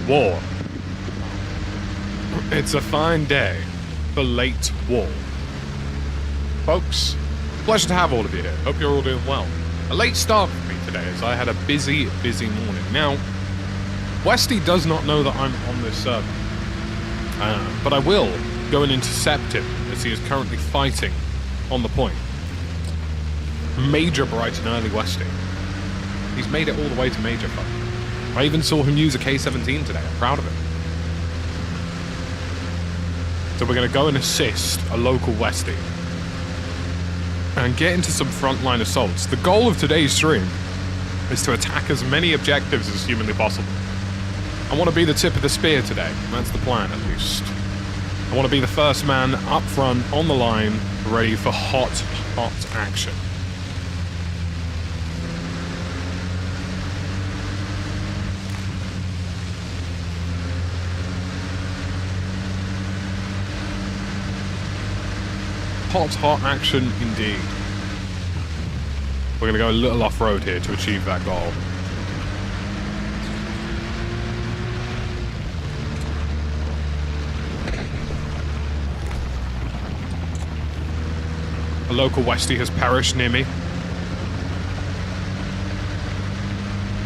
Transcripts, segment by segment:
war. It's a fine day for late war. Folks, pleasure to have all of you here. Hope you're all doing well. A late start for me today as I had a busy morning. Now, Westy does not know that I'm on this server, but I will go and intercept him as he is currently fighting on the point. Major bright and early Westy. He's made it all the way to Major Fun. I even saw him use a K-17 today. I'm proud of him. So we're going to go and assist a local Westie and get into some frontline assaults. The goal of today's stream is to attack as many objectives as humanly possible. I want to be the tip of the spear today. That's the plan, at least. I want to be the first man up front, on the line, ready for hot action. Hot action indeed. We're going to go a little off-road here to achieve that goal. A local Westie has perished near me.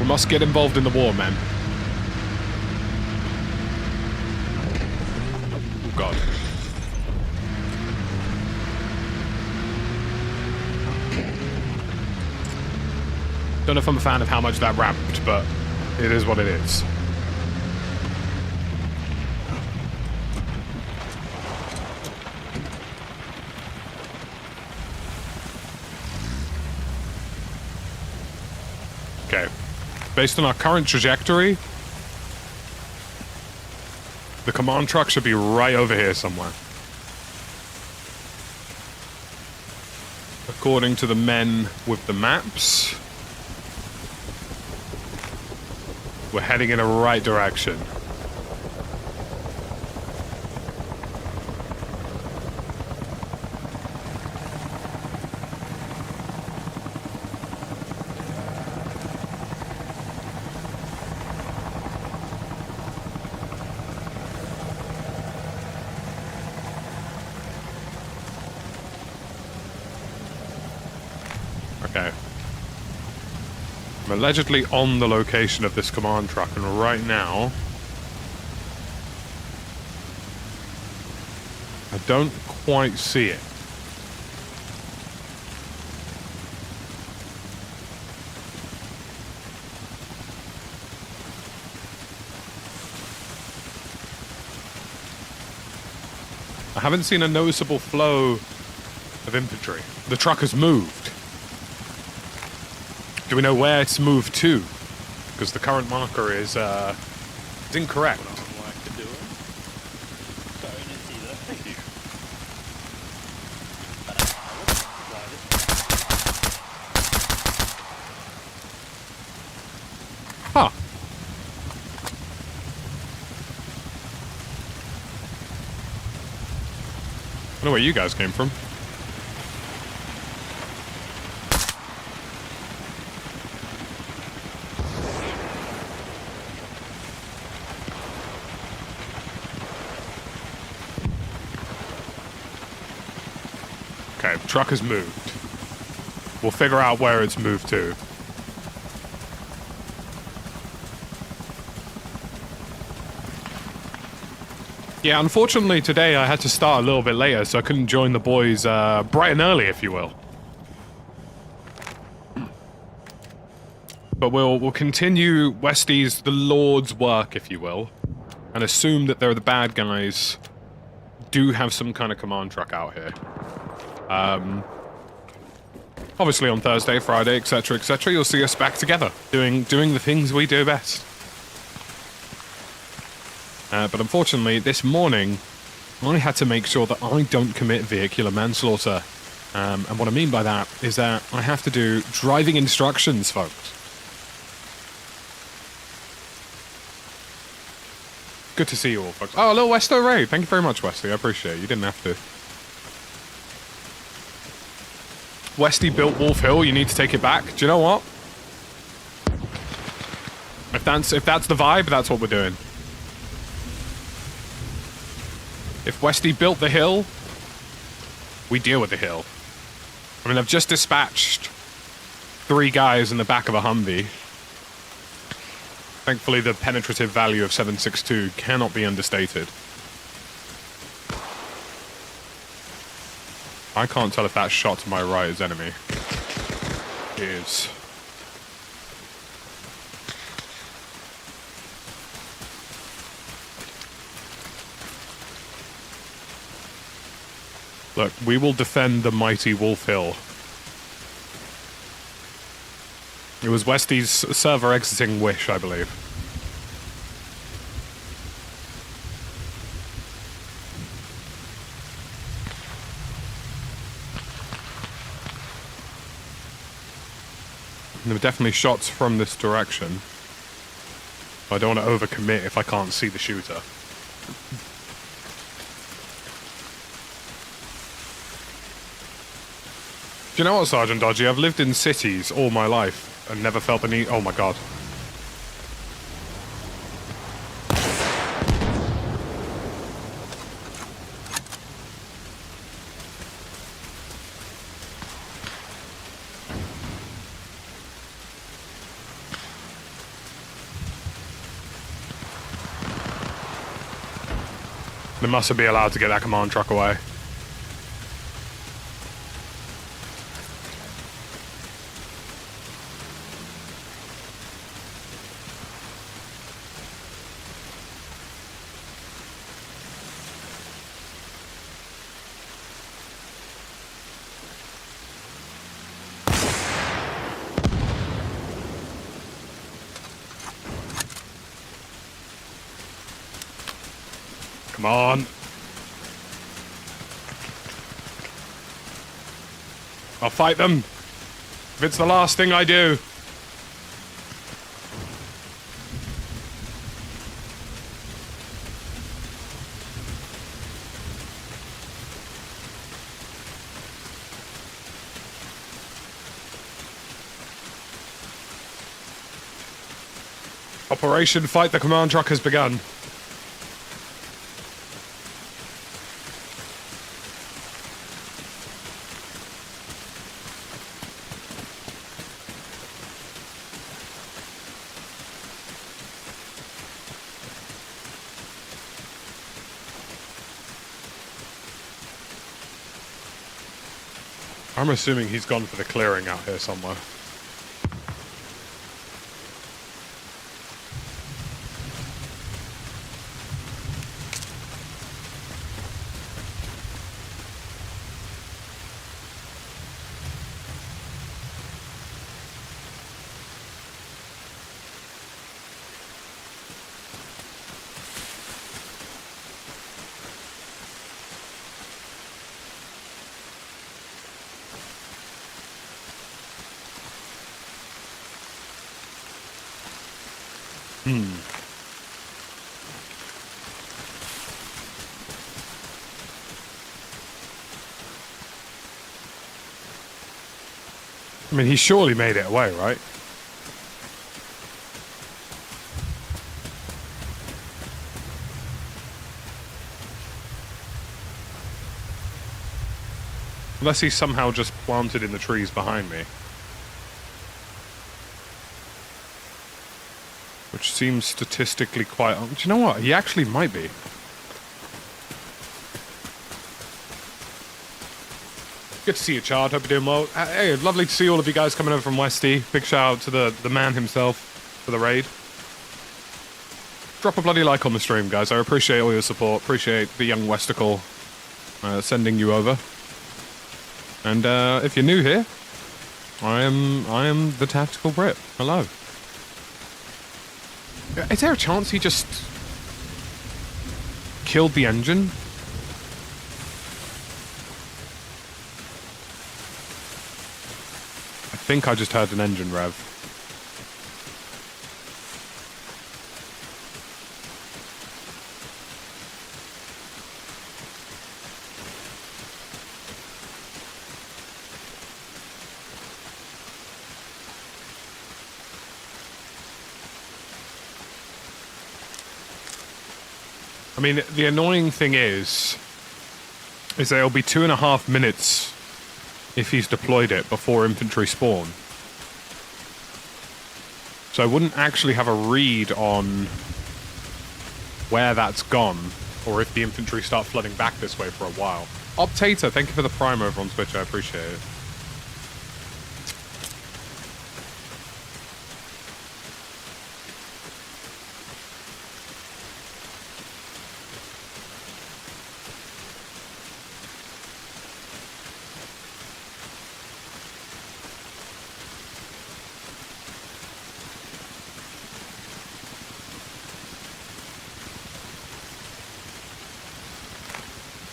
We must get involved in the war, men. Oh, God. Don't know if I'm a fan of how much that ramped, but it is what it is. Okay. Based on our current trajectory, the command truck should be right over here somewhere. According to the men with the maps, we're heading in a right direction. Okay. I'm allegedly on the location of this command truck, and right now I don't quite see it. I haven't seen a noticeable flow of infantry. The truck has moved. Do we know where it's moved to? Because the current marker is incorrect. Huh. I don't know where you guys came from. Okay, the truck has moved. We'll figure out where it's moved to. Yeah, unfortunately today I had to start a little bit later, so I couldn't join the boys bright and early, if you will. But we'll continue Westie's, the Lord's work, if you will, and assume that they're the bad guys do have some kind of command truck out here. Obviously on Thursday, Friday, etc., you'll see us back together, doing the things we do best. But unfortunately, this morning, I had to make sure that I don't commit vehicular manslaughter. And what I mean by that is that I have to do driving instructions, folks. Good to see you all, folks. Oh, a little Westo Ray. Thank you very much, Westy. I appreciate it. You didn't have to. Westy built Wolf Hill. You need to take it back. Do you know what? If that's the vibe, that's what we're doing. If Westy built the hill, we deal with the hill. I mean, I've just dispatched 3 guys in the back of a Humvee. Thankfully, the penetrative value of 7.62 cannot be understated. I can't tell if that shot to my right is enemy. It is. Look, we will defend the mighty Wolf Hill. It was Westy's server exiting wish, I believe. There were definitely shots from this direction. I don't want to overcommit if I can't see the shooter. Do you know what, Sergeant Dodgy? I've lived in cities all my life and never felt the need. Oh my god. They mustn't be allowed to get that command truck away. Come on. I'll fight them. If it's the last thing I do. Operation Fight the Command Truck has begun. I'm assuming he's gone for the clearing out here somewhere. I mean, he surely made it away, right? Unless he's somehow just planted in the trees behind me. Which seems statistically quite... Do you know what? He actually might be. Good to see you, Chard. Hope you're doing well. Hey, lovely to see all of you guys coming over from Westy. Big shout out to the man himself for the raid. Drop a bloody like on the stream, guys. I appreciate all your support. Appreciate the young Westicle sending you over. And if you're new here, I am TheTacticalBrit. Hello. Is there a chance he just killed the engine? I think I just heard an engine rev. I mean, the annoying thing is that it'll be 2.5 minutes if he's deployed it before infantry spawn. So I wouldn't actually have a read on where that's gone, or if the infantry start flooding back this way for a while. Optator, thank you for the prime over on Twitch, I appreciate it.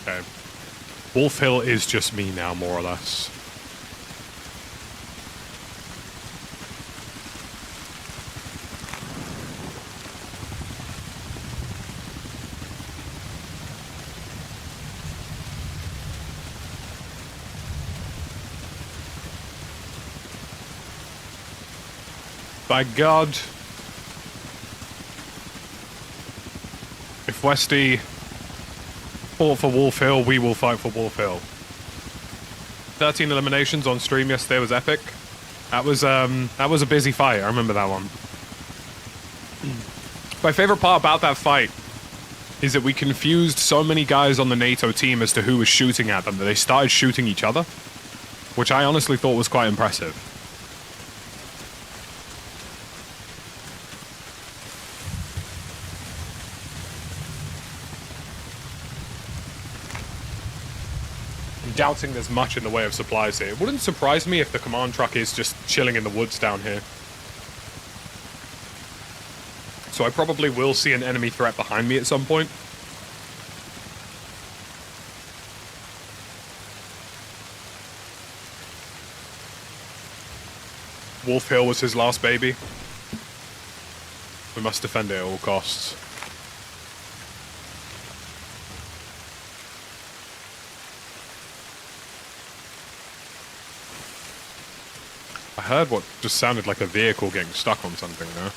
Okay. Wolf Hill is just me now, more or less. By God, if Westy fought for Wolf Hill, we will fight for Wolf Hill. 13 eliminations on stream yesterday was epic. That was a busy fight. I remember that one. My favorite part about that fight is that we confused so many guys on the NATO team as to who was shooting at them that they started shooting each other, which I honestly thought was quite impressive. Doubting there's much in the way of supplies here. It wouldn't surprise me if the command truck is just chilling in the woods down here. So I probably will see an enemy threat behind me at some point. Wolf Hill was his last baby. We must defend it at all costs. I heard what just sounded like a vehicle getting stuck on something there.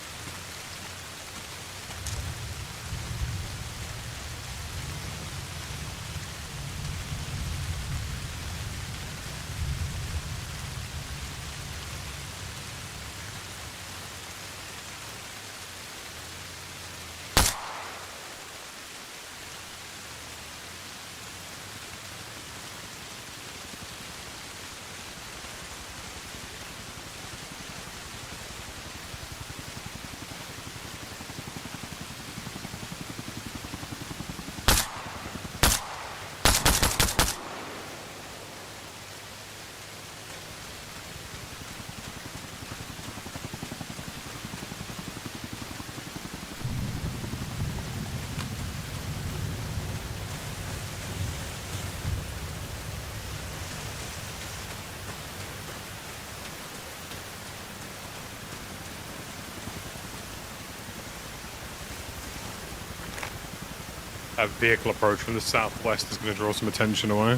That vehicle approach from the southwest is going to draw some attention away.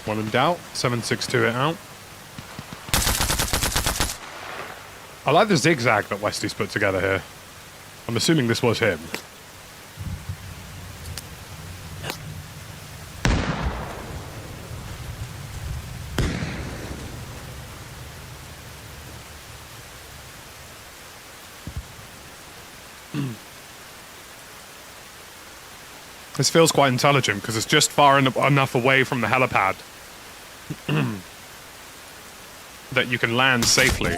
One in doubt, 762 it out. I like the zigzag that Westy's put together here. I'm assuming this was him. This feels quite intelligent because it's just far enough away from the helipad that you can land safely.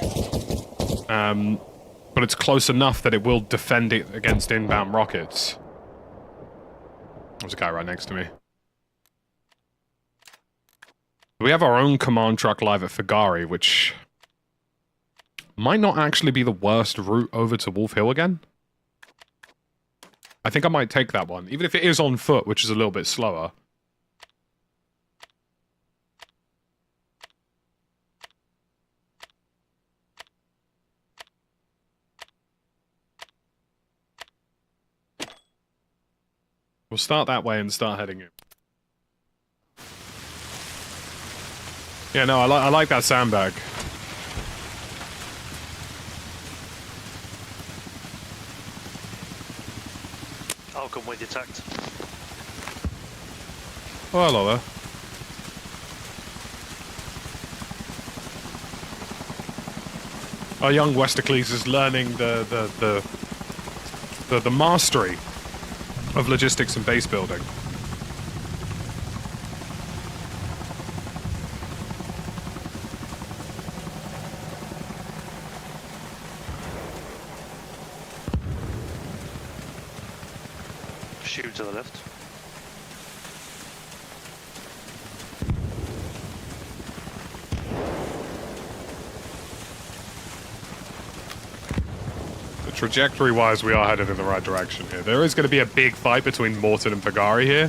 But it's close enough that it will defend it against inbound rockets. There's a guy right next to me. We have our own command truck live at Figari, which might not actually be the worst route over to Wolf Hill again. I think I might take that one, even if it is on foot, which is a little bit slower. We'll start that way and start heading in. Yeah, no, I like that sandbag. I'll come with you, Tact. Oh, hello there. Our young Westercles is learning the mastery of logistics and base building. Shoot to the left. Trajectory-wise, we are headed in the right direction here. There is going to be a big fight between Morton and Pagari here,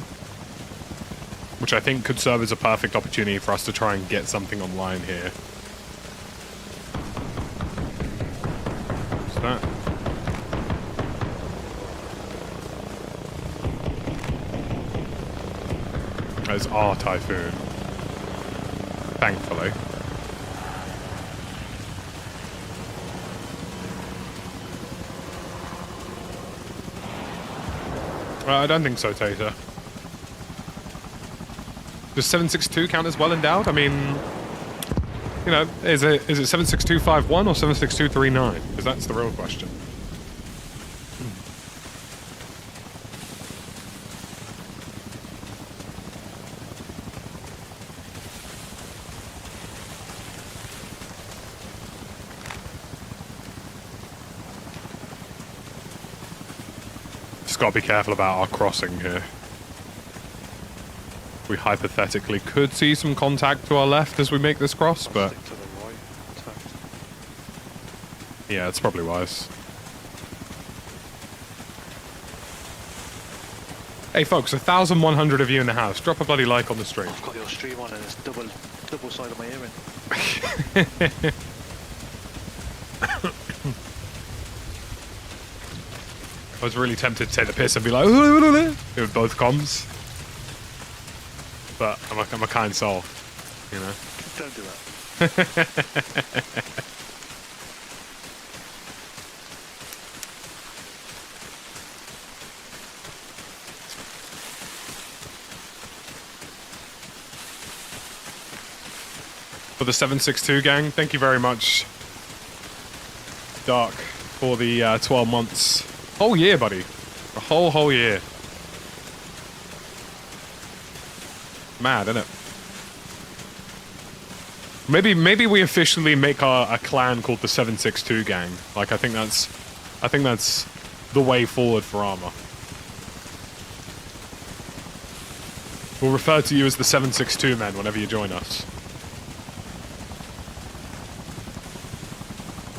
which I think could serve as a perfect opportunity for us to try and get something online here. What's that? That's our Typhoon. Thankfully. I don't think so, Tater. Does 762 count as well endowed? I mean, you know, is it 76251 or 76239? Because that's the real question. Just gotta be careful about our crossing here. We hypothetically could see some contact to our left as we make this cross, but Stick to the right, Tact. yeah, it's probably wise. Hey folks, 1,100 of you in the house. Drop a bloody like on the stream. I've got your stream on and it's double side of my earring. I was really tempted to take the piss and be like, with both comms. But I'm a kind soul, you know. Don't do that. For the 762 gang, thank you very much, Dark, for the 12 months. Whole year, buddy. A whole year. Mad, isn't it? Maybe we officially make a clan called the 762 gang. Like, I think that's the way forward for Arma. We'll refer to you as the 762 men whenever you join us.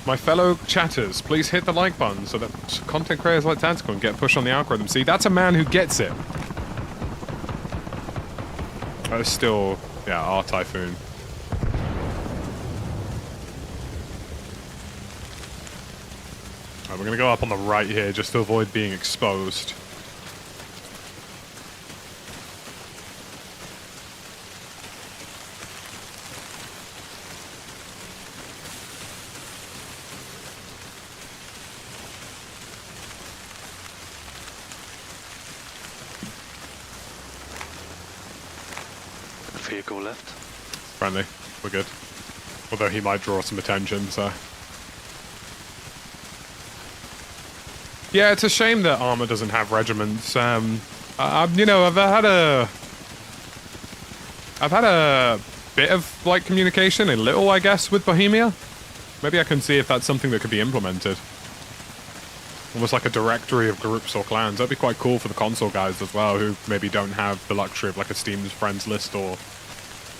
My fellow chatters, please hit the like button so that content creators like Tactical can get pushed on the algorithm. See, that's a man who gets it. That is still, yeah, our Typhoon. Alright, we're gonna go up on the right here just to avoid being exposed. Vehicle left. Friendly. We're good. Although he might draw some attention, so... Yeah, it's a shame that Arma doesn't have regiments. You know, I've had a bit of, like, communication, a little, I guess, with Bohemia. Maybe I can see if that's something that could be implemented. Almost like a directory of groups or clans. That'd be quite cool for the console guys as well, who maybe don't have the luxury of, like, a Steam's friends list or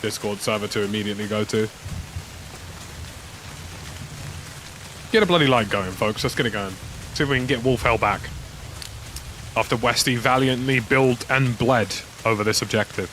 Discord server to immediately go to. Get a bloody like going, folks. Let's get it going. See if we can get Wolfhell back. After Westy valiantly built and bled over this objective.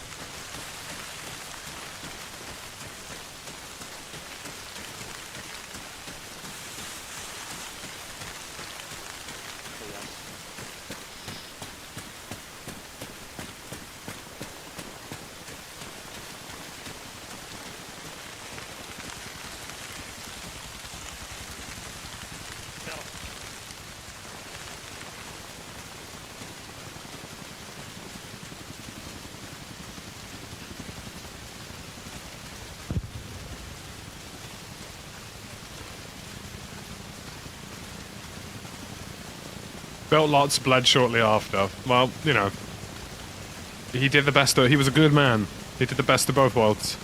Built lots, bled shortly after. Well, you know. He did the best of... He was a good man. He did the best of both worlds.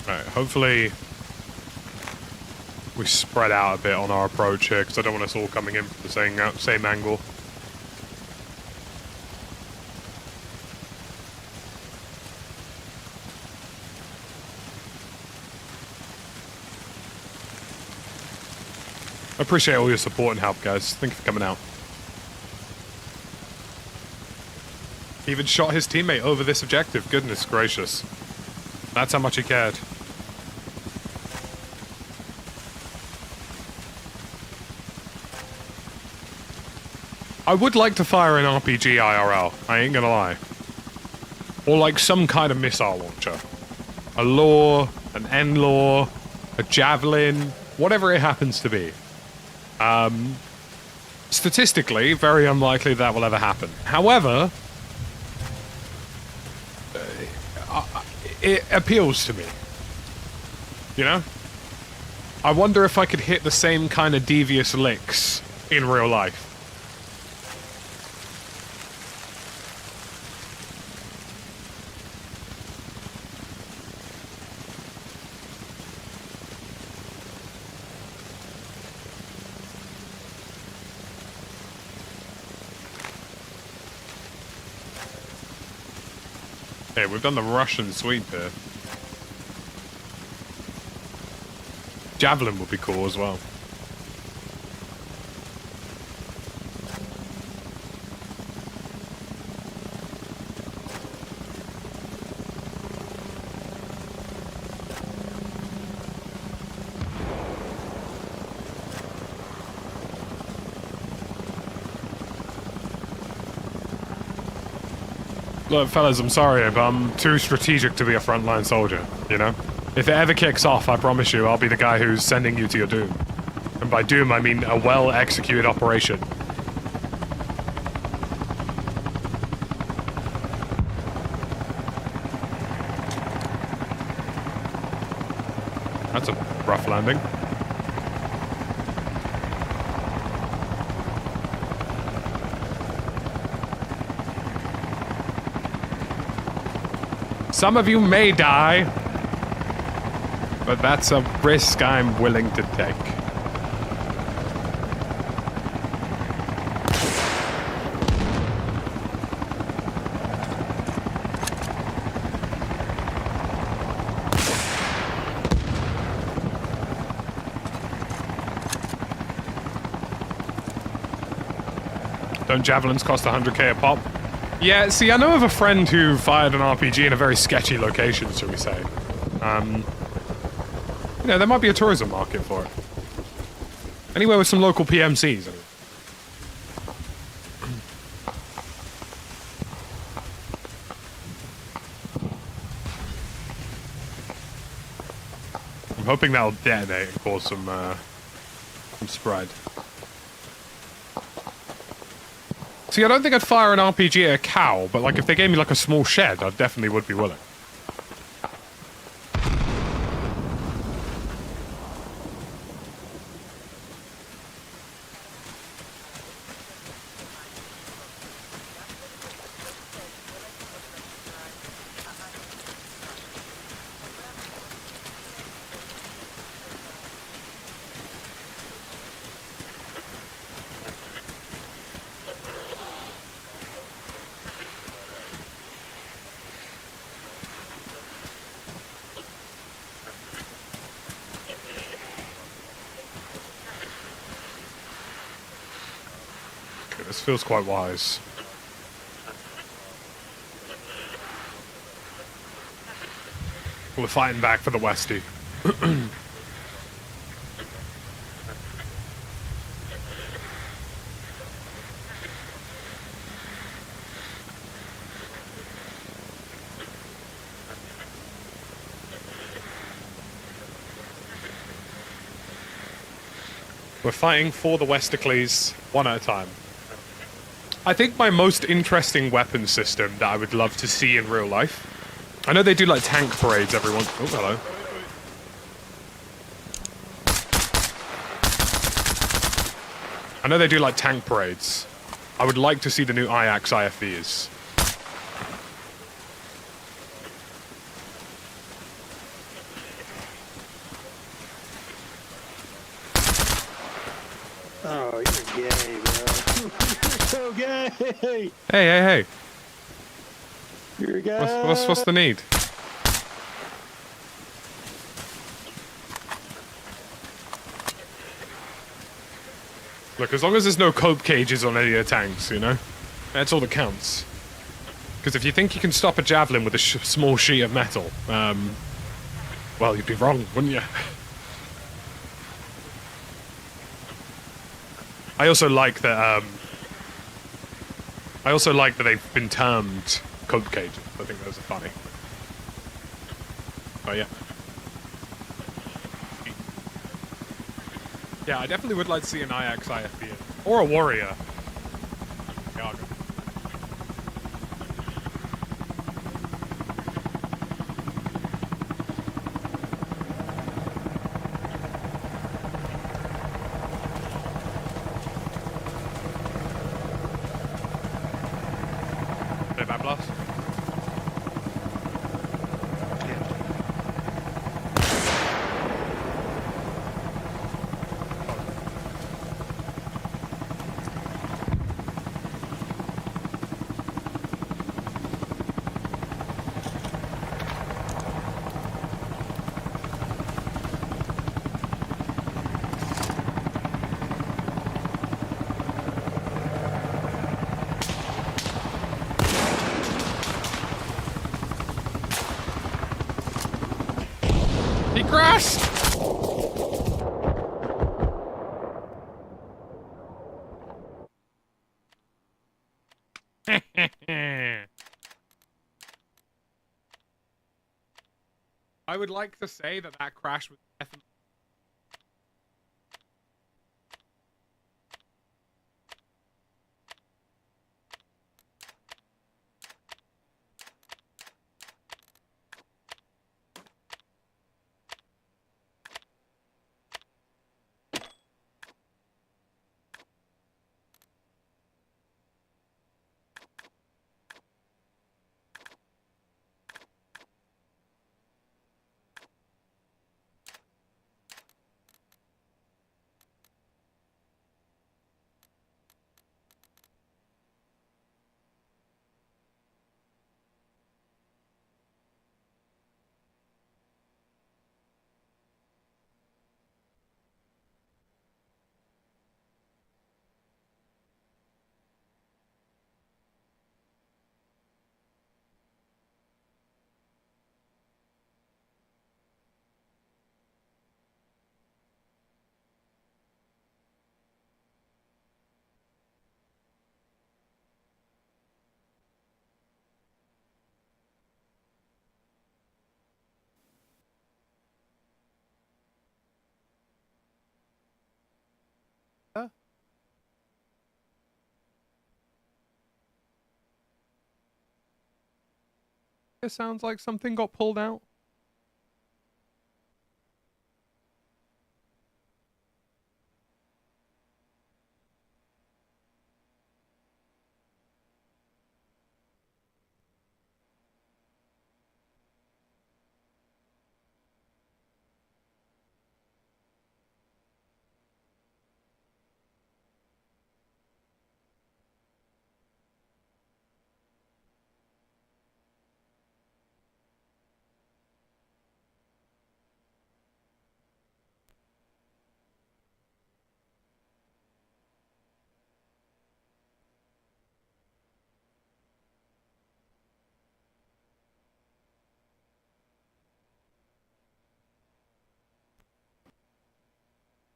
Alright, hopefully we spread out a bit on our approach here, because I don't want us all coming in from the same angle. I appreciate all your support and help, guys. Thank you for coming out. He even shot his teammate over this objective. Goodness gracious. That's how much he cared. I would like to fire an RPG IRL, I ain't gonna lie. Or like some kind of missile launcher. A law, an N-law, a javelin, whatever it happens to be. Statistically, very unlikely that will ever happen. However, it appeals to me. You know? I wonder if I could hit the same kind of devious licks in real life. Okay, we've done the Russian sweep here. Javelin would be cool as well. Look, fellas, I'm sorry, but I'm too strategic to be a frontline soldier, you know? If it ever kicks off, I promise you, I'll be the guy who's sending you to your doom. And by doom, I mean a well-executed operation. That's a rough landing. Some of you may die, but that's a risk I'm willing to take. Don't javelins cost 100k a pop? Yeah, see, I know of a friend who fired an RPG in a very sketchy location, shall we say. You know, there might be a tourism market for it. Anywhere with some local PMCs. I mean. I'm hoping that'll detonate and cause some spread. See, I don't think I'd fire an RPG at a cow, but like if they gave me like a small shed, I definitely would be willing. This feels quite wise. We're fighting back for the Westie. We're fighting for the Westercles, one at a time. I think my most interesting weapon system that I would love to see in real life. I know they do like tank parades every once. Oh, hello. I know they do like tank parades. I would like to see the new IAX IFVs. Oh, you're gay, bro. You're so gay. Hey. You're gay. What's the need? Look, as long as there's no cope cages on any of the tanks, you know? That's all that counts. Because if you think you can stop a javelin with a small sheet of metal, well, you'd be wrong, wouldn't you? I also like that they've been termed cope cages. I think those are funny. Oh yeah. Yeah, I definitely would like to see an IAX IFV. Or a warrior. Yeah, I'll go. Bit of bad blast. He crashed! I would like to say that that crash was definitely... It sounds like something got pulled out.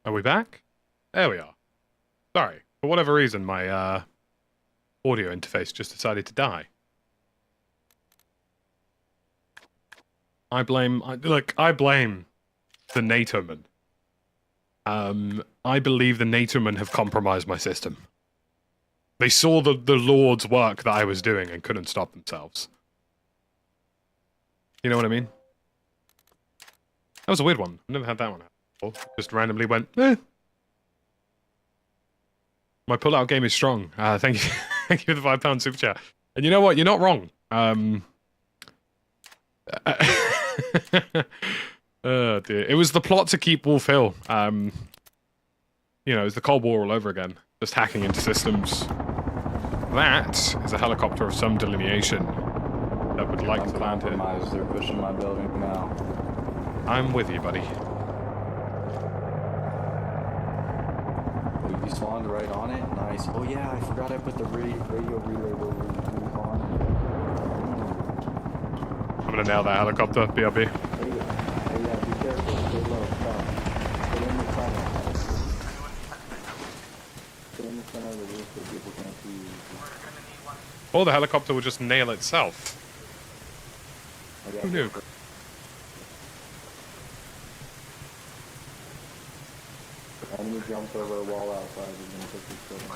Are we back? There we are. Sorry. For whatever reason, my audio interface just decided to die. I blame the NATO man. I believe the NATO men have compromised my system. They saw the Lord's work that I was doing and couldn't stop themselves. You know what I mean? That was a weird one. I've never had that one before. Just randomly went, eh. My pull-out game is strong. Thank you. Thank you for the £5 super chat. And you know what? You're not wrong. Oh dear. It was the plot to keep Wolf Hill. You know, it was the Cold War all over again. Just hacking into systems. That is a helicopter of some delineation that would like to land here. They're pushing my building now. I'm with you, buddy. Oh, you spawned right on it? Nice. Oh yeah, I forgot I put the radio relay over on. I'm gonna nail that helicopter, BRB. Hey, yeah, be careful. Stay low. Stop. Get in the center. Stay in the center of the roof so people can't see you. Or the helicopter would just nail itself. Who knew? Enemy jumps over a wall outside. He's gonna put this building.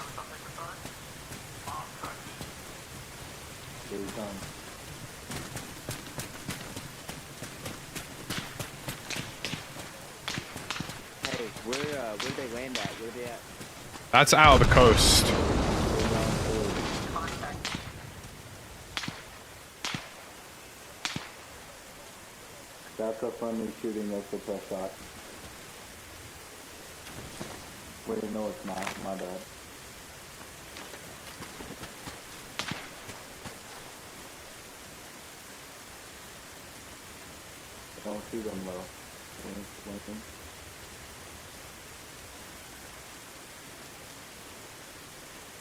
Here he comes. Hey, where'd they land at? Where they at? That's out of the coast. That's a friendly shooting, that's a press shot. Wait, no it's not, my bad. Don't shoot them though. Blinking.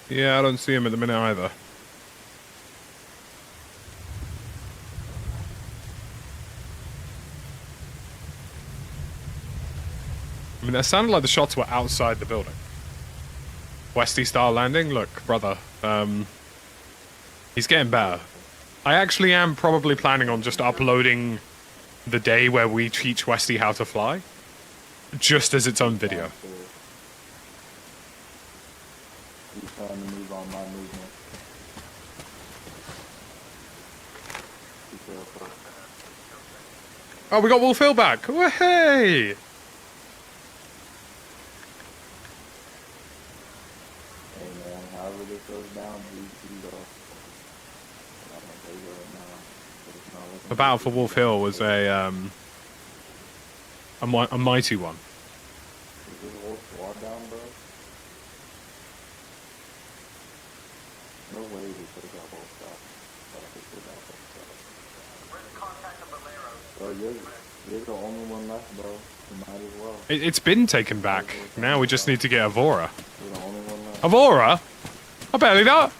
Yeah, I don't see him at the minute either. I mean, that sounded like the shots were outside the building. Westy style landing? Look, brother, he's getting better. I actually am probably planning on just uploading the day where we teach Westy how to fly, just as its own video. He's trying to move on my movement. Be careful. Oh, we got Wolf Hill back! Hey! Hey man, however this goes down, we go. I'm gonna tell you right now. But it's not looking The battle for Wolf Hill was a mighty one. Is this whole squad down, bro? No way we could have got whole stuff. But I think we got whole stuff. Bro, you're the only one left, bro. You might as well. It's been taken back. Now we just need to get Avora. You're the only one left. Avora? I barely know.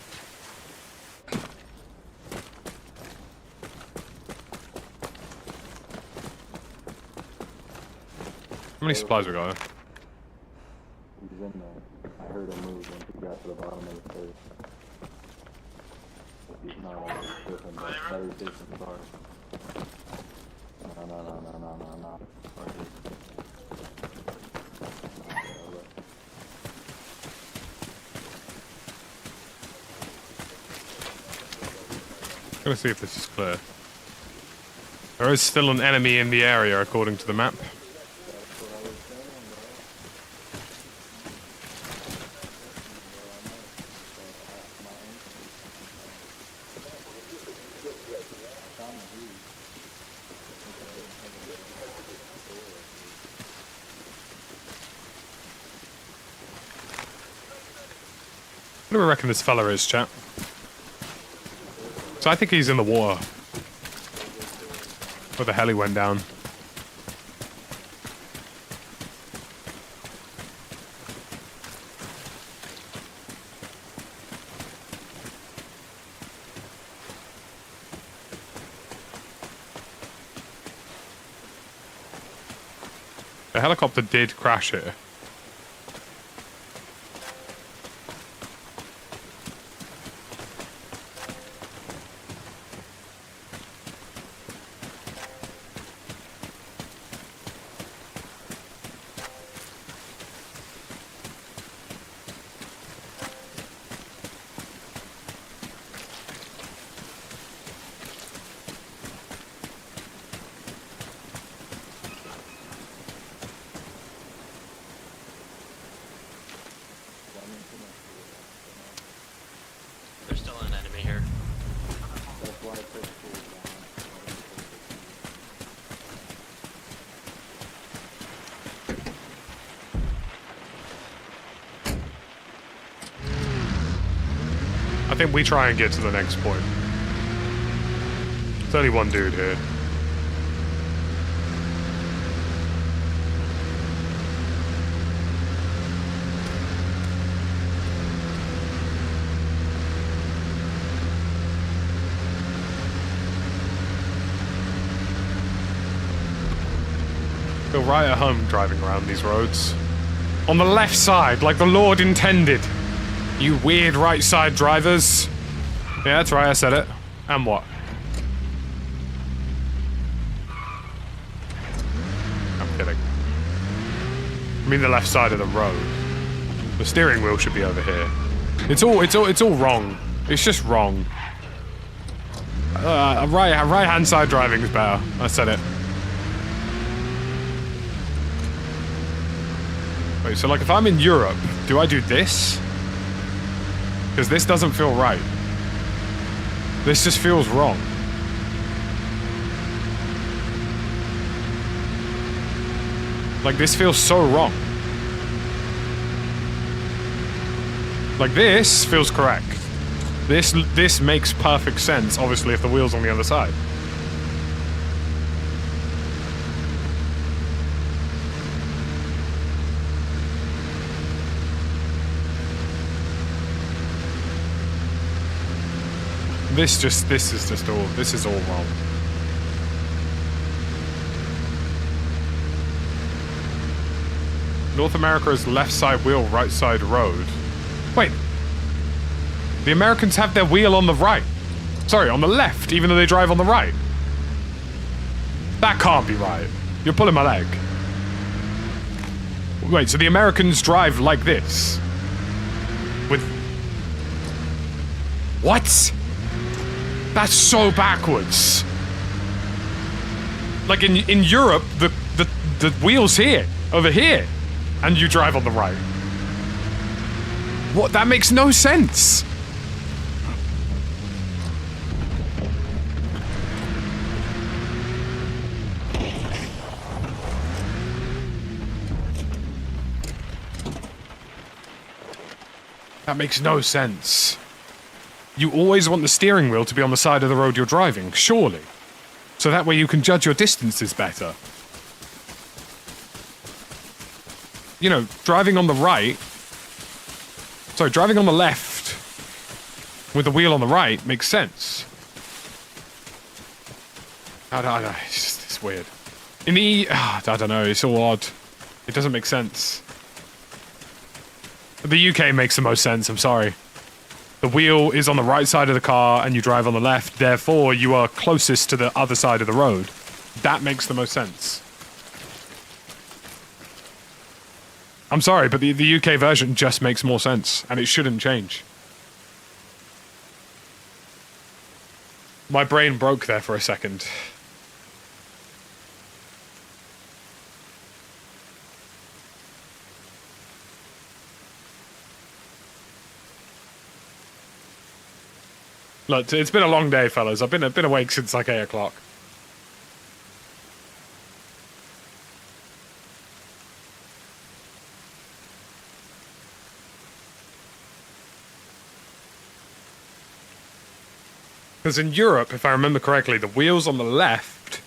How many supplies we got? He's in there. I heard him move when he got to the bottom of the stairs. But he's not like different, but better distance bar. No. Right here. I'm gonna see if this is clear. There is still an enemy in the area according to the map. What do we reckon this fella is, chat? So I think he's in the water. Where the hell he went down. The helicopter did crash here. I think we try and get to the next point. There's only one dude here. Feel right at home driving around these roads. On the left side, like the Lord intended. You weird right side drivers. Yeah, that's right, I said it. And what? I'm kidding. I mean the left side of the road. The steering wheel should be over here. It's all wrong. It's just wrong. Right hand side driving is better. I said it. Wait, so like if I'm in Europe, do I do this? Because this doesn't feel right. This just feels wrong. Like this feels so wrong. Like this feels correct. This makes perfect sense, obviously, if the wheel's on the other side. This is all wrong. North America's left side wheel, right side road. Wait. The Americans have their wheel on the right. Sorry, on the left, even though they drive on the right. That can't be right. You're pulling my leg. Wait, so the Americans drive like this? With... What? That's so backwards. Like in Europe, the wheel's here, over here, and you drive on the right. What? That makes no sense. That makes no sense. You always want the steering wheel to be on the side of the road you're driving, surely. So that way you can judge your distances better. You know, driving on the right... Sorry, driving on the left with the wheel on the right makes sense. I don't know, it's weird. In the... I don't know, it's all odd. It doesn't make sense. The UK makes the most sense, I'm sorry. The wheel is on the right side of the car and you drive on the left, therefore you are closest to the other side of the road. That makes the most sense. I'm sorry, but the UK version just makes more sense, and it shouldn't change. My brain broke there for a second. Look, it's been a long day, fellas. I've been awake since like 8 o'clock. Because in Europe, if I remember correctly, the wheel's on the left.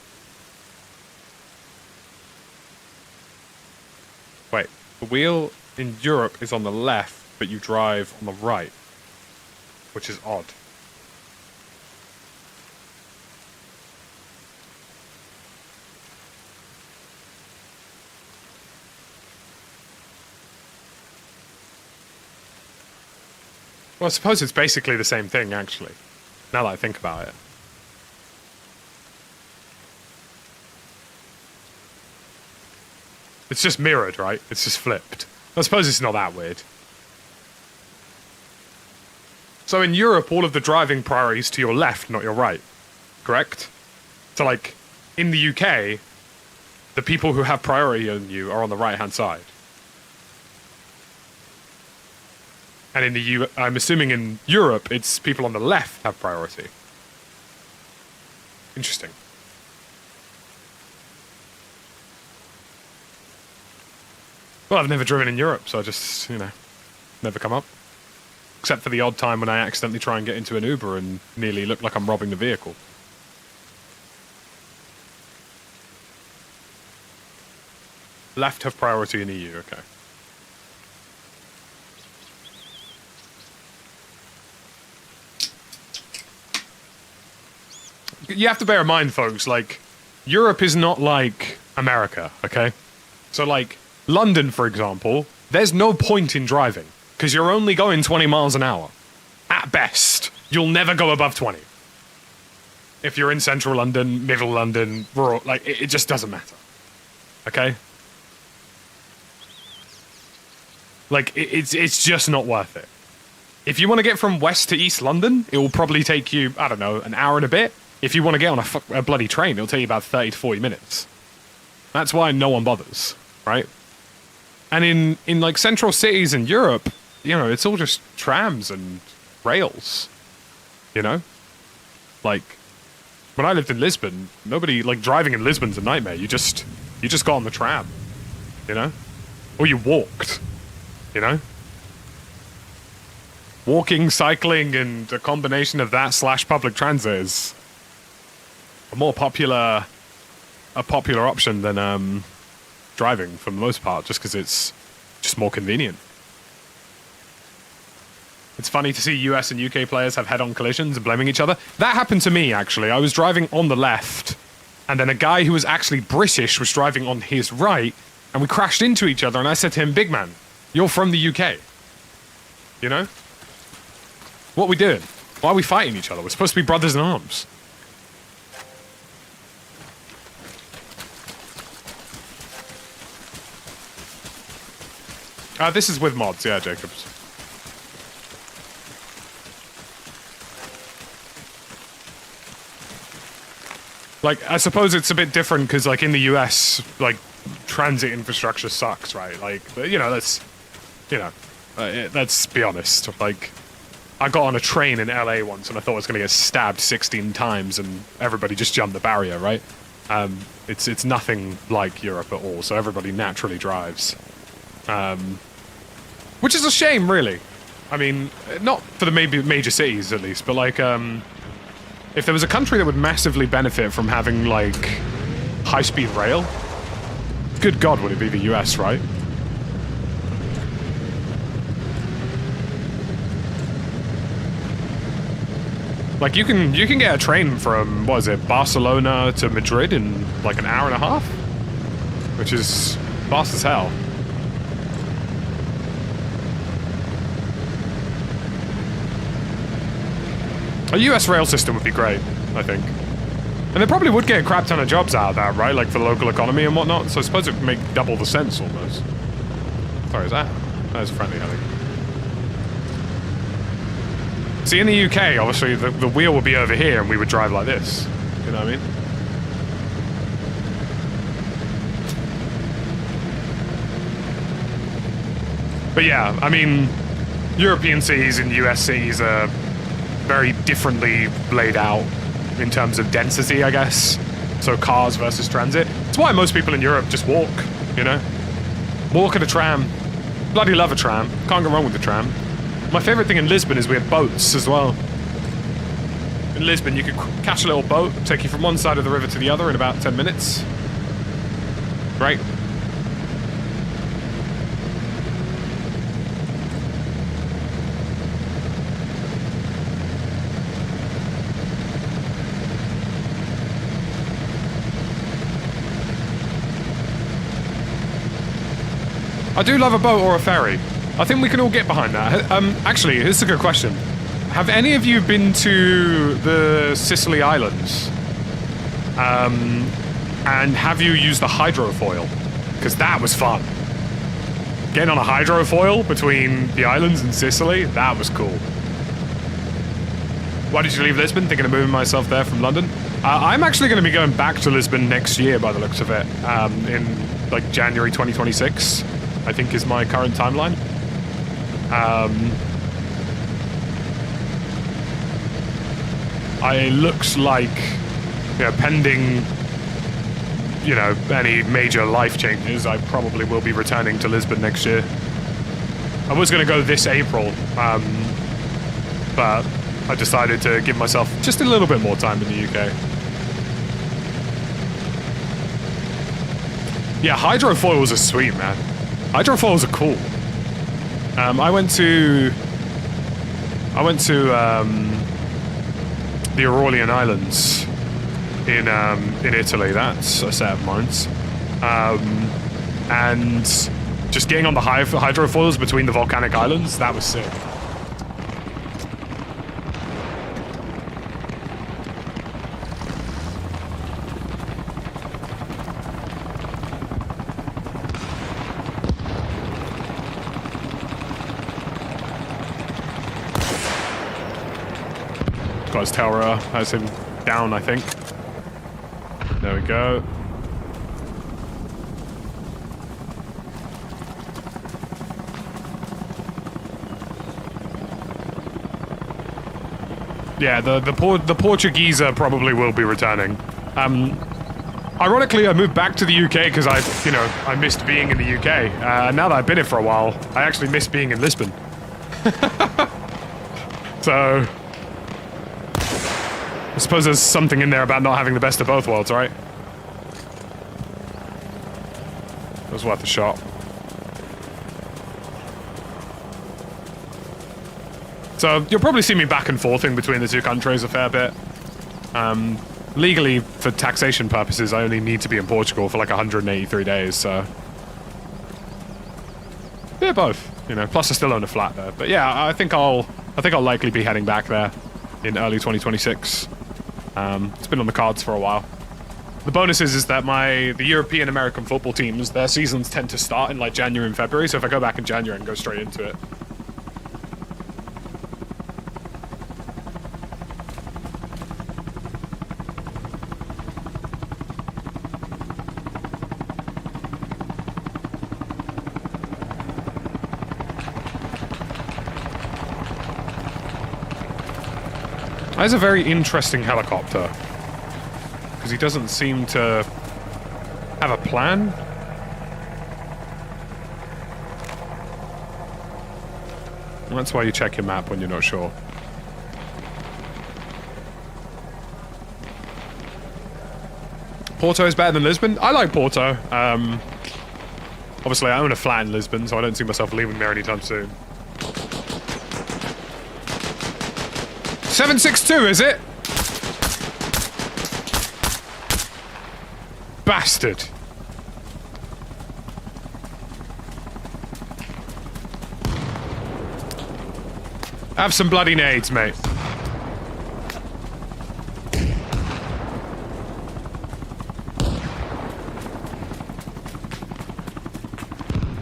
Wait, the wheel in Europe is on the left, but you drive on the right. Which is odd. Well, I suppose it's basically the same thing, actually. Now that I think about it. It's just mirrored, right? It's just flipped. I suppose it's not that weird. So in Europe, all of the driving priority is to your left, not your right. Correct? So, like, in the UK, the people who have priority on you are on the right-hand side. And in I'm assuming in Europe, it's people on the left have priority. Interesting. Well, I've never driven in Europe, so I just, you know, never come up. except for the odd time when I accidentally try and get into an Uber and nearly look like I'm robbing the vehicle. Left have priority in EU, okay. You have to bear in mind, folks, like, Europe is not like America, okay? So, like, London, for example, there's no point in driving, because you're only going 20 miles an hour. At best, you'll never go above 20. If you're in central London, middle London, rural, like, it just doesn't matter. Okay? Like, it's just not worth it. If you want to get from west to east London, it will probably take you, I don't know, an hour and a bit. If you want to get on a bloody train, it'll take you about 30 to 40 minutes. That's why no one bothers, right? And in like central cities in Europe, you know, it's all just trams and rails, you know? Like, when I lived in Lisbon, nobody, like, driving in Lisbon's a nightmare. You just got on the tram, you know? Or you walked, you know? Walking, cycling, and a combination of that / public transit is a more popular option than driving for the most part, just because it's just more convenient. It's funny to see US and UK players have head-on collisions and blaming each other. That happened to me, actually. I was driving on the left, and then a guy who was actually British was driving on his right, and we crashed into each other, and I said to him, "Big man, you're from the UK. You know? What are we doing? Why are we fighting each other? We're supposed to be brothers in arms." This is with mods, yeah, Jacobs. Like, I suppose it's a bit different because, like, in the US, like, transit infrastructure sucks, right? Like, you know, let's be honest. Like, I got on a train in LA once and I thought I was going to get stabbed 16 times and everybody just jumped the barrier, right? It's nothing like Europe at all, so everybody naturally drives. Which is a shame, really. I mean, not for the major cities, at least, but, like, if there was a country that would massively benefit from having, like, high-speed rail, good God, would it be the US, right? Like, you can get a train from, what is it, Barcelona to Madrid in, like, an hour and a half? Which is fast as hell. A US rail system would be great, I think. And they probably would get a crap ton of jobs out of that, right? Like, for the local economy and whatnot. So I suppose it would make double the sense, almost. Sorry, is that? That is friendly, I think. See, in the UK, obviously, the wheel would be over here and we would drive like this. You know what I mean? But yeah, I mean, European cities and US cities are very differently laid out in terms of density, I guess. So cars versus transit. It's why most people in Europe just walk, you know? Walk at a tram. Bloody love a tram. Can't go wrong with the tram. My favorite thing in Lisbon is we have boats as well. In Lisbon, you could catch a little boat, take you from one side of the river to the other in about 10 minutes. Great. I do love a boat or a ferry. I think we can all get behind that. Actually, here's a good question. Have any of you been to the Sicily Islands? And have you used the hydrofoil? Because that was fun. Getting on a hydrofoil between the islands and Sicily, that was cool. Why did you leave Lisbon? Thinking of moving myself there from London? I'm actually going to be going back to Lisbon next year by the looks of it. In like January 2026. I think is my current timeline. It looks like, you know, pending, you know, any major life changes, I probably will be returning to Lisbon next year. I was going to go this April, but I decided to give myself just a little bit more time in the UK. Yeah, hydrofoils are sweet, man. Hydrofoils are cool. I went to the Aurelian Islands in Italy. That's a set of mines. And just getting on the hydrofoils between the volcanic islands, that was sick. Got his tower, has him down, I think. There we go. Yeah, the Portuguese probably will be returning. Ironically, I moved back to the UK because I missed being in the UK. Now that I've been here for a while, I actually miss being in Lisbon. So, I suppose there's something in there about not having the best of both worlds, right? It was worth a shot. So, you'll probably see me back and forthing between the two countries a fair bit. Legally, for taxation purposes, I only need to be in Portugal for like 183 days, so... Yeah, both, you know, plus I still own a flat there. But yeah, I think I'll likely be heading back there in early 2026. It's been on the cards for a while. The bonus is that the European American football teams, their seasons tend to start in like January and February, so if I go back in January and go straight into it. That is a very interesting helicopter. Because he doesn't seem to have a plan. And that's why you check your map when you're not sure. Porto is better than Lisbon? I like Porto. Obviously, I own a flat in Lisbon, so I don't see myself leaving there anytime soon. 762, is it? Bastard. Have some bloody nades, mate.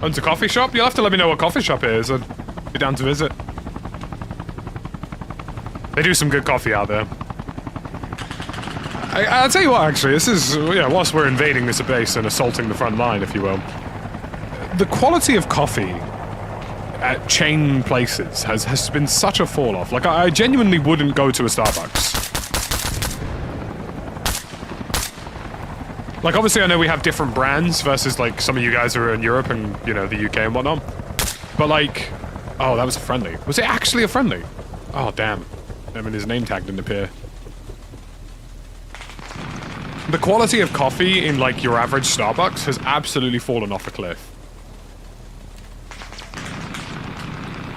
Owns a coffee shop? You'll have to let me know what coffee shop it is. I'd be down to visit. They do some good coffee out there. I'll tell you what, actually, this is, yeah, whilst we're invading this base and assaulting the front line, if you will, the quality of coffee at chain places has been such a fall-off. Like, I genuinely wouldn't go to a Starbucks. Like, obviously, I know we have different brands versus, like, some of you guys who are in Europe and, you know, the UK and whatnot. But, like, oh, that was a friendly. Was it actually a friendly? Oh, damn. I mean, his name tag didn't appear. The quality of coffee in, like, your average Starbucks has absolutely fallen off a cliff.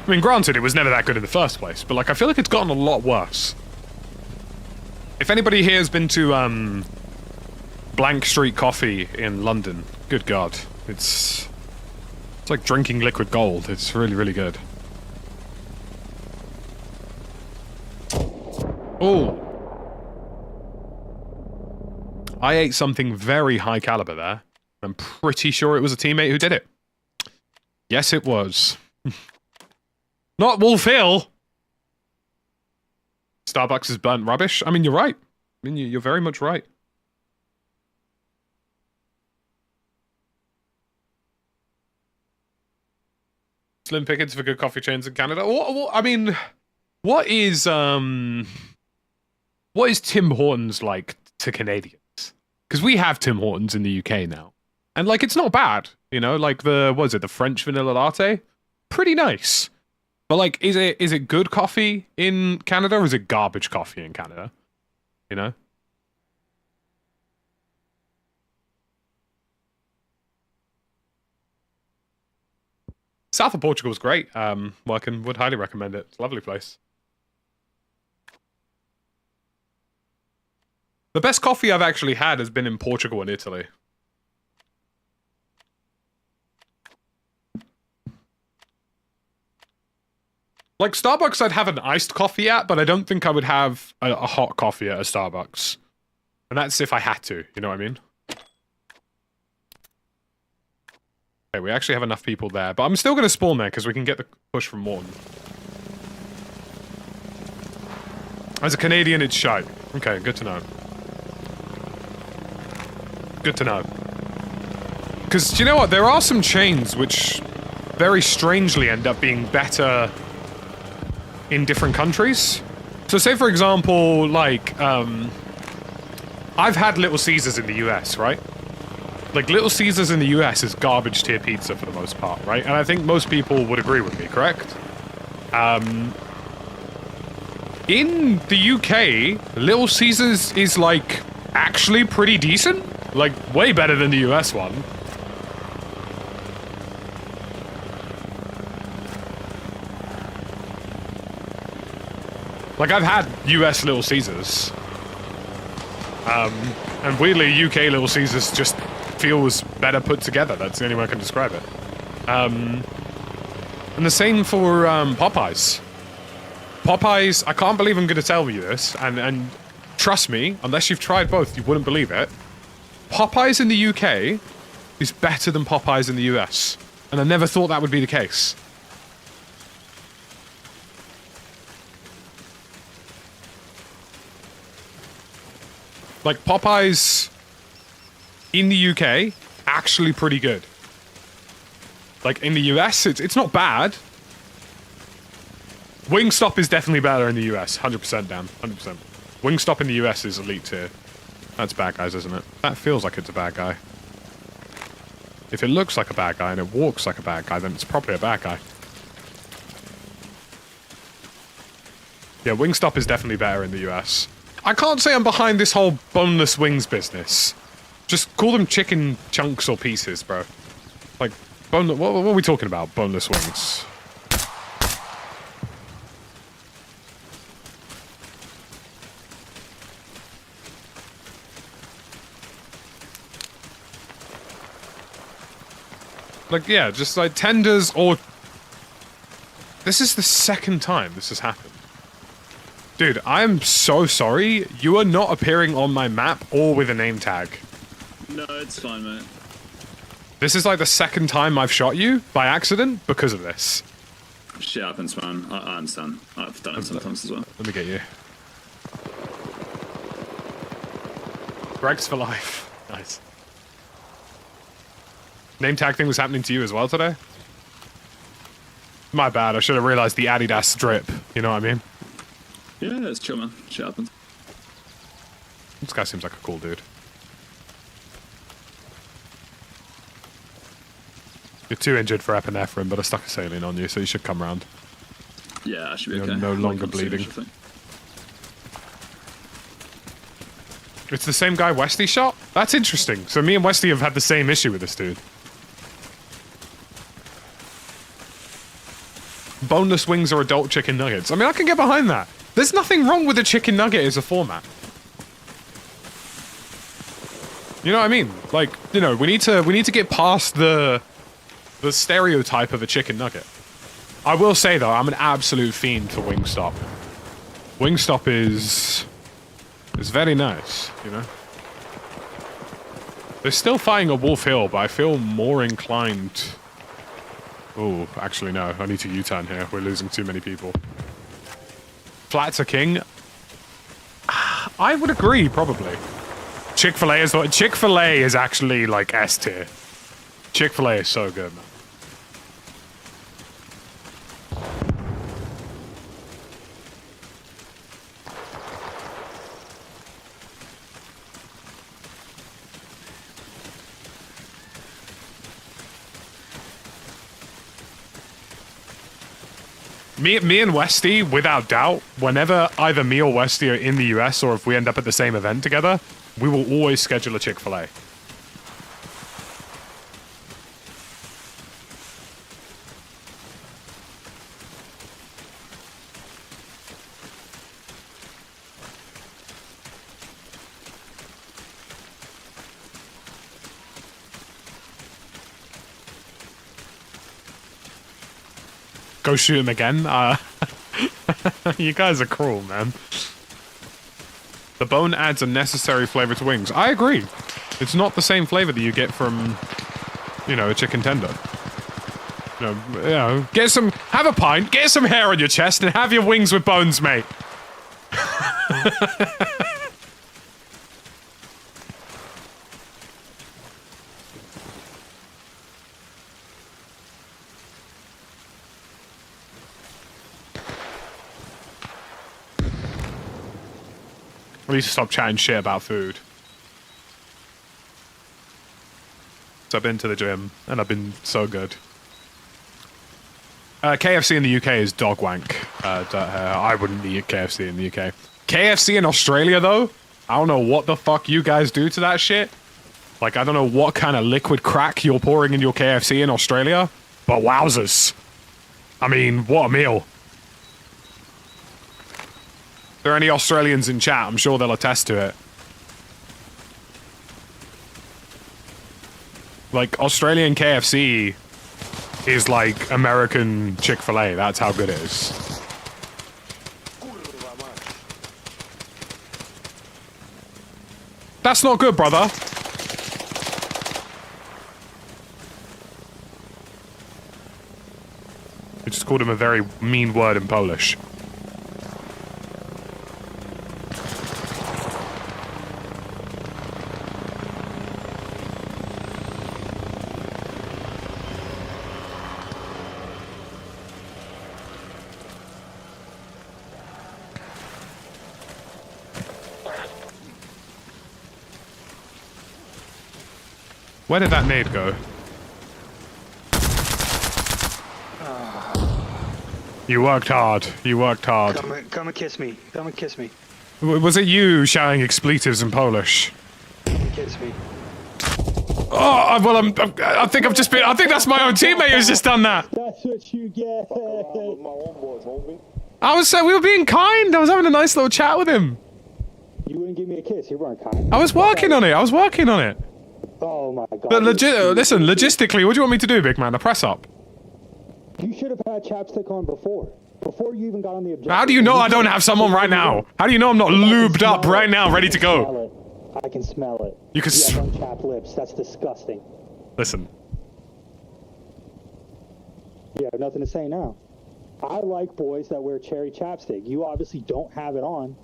I mean, granted, it was never that good in the first place, but, like, I feel like it's gotten a lot worse. If anybody here has been to, Blank Street Coffee in London, good God. It's like drinking liquid gold. It's really, really good. Oh. I ate something very high caliber there. I'm pretty sure it was a teammate who did it. Yes, it was. Not Wolf Hill! Starbucks is burnt rubbish? I mean, you're right. I mean, you're very much right. Slim pickings for good coffee chains in Canada. I mean, what is Tim Hortons like to Canadians? Because we have Tim Hortons in the UK now. And, like, it's not bad. You know, like the French vanilla latte? Pretty nice. But like, is it good coffee in Canada or is it garbage coffee in Canada? You know? South of Portugal is great. Would highly recommend it. It's a lovely place. The best coffee I've actually had has been in Portugal and Italy. Like, Starbucks I'd have an iced coffee at, but I don't think I would have a hot coffee at a Starbucks. And that's if I had to, you know what I mean? Okay, we actually have enough people there, but I'm still going to spawn there because we can get the push from Morton. As a Canadian, it's shite. Okay, good to know. Good to know. Because, you know what? There are some chains which very strangely end up being better in different countries. So say, for example, like, I've had Little Caesars in the US, right? Like, Little Caesars in the US is garbage tier pizza for the most part, right? And I think most people would agree with me, correct? In the UK, Little Caesars is, like, actually pretty decent. Like, way better than the US one. Like, I've had US Little Caesars. And weirdly, UK Little Caesars just feels better put together. That's the only way I can describe it. And the same for Popeyes. Popeyes, I can't believe I'm going to tell you this, and trust me, unless you've tried both, you wouldn't believe it. Popeyes in the UK is better than Popeyes in the US. And I never thought that would be the case. Like, Popeyes in the UK, actually pretty good. Like, in the US, it's not bad. Wingstop is definitely better in the US. 100% Dan. 100%. Wingstop in the US is elite tier. That's bad guys, isn't it? That feels like it's a bad guy. If it looks like a bad guy and it walks like a bad guy, then it's probably a bad guy. Yeah, Wingstop is definitely better in the US. I can't say I'm behind this whole boneless wings business. Just call them chicken chunks or pieces, bro. Like, what are we talking about? Boneless wings. Like, yeah, just like tenders or... This is the second time this has happened. Dude, I am so sorry. You are not appearing on my map or with a name tag. No, it's fine, mate. This is like the second time I've shot you by accident because of this. Shit happens, man. I understand. I've done it sometimes as well. Let me get you. Greg's for life. Nice. Name tag thing was happening to you as well today? My bad, I should have realized the Adidas drip. You know what I mean? Yeah, it's chill, man. Shit happens. This guy seems like a cool dude. You're too injured for epinephrine, but I stuck a saline on you, so you should come round. Yeah, I should be You're okay. no longer Like, bleeding. I think. It's the same guy Westy shot? That's interesting. So me and Westy have had the same issue with this dude. Boneless wings or adult chicken nuggets. I mean, I can get behind that. There's nothing wrong with a chicken nugget as a format. You know what I mean? Like, you know, we need to get past the stereotype of a chicken nugget. I will say though, I'm an absolute fiend for Wingstop. Wingstop is very nice, you know. They're still fighting a Wolf Hill, but I feel more inclined. Oh, actually no, I need to U-turn here. We're losing too many people. Flats are king. I would agree, probably. Chick-fil-A is what Chick-fil-A is actually like S tier. Chick-fil-A is so good, man. Me and Westy, without doubt, whenever either me or Westy are in the US or if we end up at the same event together, we will always schedule a Chick-fil-A. Go shoot him again? You guys are cruel, man. The bone adds a necessary flavor to wings. I agree. It's not the same flavor that you get from, you know, a chicken tender. You know, get some, have a pint, get some hair on your chest, and have your wings with bones, mate. I need to stop chatting shit about food. So I've been to the gym, and I've been so good. KFC in the UK is dog wank. I wouldn't eat KFC in the UK. KFC in Australia, though? I don't know what the fuck you guys do to that shit. Like, I don't know what kind of liquid crack you're pouring in your KFC in Australia, but wowzers. I mean, what a meal. If there are any Australians in chat, I'm sure they'll attest to it. Like, Australian KFC is like American Chick-fil-A. That's how good it is. That's not good, brother. I just called him a very mean word in Polish. Where did that nade go? You worked hard. You worked hard. Come and kiss me. Come and kiss me. Was it you shouting expletives in Polish? Come and kiss me. Oh, well, I think I've just been. I think that's my own teammate who's just done that. That's what you get. I was saying we were being kind. I was having a nice little chat with him. You wouldn't give me a kiss. You weren't kind. I was working on it. I was working on it. Oh my god. But listen, logistically, what do you want me to do, big man? A press up? You should have had chapstick on before. Before you even got on the objective. How do you know I don't have some on right now? How do you know I'm not lubed up right now, ready to go? I can smell it. You can You have unchapped lips. That's disgusting. Listen. You have nothing to say now. I like boys that wear cherry chapstick. You obviously don't have it on.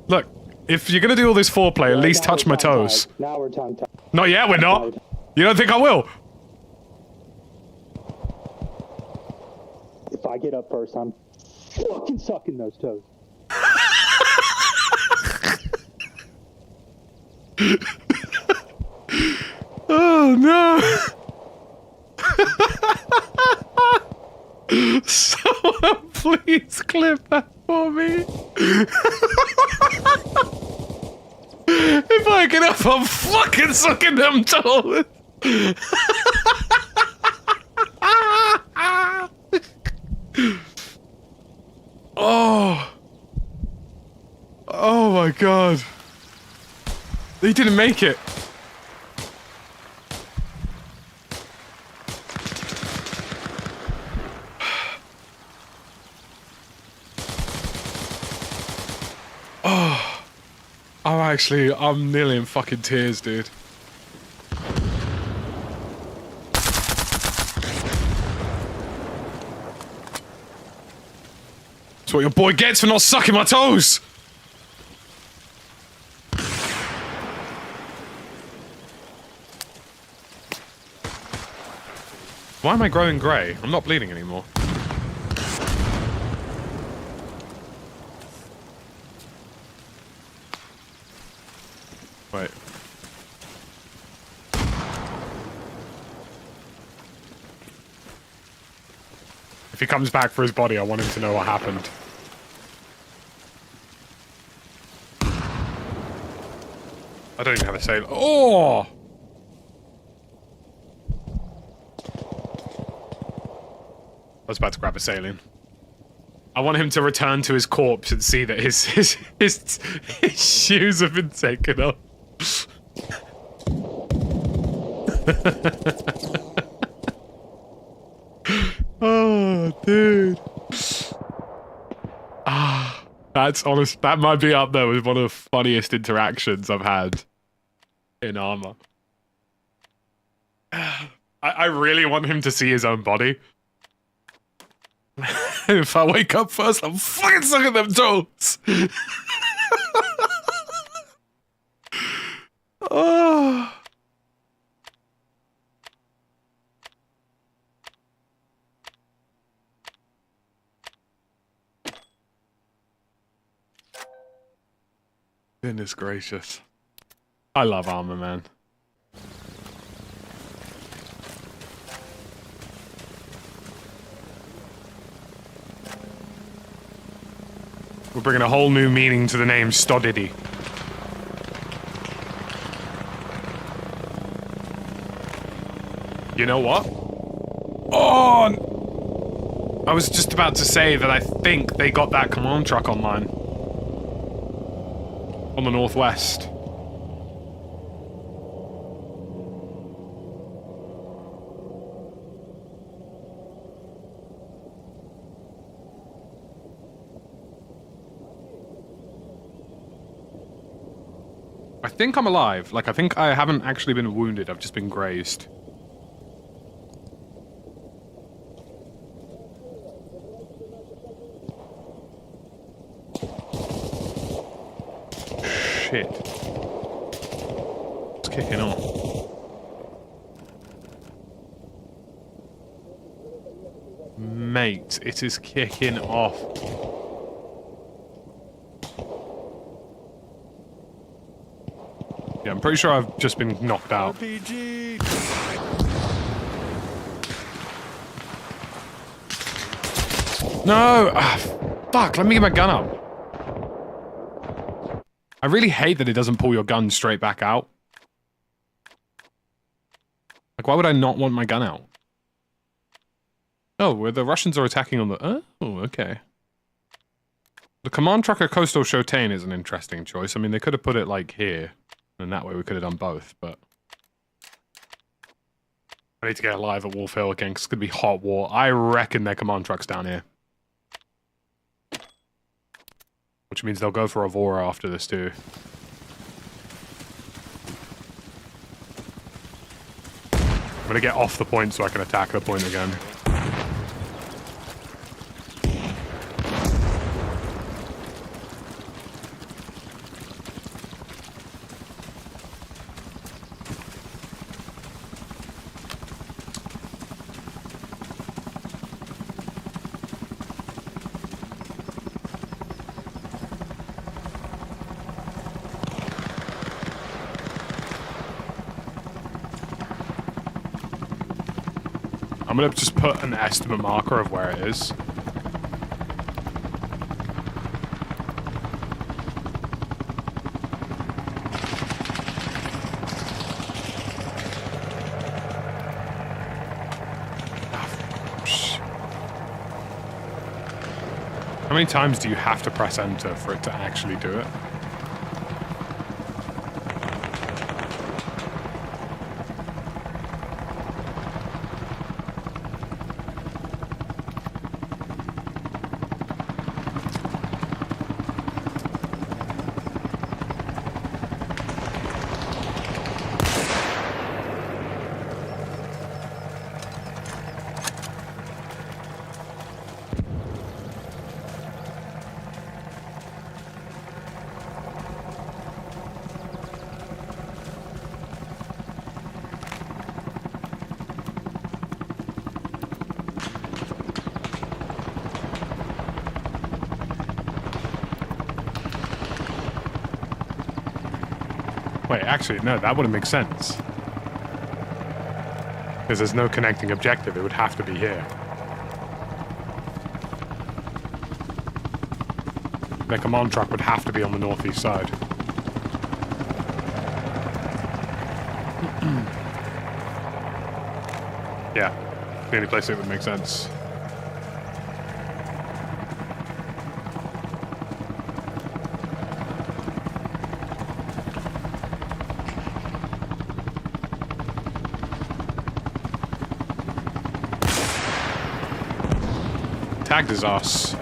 Look, if you're gonna do all this foreplay, at least touch my toes. Now we're tongue-tied. Not yet, we're not. You don't think I will? If I get up first, I'm fucking sucking those toes. Oh no! Someone please clip that for me. If I get up, I'm fucking sucking them toes. Oh. Oh my god. He didn't make it. Oh. I'm nearly in fucking tears, dude. That's what your boy gets for not sucking my toes! Why am I growing grey? I'm not bleeding anymore. Wait. If he comes back for his body, I want him to know what happened. I don't even have a sail. Oh! I was about to grab a saline. I want him to return to his corpse and see that his shoes have been taken off. Oh, dude. Ah, that's honest. That might be up there with one of the funniest interactions I've had in Arma. I really want him to see his own body. If I wake up first, I'm fucking sucking them toes. Oh. Goodness gracious. I love Arma, man. We're bringing a whole new meaning to the name Stodiddy. You know what? Oh! I was just about to say that I think they got that command truck online. On the northwest. I think I'm alive. Like, I think I haven't actually been wounded. I've just been grazed. Shit. It's kicking off. Mate, it is kicking off. Yeah, I'm pretty sure I've just been knocked out. RPG. No! Ah, fuck, let me get my gun up. I really hate that it doesn't pull your gun straight back out. Like, why would I not want my gun out? Oh, where the Russians are attacking on the... Oh, okay. The command truck at Coastal Shotain is an interesting choice. I mean, they could have put it, like, here. And that way we could have done both, but... I need to get alive at Wolf Hill again, because it's going to be hot war. I reckon their command truck's down here. Which means they'll go for Avora after this, too. I'm gonna get off the point so I can attack the point again. I'm gonna just put an estimate marker of where it is. How many times do you have to press enter for it to actually do it? Wait, actually, no, that wouldn't make sense. Because there's no connecting objective, it would have to be here. Their command truck would have to be on the northeast side. Yeah, the only place it would make sense. Tagged his ass.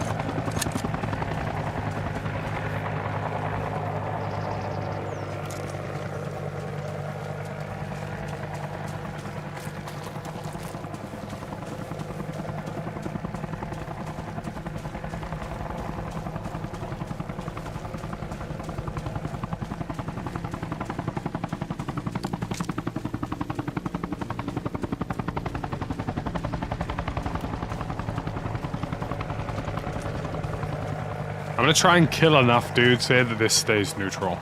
I'm gonna try and kill enough dudes here that this stays neutral.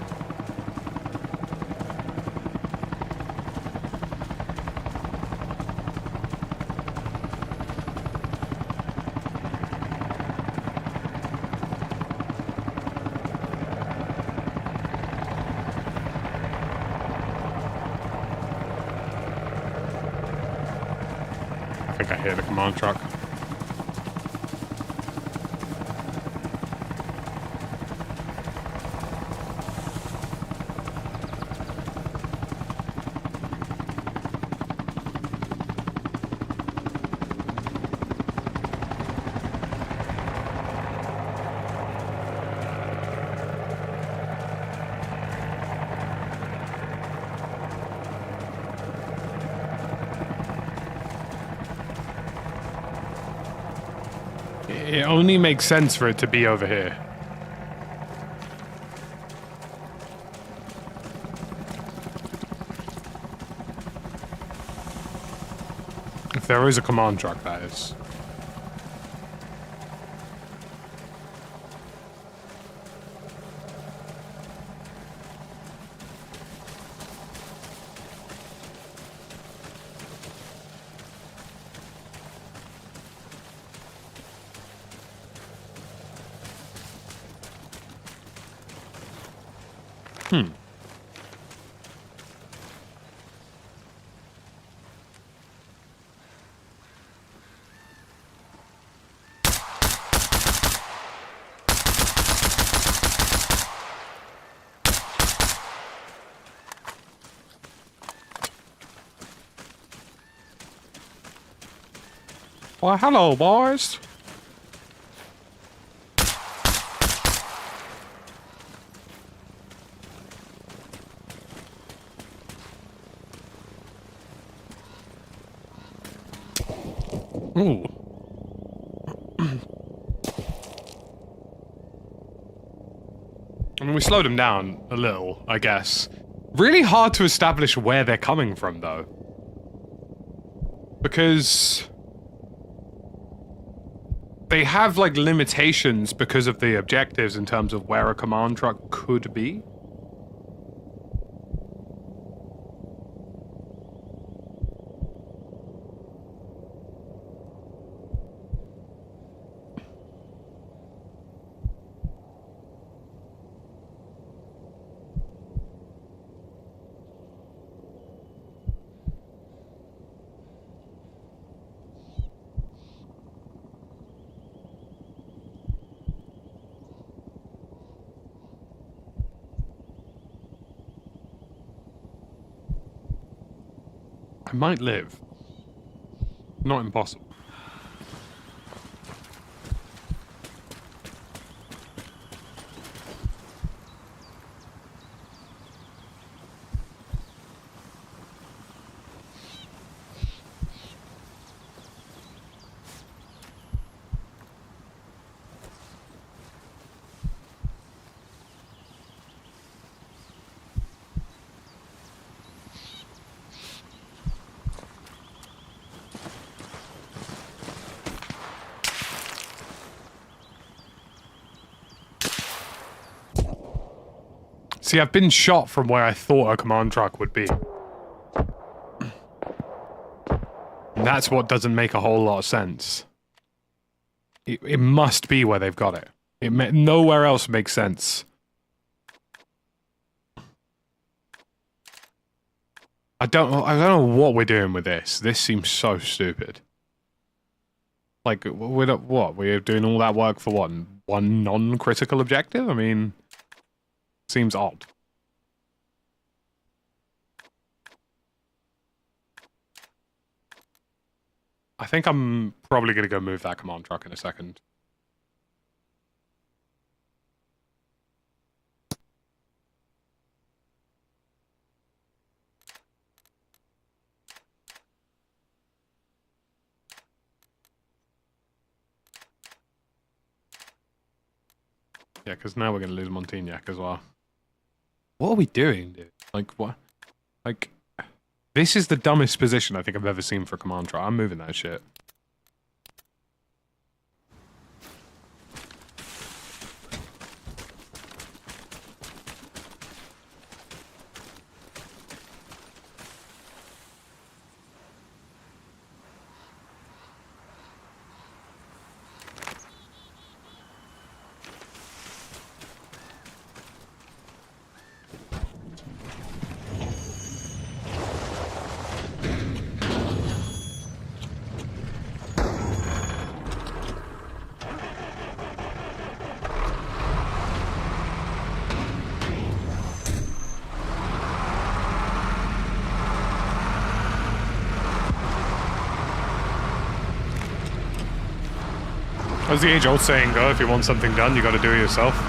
I think I hear the command truck. It only makes sense for it to be over here. If there is a command truck, that is. Well, hello, boys. Ooh. I mean, we slowed them down a little, I guess. Really hard to establish where they're coming from, though. Because they have, like, limitations because of the objectives in terms of where a command truck could be. I might live. Not impossible. See, I've been shot from where I thought a command truck would be. And that's what doesn't make a whole lot of sense. It must be where they've got it. Nowhere else makes sense. I don't know what we're doing with this. This seems so stupid. Like, we're not, what? We're doing all that work for what? One non-critical objective? I mean, seems odd. I think I'm probably going to go move that command truck in a second. Yeah, because now we're going to lose Montignac as well. What are we doing, dude? Like, what? Like, this is the dumbest position I think I've ever seen for a command truck. I'm moving that shit. As the age-old saying go, if you want something done, you gotta do it yourself.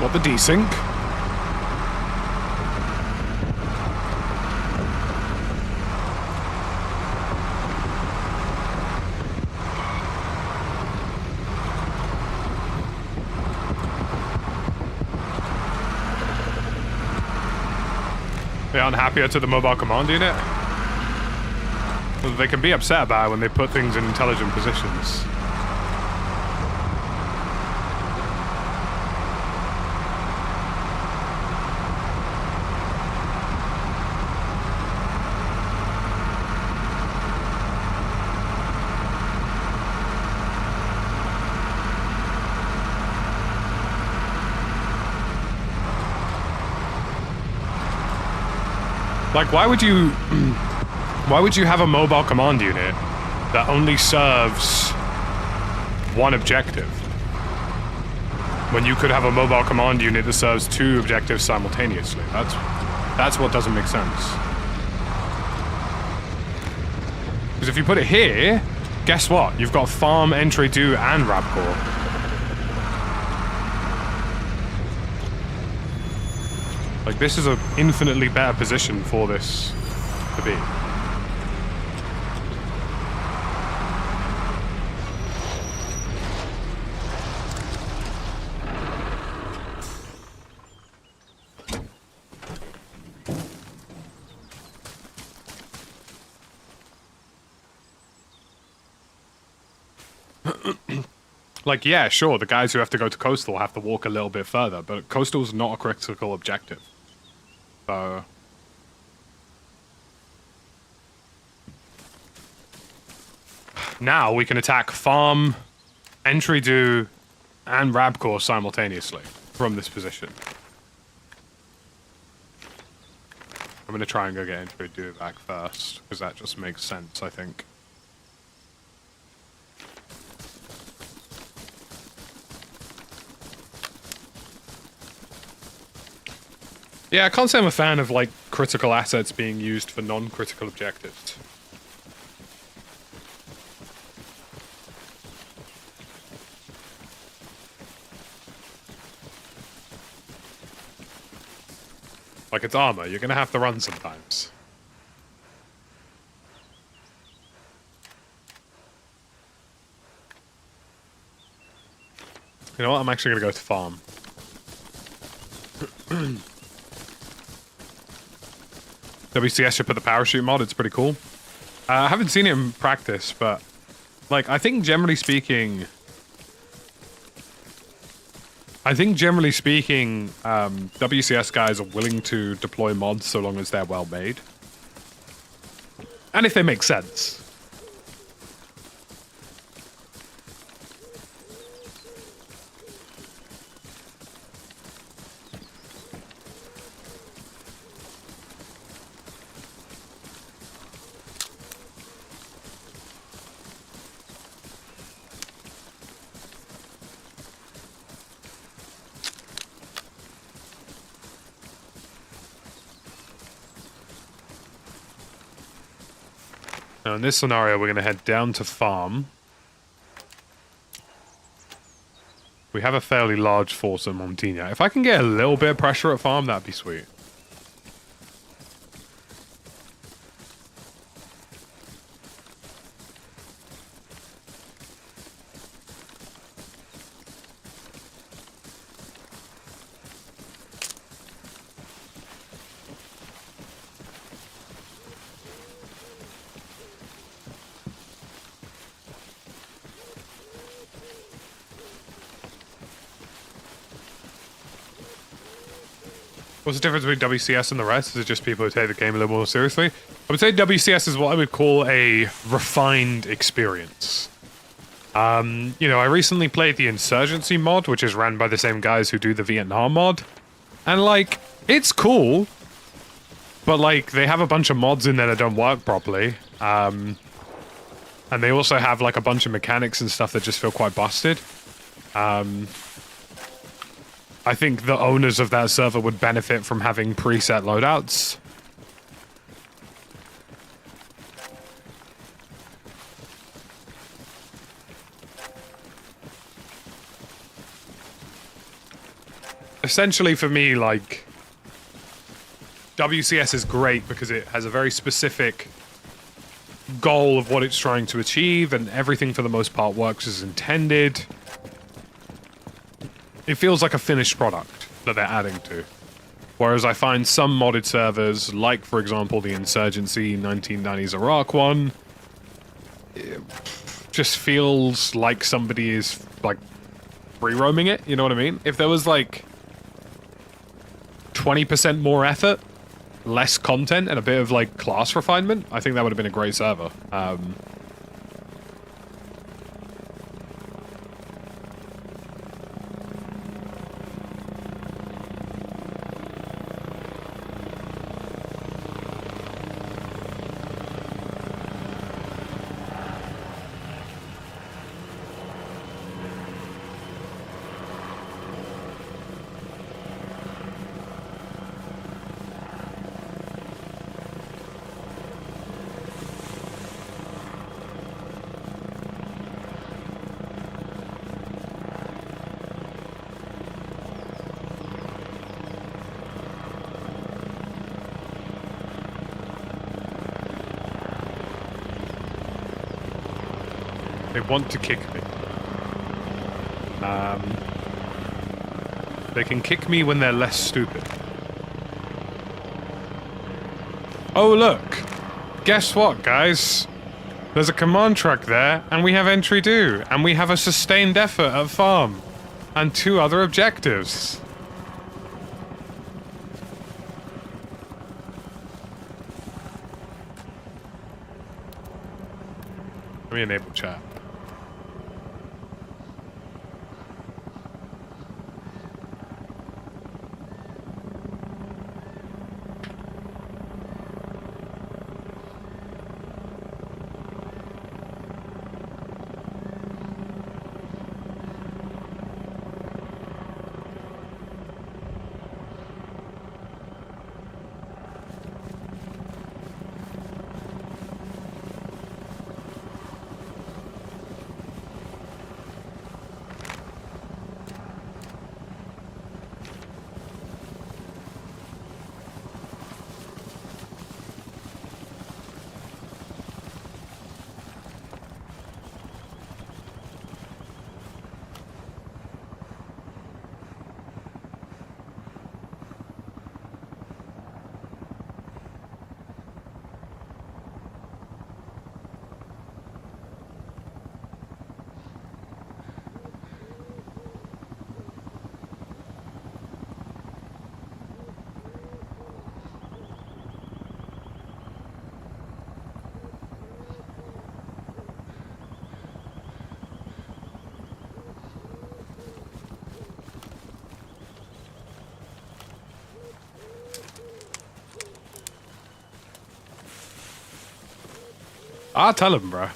What the desync? They aren't happier to the mobile command unit? Well, they can be upset about it when they put things in intelligent positions. Like, why would you have a mobile command unit that only serves one objective when you could have a mobile command unit that serves two objectives simultaneously? That's what doesn't make sense. Because if you put it here, guess what? You've got farm, entry 2, and Rapcore. Like, this is an infinitely better position for this to be. Like, yeah, sure, the guys who have to go to Coastal have to walk a little bit further, but Coastal's not a critical objective. So... now we can attack Farm, Entry Do, and Rabcore simultaneously from this position. I'm gonna try and go get Entry Do back first, because that just makes sense, I think. Yeah, I can't say I'm a fan of, like, critical assets being used for non-critical objectives. Like, it's armor. You're gonna have to run sometimes. You know what? I'm actually gonna go to farm. WCS should put the parachute mod. It's pretty cool. I haven't seen it in practice, but like, I think generally speaking, WCS guys are willing to deploy mods so long as they're well made, and if they make sense. Now, in this scenario, we're going to head down to farm. We have a fairly large force in Montigna. If I can get a little bit of pressure at farm, that'd be sweet. What's the difference between WCS and the rest? Is it just people who take the game a little more seriously? I would say WCS is what I would call a refined experience. You know, I recently played the Insurgency mod, which is ran by the same guys who do the Vietnam mod. And, like, it's cool. But, like, they have a bunch of mods in there that don't work properly. And they also have, like, a bunch of mechanics and stuff that just feel quite busted. I think the owners of that server would benefit from having preset loadouts. Essentially, for me, like, WCS is great because it has a very specific goal of what it's trying to achieve, and everything for the most part works as intended. It feels like a finished product that they're adding to. Whereas I find some modded servers, like, for example, the Insurgency 1990s Iraq one, it just feels like somebody is, like, free-roaming it, you know what I mean? If there was, like, 20% more effort, less content, and a bit of, like, class refinement, I think that would have been a great server. They want to kick me. They can kick me when they're less stupid. Oh, look! Guess what, guys? There's a command truck there, and we have entry due, and we have a sustained effort at farm, and 2 other objectives. Let me enable chat. I'll tell him, bro.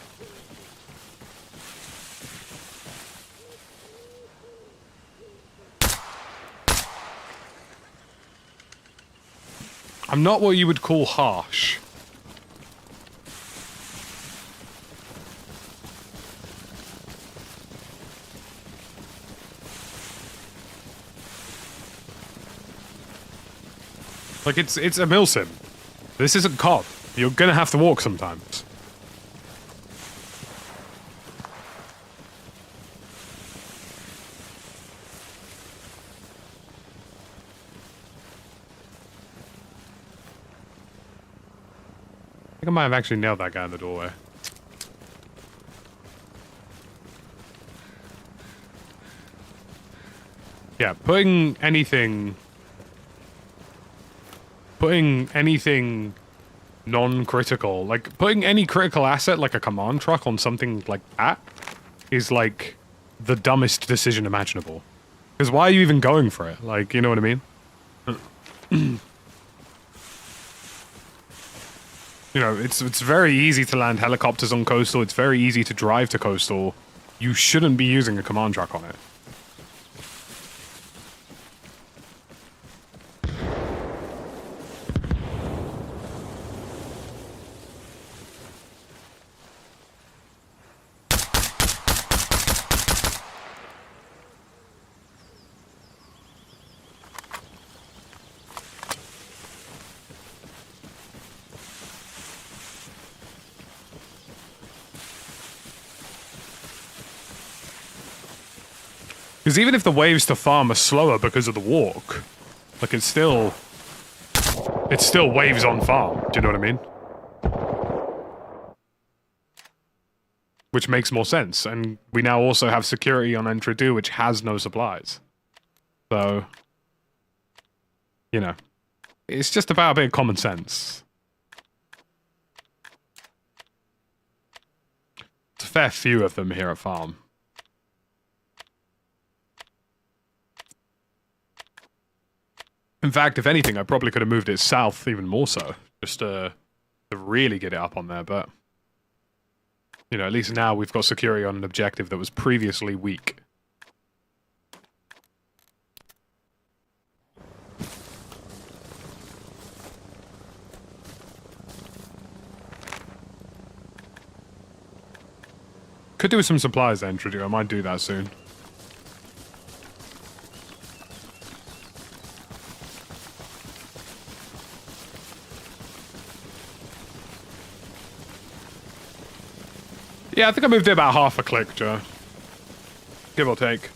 I'm not what you would call harsh. Like, it's a milsim. This isn't COD. You're gonna have to walk sometimes. I think I might have actually nailed that guy in the doorway. Yeah, putting anything non-critical, like putting any critical asset like a command truck on something like that is like the dumbest decision imaginable. Because why are you even going for it? Like, you know what I mean? You know, it's very easy to land helicopters on coastal, it's very easy to drive to coastal. You shouldn't be using a command truck on it. Because even if the waves to farm are slower because of the walk, like it's still waves on farm, do you know what I mean? Which makes more sense, and we now also have security on entry 2, which has no supplies. So, you know, it's just about a bit of common sense. There's a fair few of them here at farm. In fact, if anything, I probably could have moved it south even more so, just to really get it up on there, but... You know, at least now we've got security on an objective that was previously weak. Could do with some supplies then, Trudeau. I might do that soon. Yeah, I think I moved it about half a click, Joe. Give or take.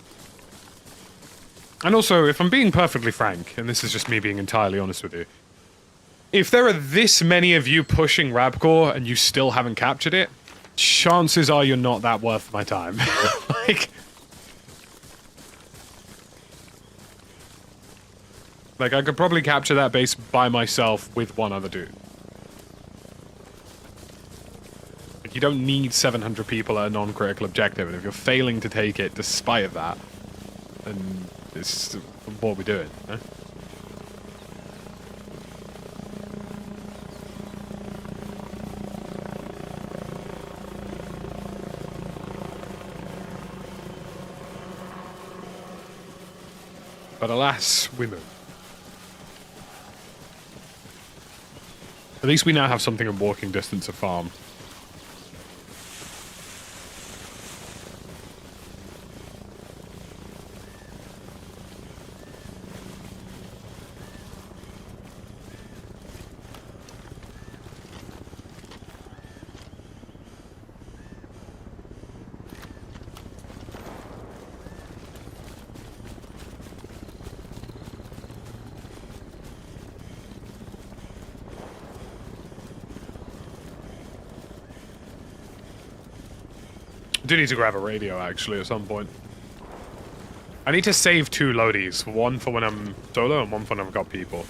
And also, if I'm being perfectly frank, and this is just me being entirely honest with you, if there are this many of you pushing Rabcore and you still haven't captured it, chances are you're not that worth my time. Like, I could probably capture that base by myself with one other dude. You don't need 700 people at a non-critical objective, and if you're failing to take it despite that, then it's what are we doing, eh? But alas, we move. At least we now have something in walking distance of farm. I do need to grab a radio, actually, at some point. I need to save 2 loadies. One for when I'm solo and one for when I've got people.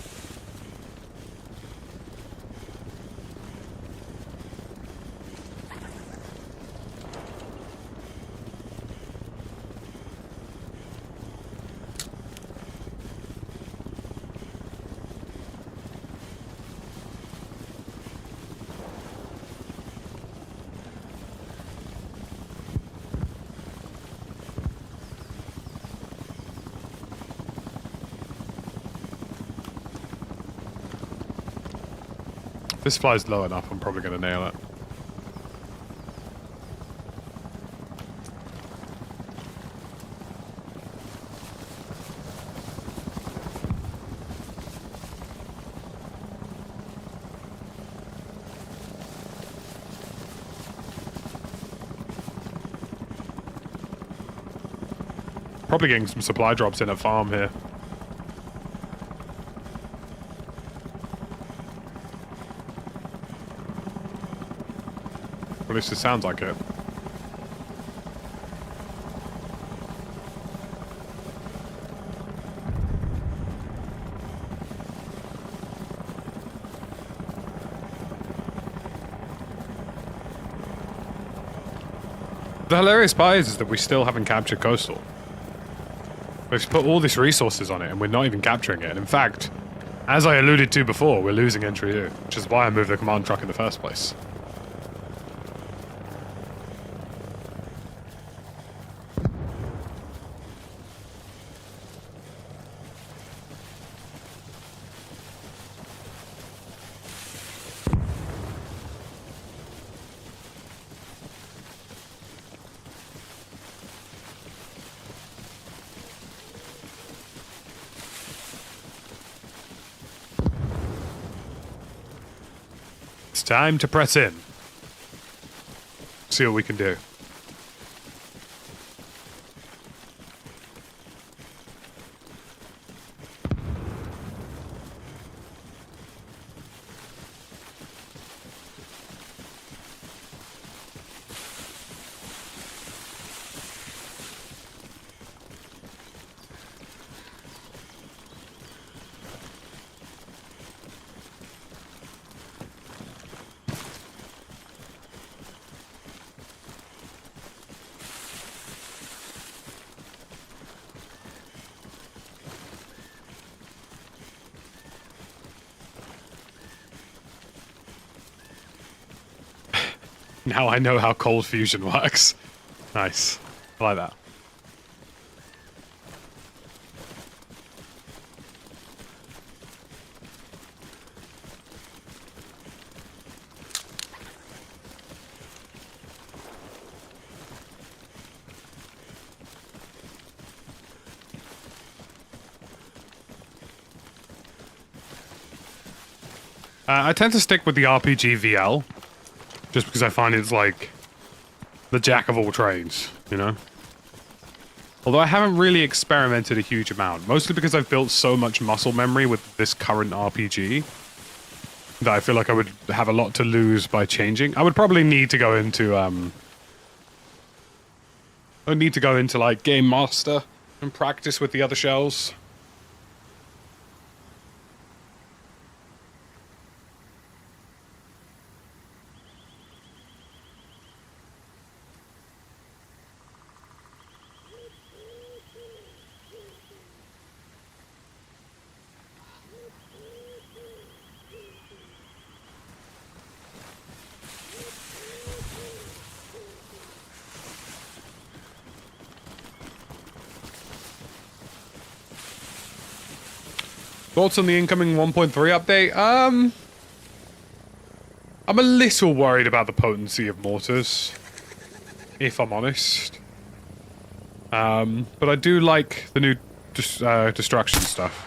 this flies low enough, I'm probably going to nail it. Probably getting some supply drops in at farm here. At least it sounds like it. The hilarious part is that we still haven't captured Coastal. We've put all these resources on it and we're not even capturing it. And in fact, as I alluded to before, we're losing entry here, which is why I moved the command truck in the first place. It's time to press in. See what we can do. Now I know how cold fusion works. Nice. I like that. I tend to stick with the RPG VL. Just because I find it's like the jack of all trades, you know? Although I haven't really experimented a huge amount, mostly because I've built so much muscle memory with this current RPG that I feel like I would have a lot to lose by changing. I would probably need to go into, like Game Master and practice with the other shells. Thoughts on the incoming 1.3 update? I'm a little worried about the potency of mortars, if I'm honest. But I do like the new destruction stuff.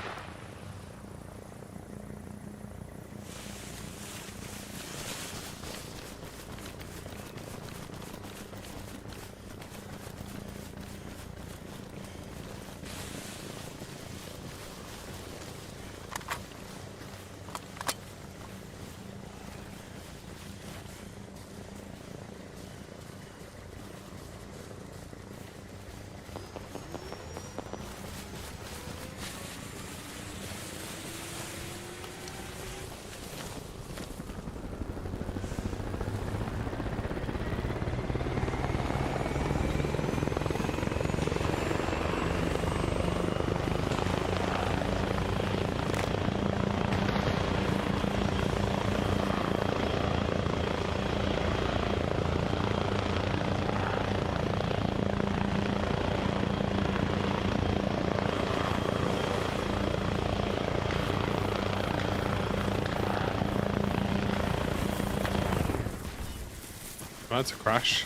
That's a crash.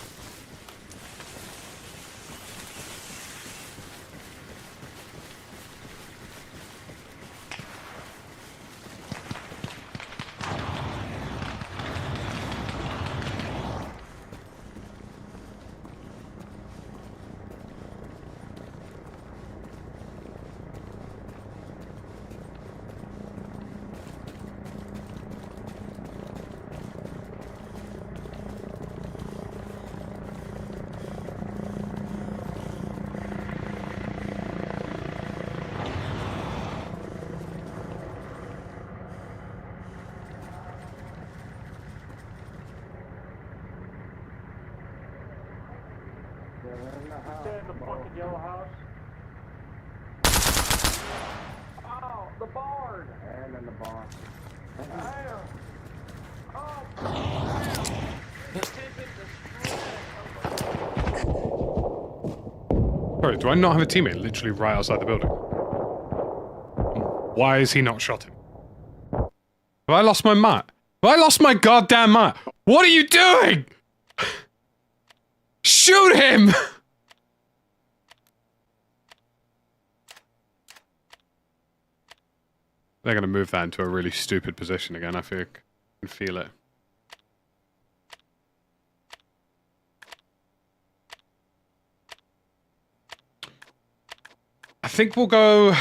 Stay in the fucking yellow house. Oh, the barn. And in the barn. Damn. Oh, damn. Sorry, do I not have a teammate literally right outside the building? Why is he not shot him? Have I lost my mat? Have I lost my goddamn mat? What are you doing? Shoot him! They're gonna move that into a really stupid position again, I can feel it. I think we'll go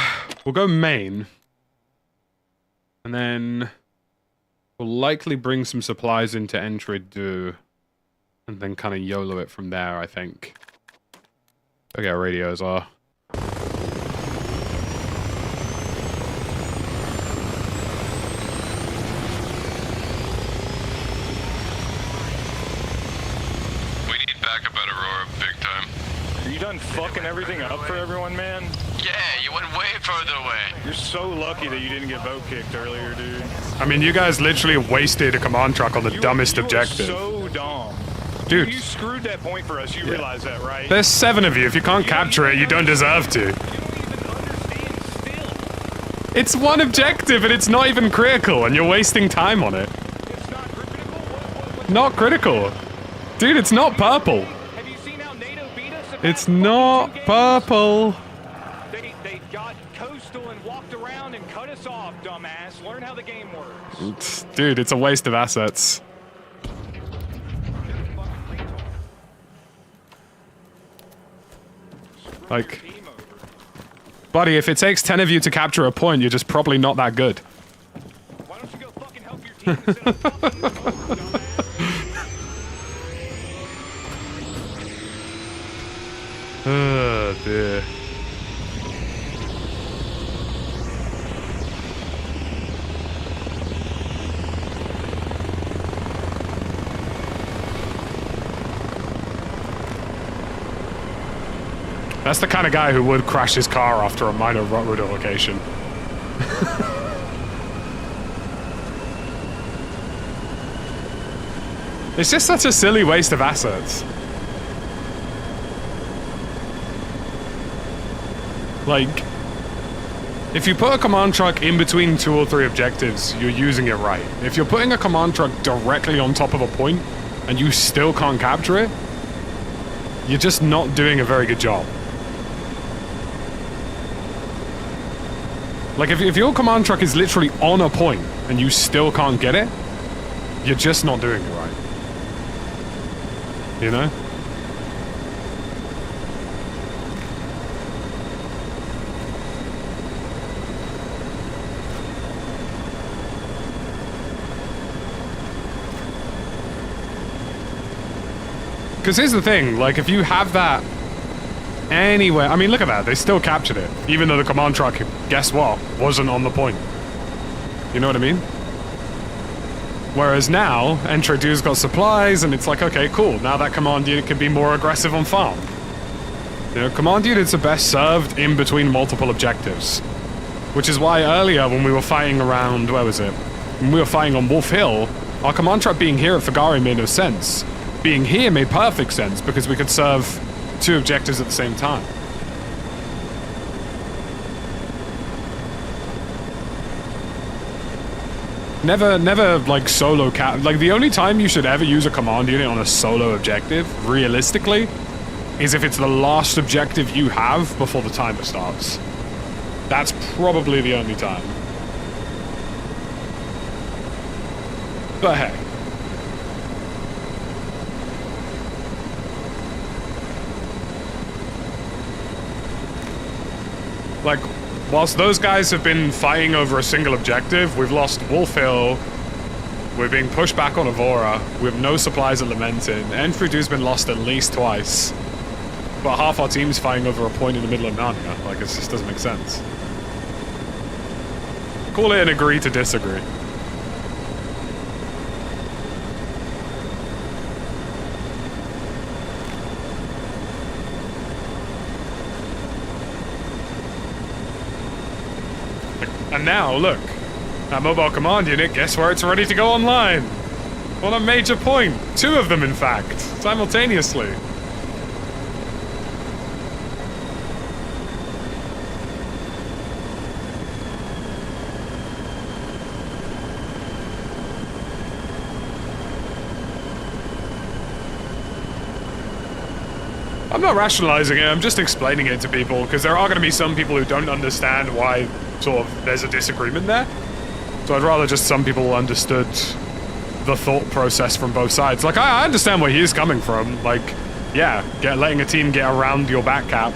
main. And then we'll likely bring some supplies into entry do. And then kind of YOLO it from there, I think. Okay, our radios are. We need backup at Aurora, big time. Are you done fucking everything up for everyone, man? Yeah, you went way further away. You're so lucky that you didn't get boat kicked earlier, dude. I mean, you guys literally wasted a command truck on the dumbest objective. You are so dumb. Dude. You screwed that point for us, you realize that, right? There's 7 of you. If you can't capture it, you don't deserve to. You don't even understand still. It's one objective and it's not even critical, and you're wasting time on it. It's not critical? What Not critical. Dude, it's not purple. have you seen how NATO beat us? It's not purple. They got coastal and walked around and cut us off, dumbass. Learn how the game works. Dude, it's a waste of assets. Like, buddy, if it takes 10 of you to capture a point, you're just probably not that good. Why don't you go fucking help your team instead of fucking dumbass? Oh, dear. That's the kind of guy who would crash his car after a minor road allocation. It's just such a silly waste of assets. Like, if you put a command truck in between 2 or 3 objectives, you're using it right. If you're putting a command truck directly on top of a point and you still can't capture it, you're just not doing a very good job. Like, if your command truck is literally on a point and you still can't get it, you're just not doing it right. You know? Because here's the thing, like, if you have that anywhere... I mean, look at that, they still captured it. Even though the command truck, guess what, wasn't on the point. You know what I mean? Whereas now, Entry 2's got supplies, and it's like, okay, cool, now that command unit can be more aggressive on farm. You know, command units are best served in between multiple objectives. Which is why earlier, when we were fighting around... where was it? When we were fighting on Wolf Hill, our command truck being here at Fagari made no sense. Being here made perfect sense because we could serve 2 objectives at the same time. Never, like, solo like, the only time you should ever use a command unit on a solo objective, realistically, is if it's the last objective you have before the timer starts. That's probably the only time. But hey. Like, whilst those guys have been fighting over a single objective, we've lost Wolf Hill, we're being pushed back on Avora, we have no supplies at Lamentin, Enfidu's been lost at least twice, but half our team's fighting over a point in the middle of Narnia. Like, it just doesn't make sense. Call it an agree to disagree. And now, look, that mobile command unit, guess where it's ready to go online? On a major point. 2 of them, in fact, simultaneously. I'm not rationalizing it, I'm just explaining it to people, because there are going to be some people who don't understand why sort of there's a disagreement there. So I'd rather just some people understood the thought process from both sides. Like, I understand where he's coming from. Like, yeah, letting a team get around your back cap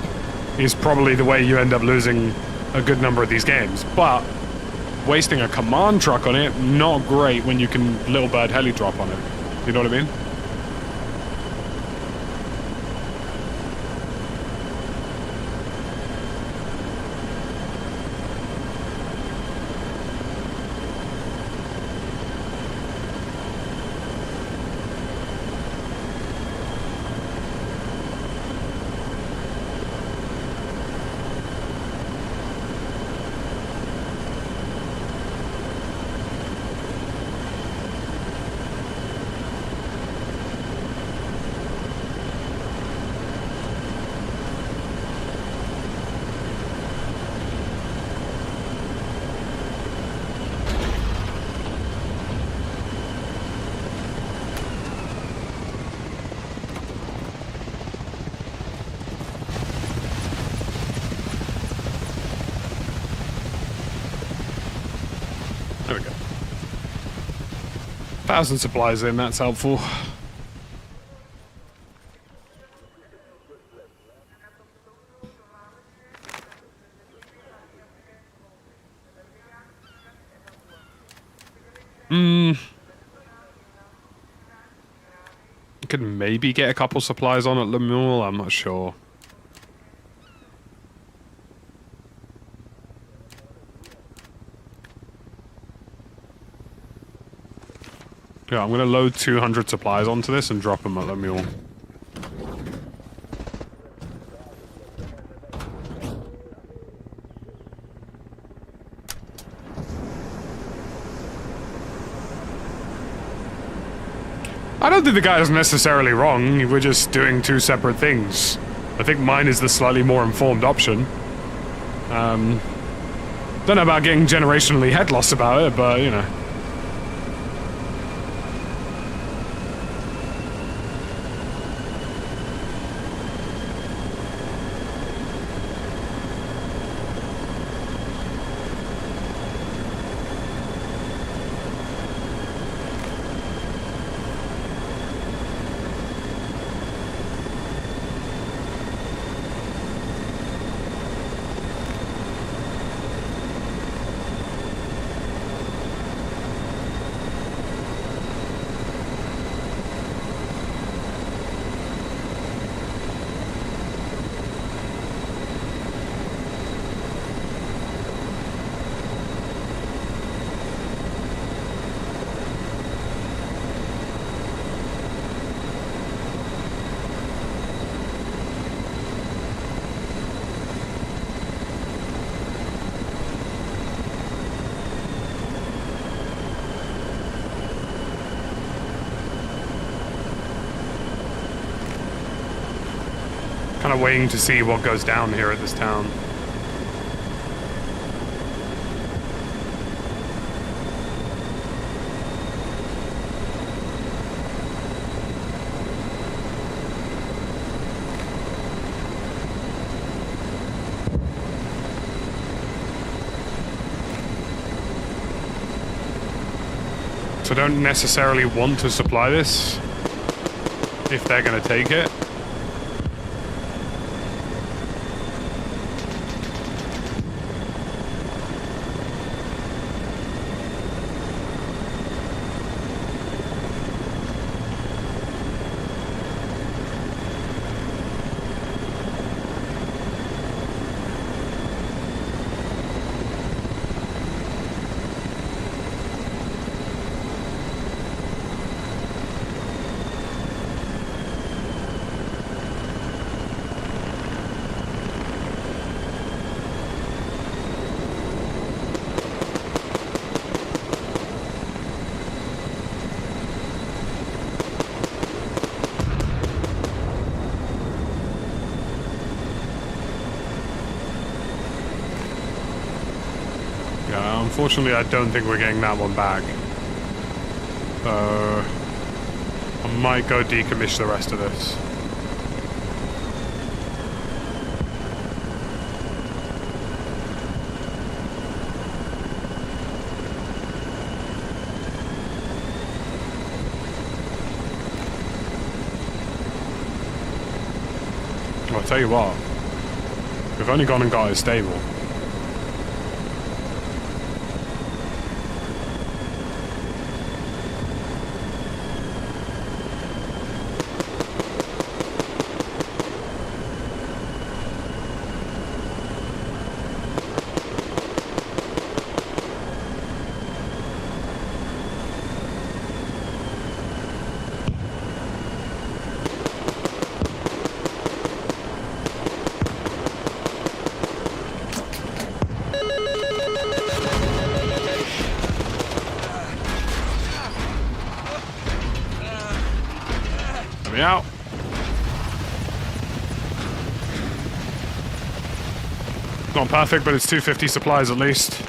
is probably the way you end up losing a good number of these games. But wasting a command truck on it, not great when you can little bird heli drop on it. You know what I mean? There we go. 1,000 supplies in, that's helpful. Could maybe get a couple supplies on at Lemuel, I'm not sure. Yeah, I'm gonna load 200 supplies onto this and drop them at Lemuel. I don't think the guy is necessarily wrong, we're just doing 2 separate things. I think mine is the slightly more informed option. Don't know about getting generationally head loss about it, but, you know. Kind of waiting to see what goes down here at this town. So I don't necessarily want to supply this if they're going to take it. Unfortunately, I don't think we're getting that one back. I might go decommission the rest of this. Well, I'll tell you what. We've only gone and got it stable. Me out. Not perfect, but it's 250 supplies at least.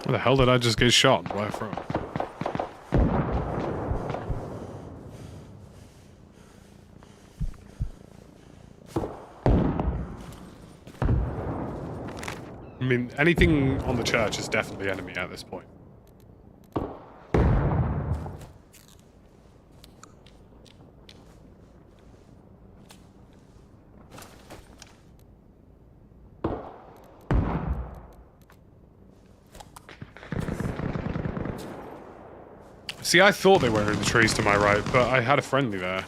Where the hell did I just get shot? Where from? I mean, anything on the church is definitely enemy at this point. See, I thought they were in the trees to my right, but I had a friendly there.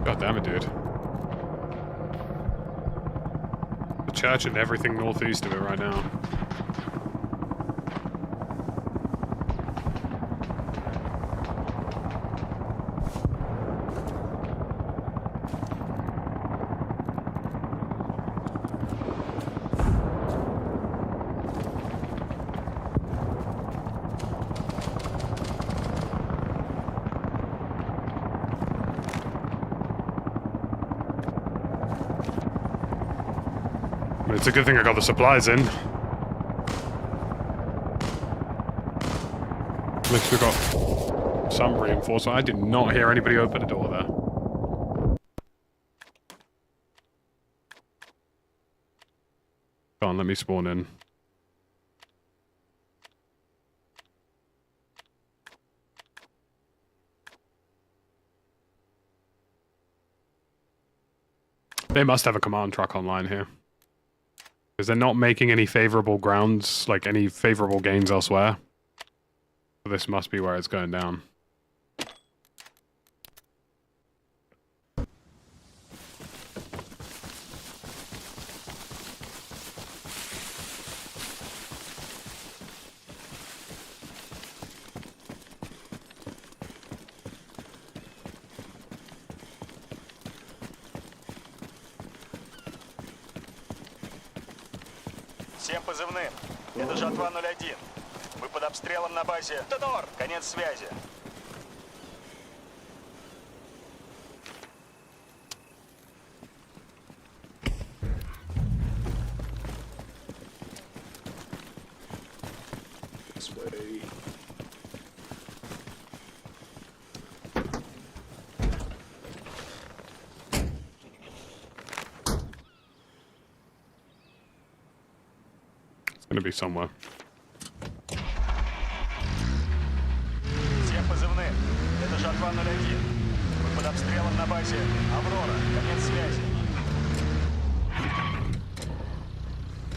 God damn it, dude. The church and everything northeast of it right now. It's a good thing I got the supplies in. At least we got some reinforcement. I did not hear anybody open the door there. Go on, let me spawn in. They must have a command truck online here. Because they're not making any favorable grounds, like any favorable gains elsewhere. So this must be where it's going down. Всем позывным. Это жатва 01. Мы под обстрелом на базе. Тодор! Конец связи. Gonna be somewhere. Всем позывным. Это жатва 01. Мы под обстрелом на базе. Аврора. Конец связи.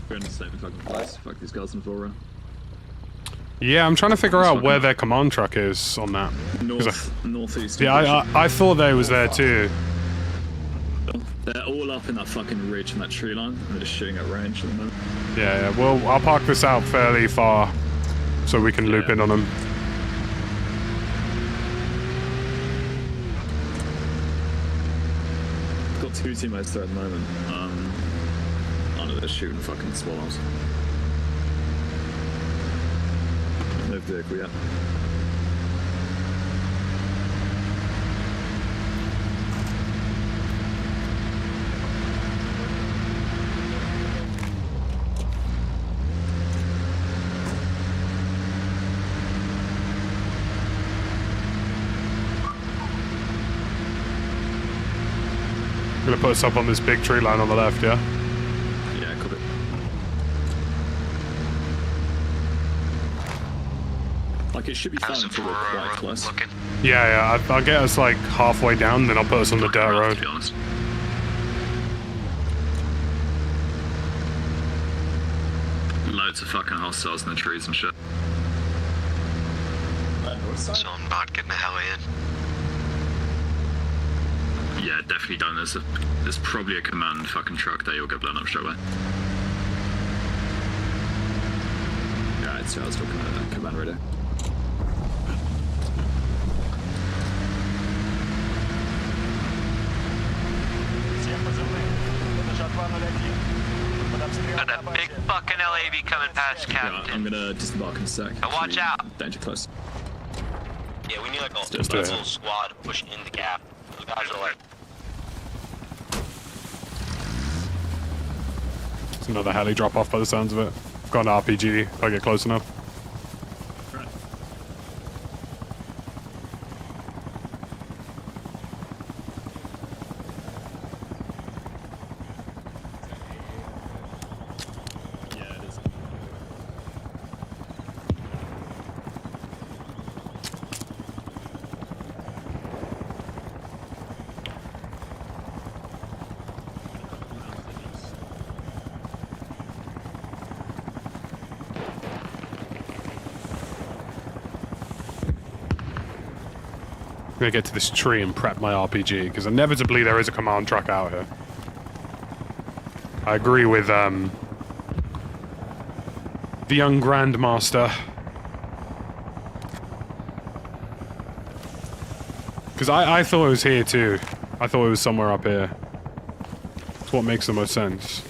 We're in the same fucking place. Fuck these guys in Vora. Yeah, I'm trying to figure out where their command truck is on that. Northeast. Yeah, I thought they was there too. They're all up in that fucking ridge and that tree line, and they're just shooting at range at the moment. Yeah, well, I'll park this out fairly far so we can loop in on them. Got two teammates there at the moment. I know they're shooting fucking swallows. No vehicle yet. I'm gonna put us up on this big tree line on the left, yeah? Yeah, copy. Like, it should be fine until we're quite close. Yeah, I'll get us like halfway down, then I'll put us on the dirt road. To be honest. Loads of fucking hostiles in the trees and shit. So I'm not getting the hell in. Yeah, definitely don't. There's probably a command fucking truck there. You'll get blown up straight away. Alright, so I was talking about command radio. Всем позывным. Это жатва 01. Мы под обстрелом Got на a базе. big fucking LAV coming past, Yeah, I'm Captain. gonna disembark in a sec. Now watch Actually, out. Danger close. Yeah, we need like a Let's do it. little squad to push in the gap. Those guys are like, It's another heli drop off by the sounds of it. I've got an RPG if I get close enough. Right. Yeah, it is. I'm gonna get to this tree and prep my RPG, because inevitably there is a command truck out here. I agree with, the young Grandmaster. Because I thought it was here too. I thought it was somewhere up here. It's what makes the most sense.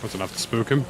That's enough to spook him.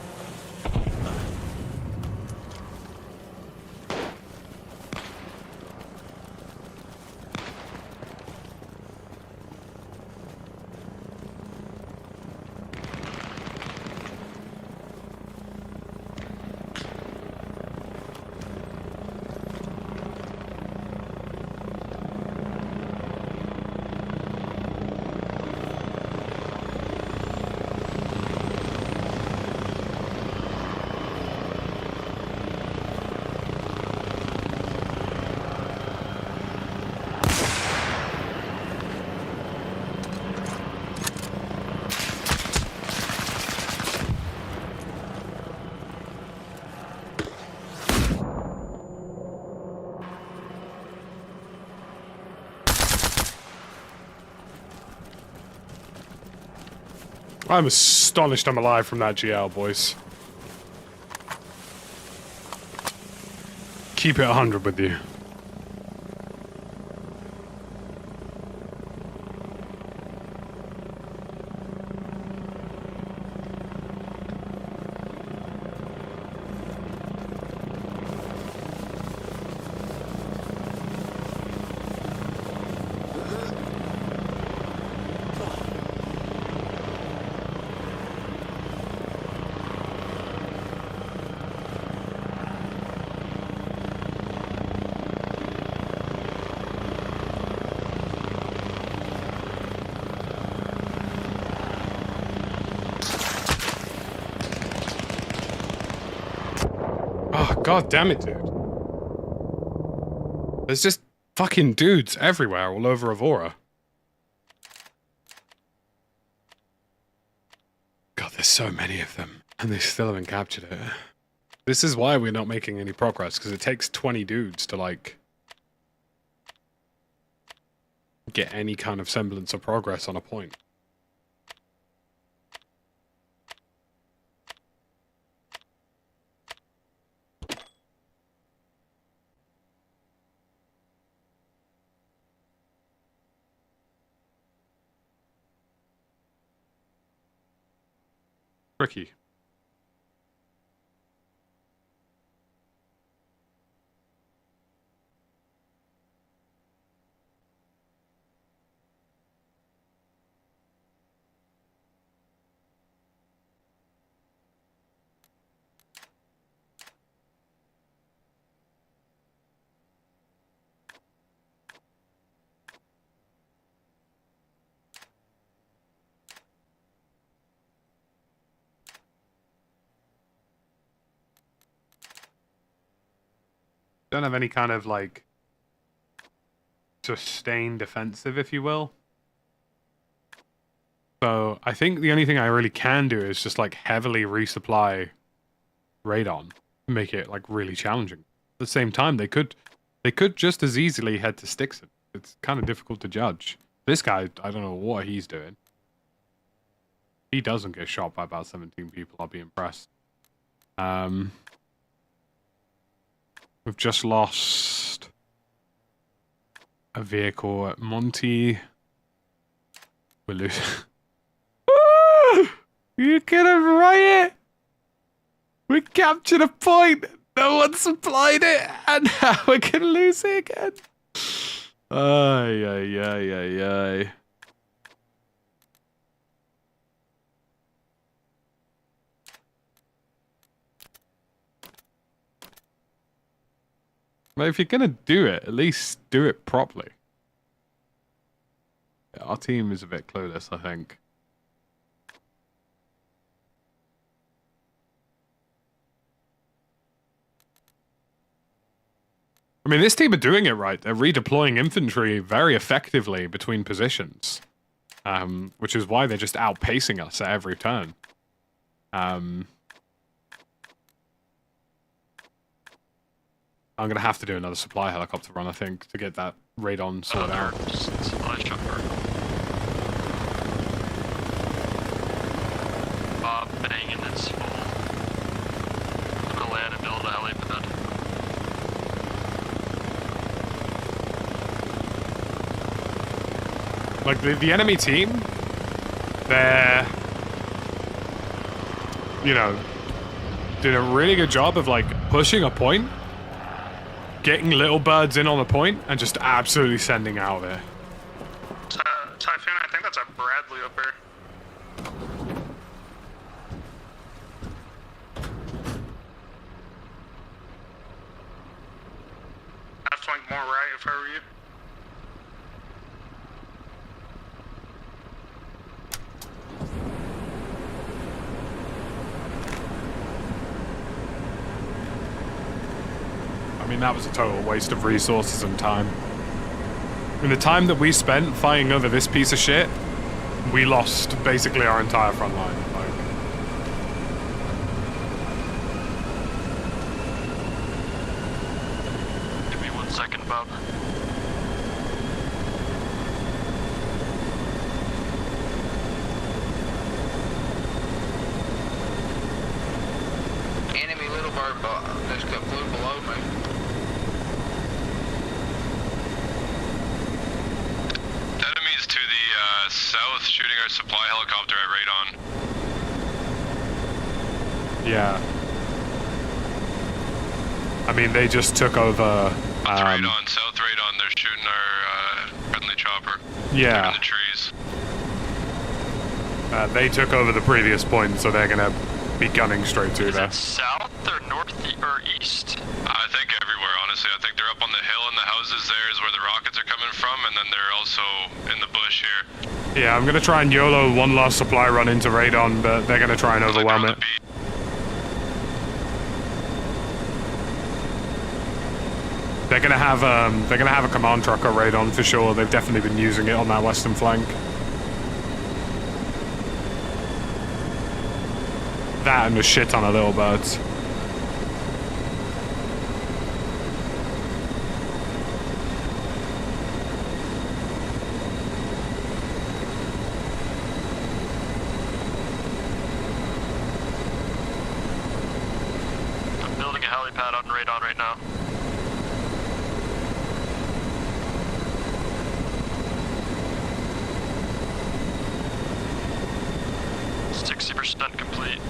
I'm astonished I'm alive from that GL, boys. Keep it 100 with you. God damn it, dude. There's just fucking dudes everywhere all over Avora. God, there's so many of them. And they still haven't captured it. This is why we're not making any progress, because it takes 20 dudes to, like, get any kind of semblance of progress on a point. Tricky. Don't have any kind of, like, sustained defensive, if you will. So I think the only thing I really can do is just, like, heavily resupply radon to make it, like, really challenging. At the same time, they could just as easily head to Stixon. It's kind of difficult to judge. This guy, I don't know what he's doing. If he doesn't get shot by about 17 people, I'll be impressed. We've just lost a vehicle at Monty. We're losing. You get a riot! We captured a point! No one supplied it! And now we're gonna lose it again! Ay, ay, ay, ay, ay. But if you're gonna do it, at least do it properly. Yeah, our team is a bit clueless, I think. I mean, this team are doing it right. They're redeploying infantry very effectively between positions. Which is why they're just outpacing us at every turn. I'm going to have to do another supply helicopter run, I think, to get that radon sorted out. Supply chopper. Banging its full. I'm gonna land and build a helipad. Like, the enemy team, you know, did a really good job of like pushing a point, getting little birds in on the point, and just absolutely sending out of it. Typhoon, I think that's a Bradley up here. I'd flank more right if I were you. I mean, that was a total waste of resources and time. I mean, the time that we spent fighting over this piece of shit, we lost basically our entire front line. Like, Give me 1 second, Bob. Enemy little bird just got flew below me. Enemies to the south shooting our supply helicopter at Radon. yeah. I mean, they just took over. That's Radon, south Radon, they're shooting our friendly chopper. Yeah. In the trees. They took over the previous point, so they're gonna be gunning straight to Is there. it south or north or east? I think everywhere, honestly. I think they're up on the hill and the houses there is where the rockets are coming from, and then they're also in the bush here. Yeah, I'm gonna try and YOLO one last supply run into Radon, but they're gonna try and overwhelm it. They're gonna have a command truck at Radon for sure. They've definitely been using it on that western flank. That and a shit ton of little birds. I'm building a helipad on Radon right now. It's 60% complete.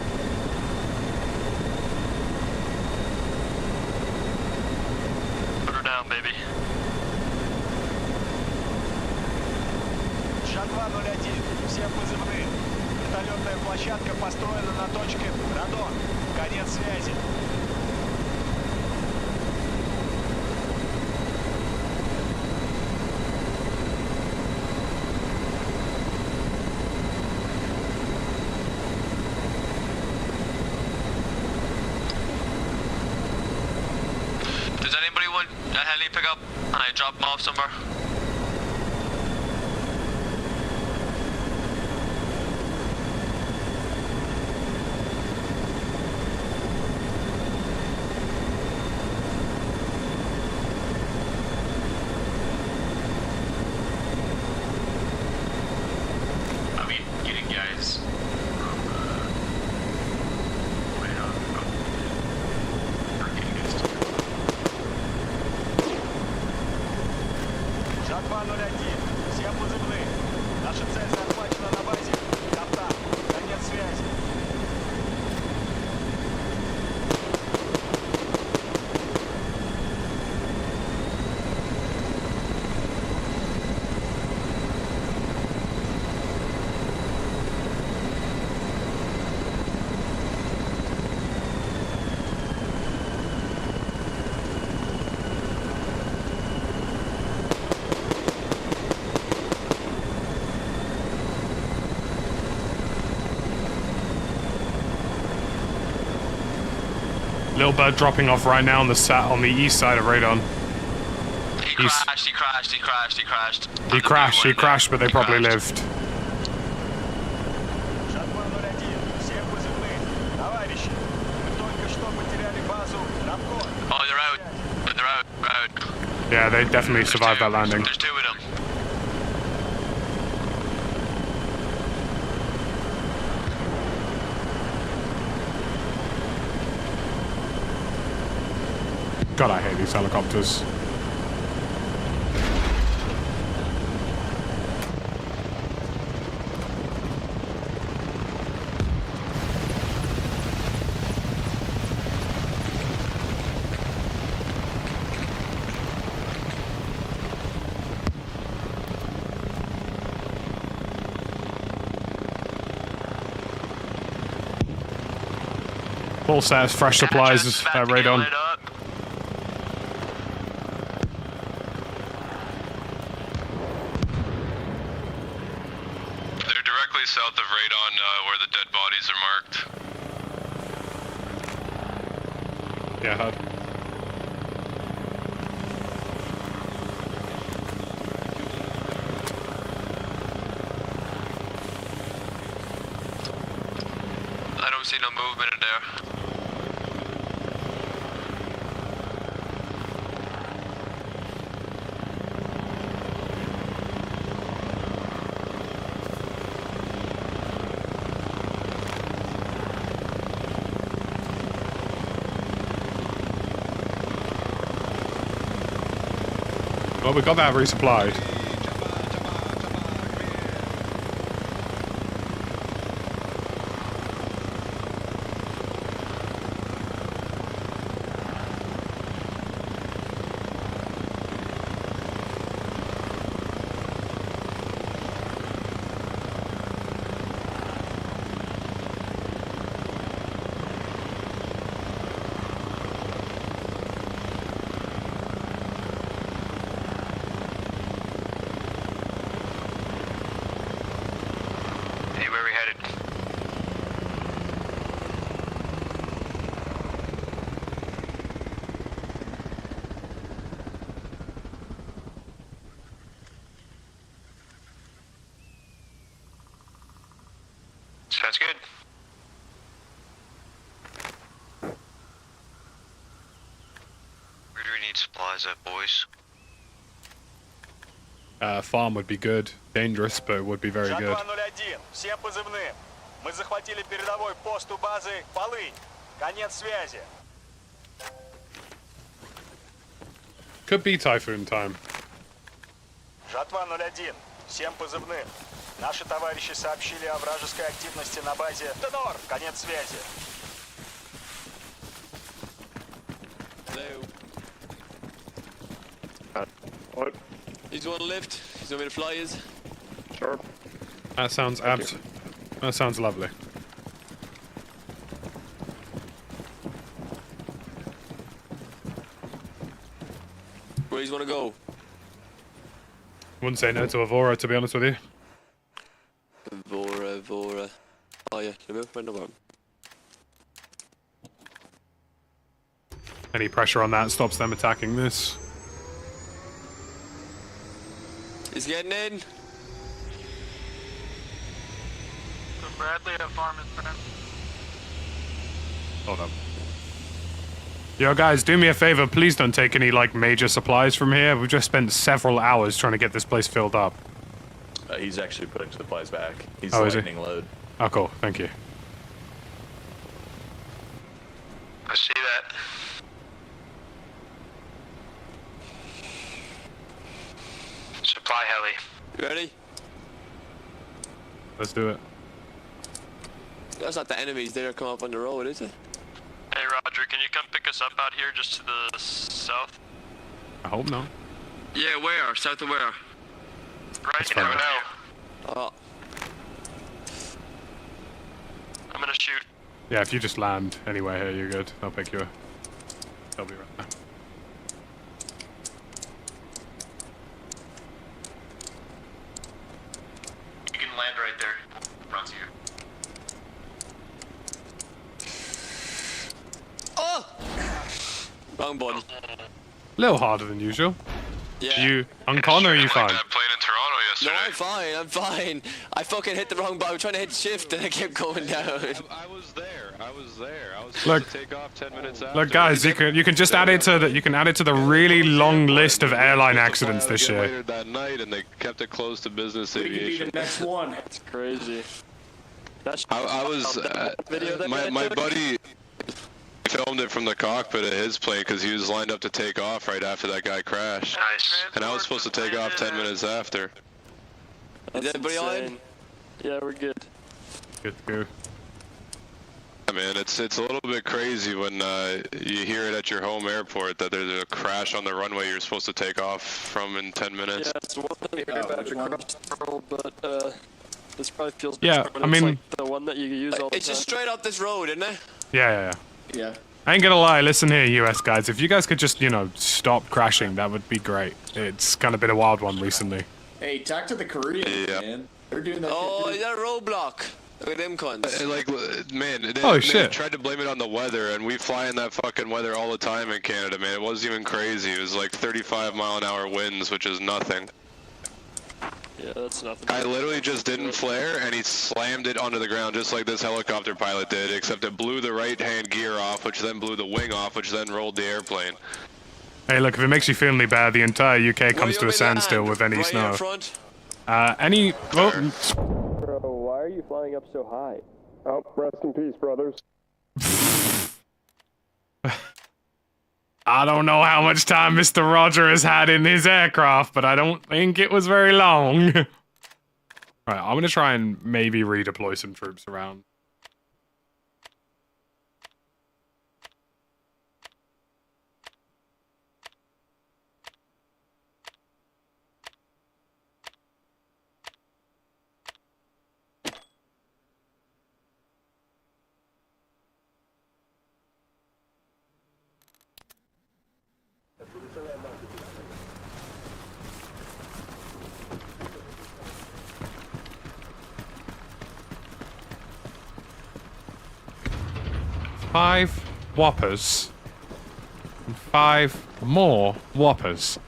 Put her down, baby. Ша-201, всем позывные. Вертолетная площадка построена на точке Радон. Конец связи. Does anybody want a heli pickup? I drop them off somewhere. I mean, getting guys from Radon getting guys to Ша-201, всем позывные. Наша цель захвачена на базе. Каптан, конец связи. Little bird dropping off right now on the east side of Radon. He crashed. He crashed, but they probably lived. Ша-201, всем позывные. Товарищи, мы только что потеряли базу Равкор. Oh, they're out. Yeah, they definitely survived that landing. There's 2 of them. God, I hate these helicopters. Full set of fresh supplies is radon. They're directly south of radon where the dead bodies are marked. Yeah, HUD. I don't see no movement in there. Well, we got that resupplied. Hey, where are we headed? Sounds good. Where do we need supplies at, boys? Farm would be good. Dangerous, but it would be very good. Жатва-01, всем позывным. Мы захватили передовой пост у базы Полынь. Конец связи. Could be typhoon time. Жатва-01, всем позывным. Наши товарищи сообщили о вражеской активности на базе Тенор. Конец связи. What? He's on lift. He's on where the fly is. Sure. That sounds apt. That sounds lovely. Where do you want to go? Wouldn't say no to Avora, to be honest with you. Vora. Oh yeah, remember no problem. Any pressure on that stops them attacking this. He's getting in. Bradley at farm is friend. Hold up. Yo, guys, do me a favor. Please don't take any, like, major supplies from here. We've just spent several hours trying to get this place filled up. He's actually putting supplies back. He's Oh, is he? lightning load. Oh, cool. Thank you. I see that. Supply heli. You ready? Let's do it. That's not the enemies there come up on the road, is it? Hey Roger, can you come pick us up out here just to the south? I hope not. Yeah, where? South of where? Right fine. now. Oh, I'm gonna shoot. Yeah, if you just land anywhere here, you're good. I'll pick you up. I'll be right there. You can land right there. Front of you. oh! Wrong button. A little harder than usual. Yeah. You uncon or are you Like fine? that plane in Toronto No, yesterday. I'm fine. I fucking hit the wrong button. I was trying to hit shift and I kept going down. I was there. I was supposed Look, to take off 10 minutes after. look, guys, you can just add it to the really long list of airline accidents this year. Later that night, and they kept it closed to business aviation. Next one. That's crazy. That's I was my buddy filmed it from the cockpit of his plane because he was lined up to take off right after that guy crashed. Nice. And I was supposed to take off 10 minutes after. Is everybody on? Yeah, we're good. Good to go. I mean, it's a little bit crazy when you hear it at your home airport that there's a crash on the runway you're supposed to take off from in 10 minutes. Yeah, it's one thing to hear about across the world, but this probably feels Yeah, better when I it's mean- like the one that you use all the time. It's just straight up this road, isn't it? Yeah. Yeah. I ain't gonna lie, listen here, US guys. If you guys could just, you know, stop crashing, that would be great. It's kind of been a wild one recently. Hey, talk to the Koreans, man. They're doing that. Oh, is that a roadblock? Look at them cunts. Like, man, Oh, they shit. tried to blame it on the weather, and we fly in that fucking weather all the time in Canada, man. It wasn't even crazy. It was like 35-mile-an-hour winds, which is nothing. Yeah, that's nothing. I literally just didn't flare, and he slammed it onto the ground just like this helicopter pilot did, except it blew the right-hand gear off, which then blew the wing off, which then rolled the airplane. Hey, look, if it makes you feel any bad, the entire UK comes to a standstill with any snow. Bro, why are you flying up so high? Oh, rest in peace, brothers. I don't know how much time Mr. Roger has had in his aircraft, but I don't think it was very long. Right, I'm gonna try and maybe redeploy some troops around. Five whoppers and 5 more whoppers.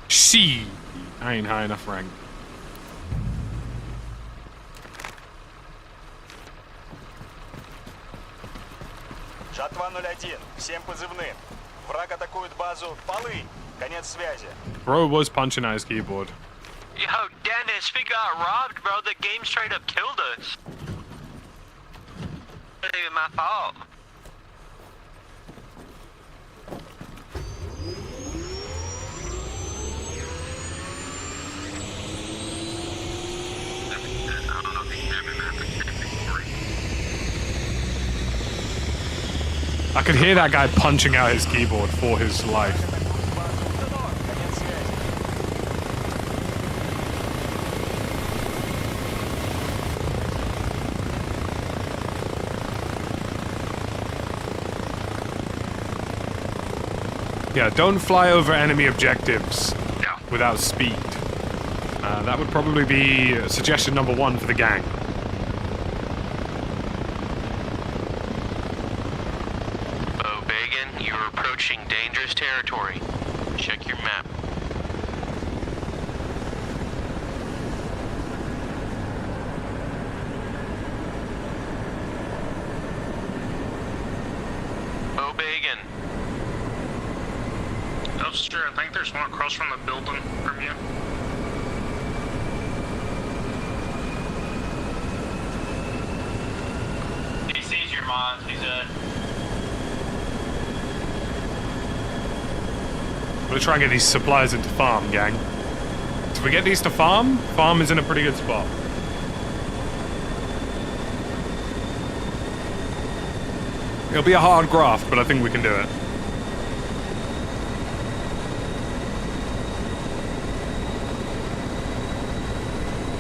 She, I ain't high enough rank. Жатва 01, всем позывным. Враг атакует базу Полынь. Конец связи. Bro was punching out his keyboard. Yo, Dennis, we got robbed, bro. The game straight up killed us. It ain't even my fault. I could hear that guy punching out his keyboard for his life. Yeah, don't fly over enemy objectives without speed. That would probably be suggestion number 1 for the gang. You're approaching dangerous territory. Check your map. O'Bagan. Officer, I think there's one across from the building from you. He sees your mines, he's I'm gonna try and get these supplies into farm, gang. If we get these to farm, farm is in a pretty good spot. It'll be a hard graft, but I think we can do it.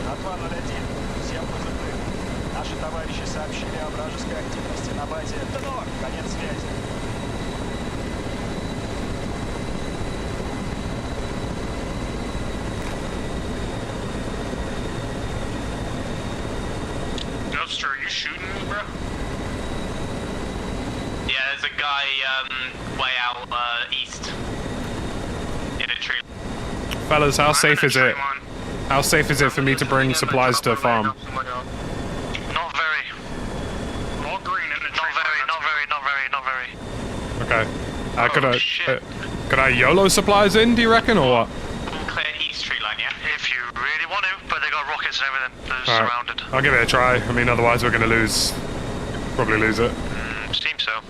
Жатва 01, всем позывным. Наши товарищи сообщили о вражеской активности на базе Тенор. Конец связи. Officer, are you shooting me, bro? Yeah, there's a guy way out east in a tree. Fellas, how safe is it? How safe is it for me to bring supplies to a farm? Not very. All green in the tree. Not very. Okay. Could I YOLO supplies in, do you reckon, or what? Clear east tree line, yeah? If you really want to, but they got rockets and everything. They're Alright. surrounded. I'll give it a try. I mean, otherwise we're gonna lose. Probably lose it. Seems so.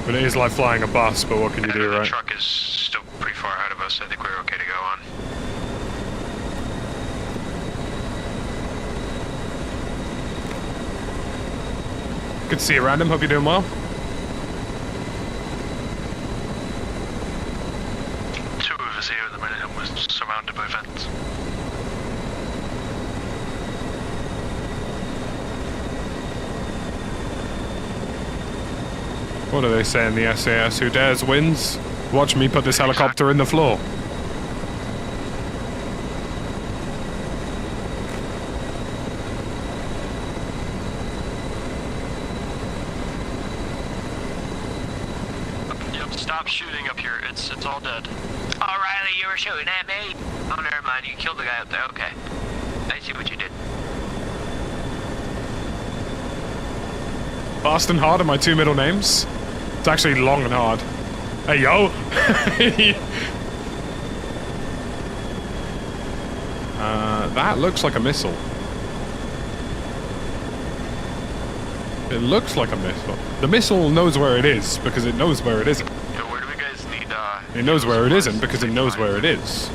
But it is like flying a bus, but what can you do, The right? truck is still pretty far ahead of us. I think we're okay to go on. Good to see you, Random. Hope you're doing well. Two of us here at the minute and we're surrounded by vents. What are they saying, the SAS? Who dares wins? Watch me put this helicopter in the floor. Yep, stop shooting up here. It's all dead. Oh, Riley, you were shooting at me. Oh, never mind. You killed the guy up there. Okay. I see what you did. Fast and Hard are my two middle names. It's actually Long and Hard. Hey, yo! That looks like a missile. It looks like a missile. The missile knows where it is, because it knows where it isn't. Yo, where do we guys need, It knows where it isn't, because it knows where it is.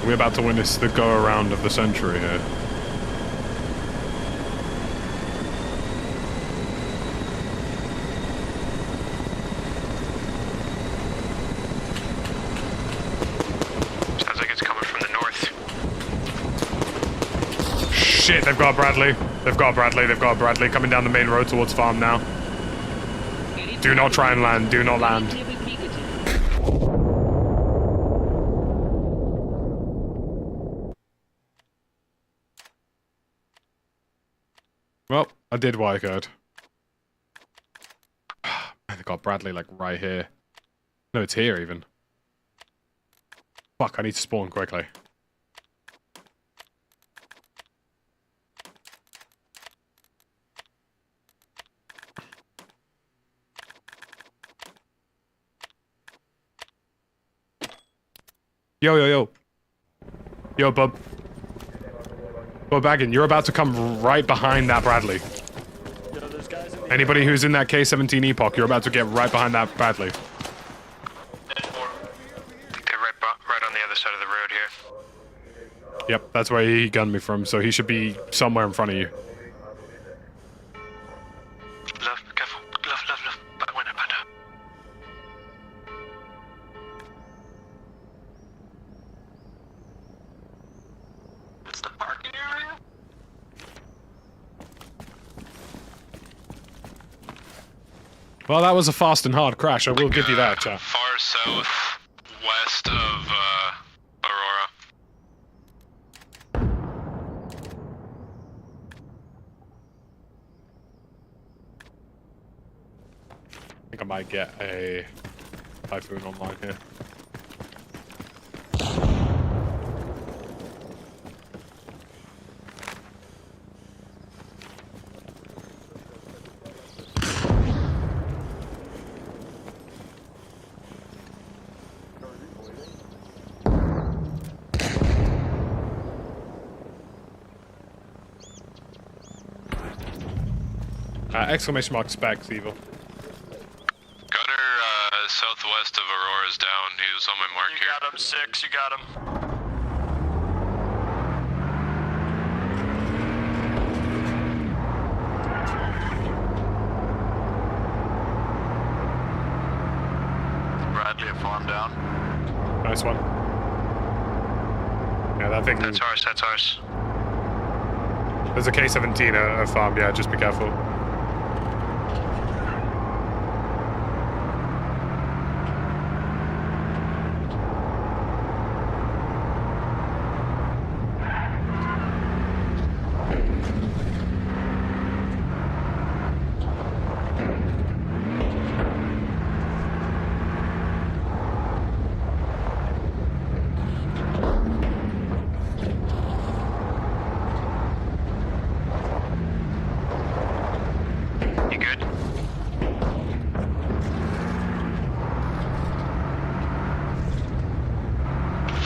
We're about to witness the go-around of the century here. Sounds like it's coming from the north. Shit, they've got Bradley. They've got Bradley. They've got Bradley coming down the main road towards farm now. Do not try and land. Do not land. Well, I did what I could. They got Bradley, like, right here. No, it's here, even. Fuck, I need to spawn quickly. Yo, yo, yo. Yo, bub. Well, Baggin, you're about to come right behind that Bradley. Anybody who's in that K-17 Epoch, you're about to get right behind that Bradley. They're right on the other side of the road here. Yep, that's where he gunned me from, so he should be somewhere in front of you. Love, careful. Love. Back window, panda. It's the parking area? Well, that was a fast and hard crash, I will give you that, chap. Far south west of Aurora. I think I might get a Typhoon online here. Exclamation mark specs, evil. Gunner southwest of Aurora's down. He was on my mark here. You got him, 6. You got him. Bradley at farm down. Nice one. Yeah, that thing... That's ours, that's ours. There's a K-17 at farm, yeah, just be careful.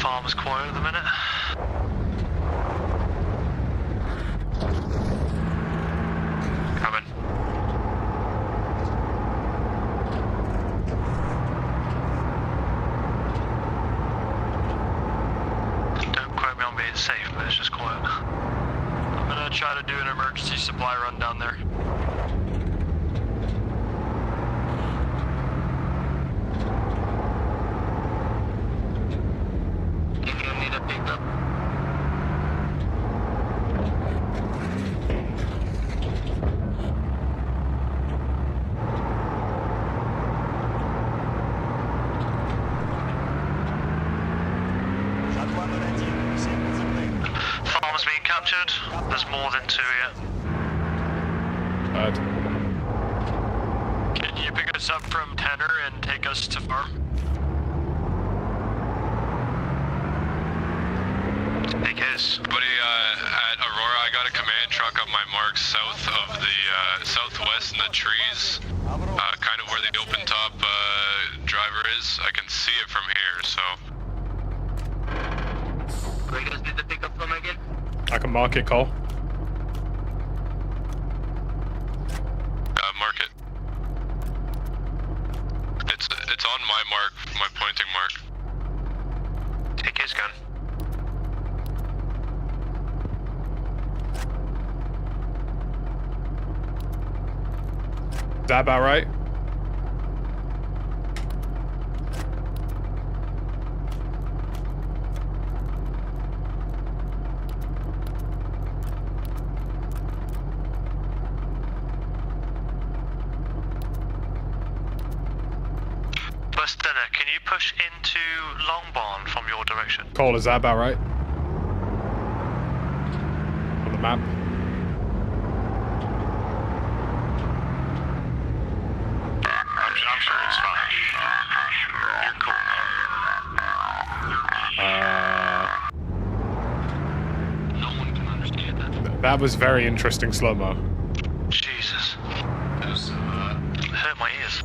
Farm's quiet at the minute. Coming. Don't quote me on being safe, but it's just quiet. I'm gonna try to do an emergency supply run down there. You need a pickup. Farm's being captured. There's more than 2 yet. Can you pick us up from Tenor and take us to farm? Hey guys. Buddy, at Aurora, I got a command truck up my mark south of the southwest in the trees, kind of where the open top driver is. I can see it from here, so. Where you guys need to pick up from again? I can mark it, Cole. Mark it. It's on my mark, my pointing mark. Take his gun. Is that about right? Bustina, can you push into Longbarn from your direction? Cole, is that about right? On the map? I'm sure it's fine. You're cool. No one can understand that. That was very interesting slow-mo. Jesus. That was, hurt my ears.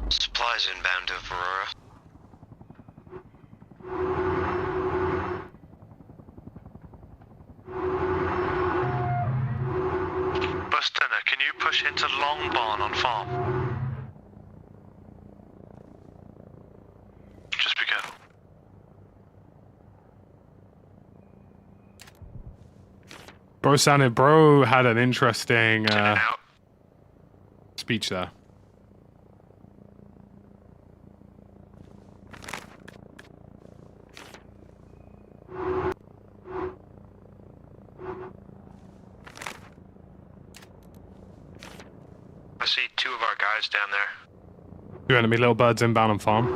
Supplies inbound to Aurora. Bustina, can you push into Longbarn on farm? Just be careful. Bro had an interesting speech there. I see 2 of our guys down there. 2 enemy little birds inbound on farm.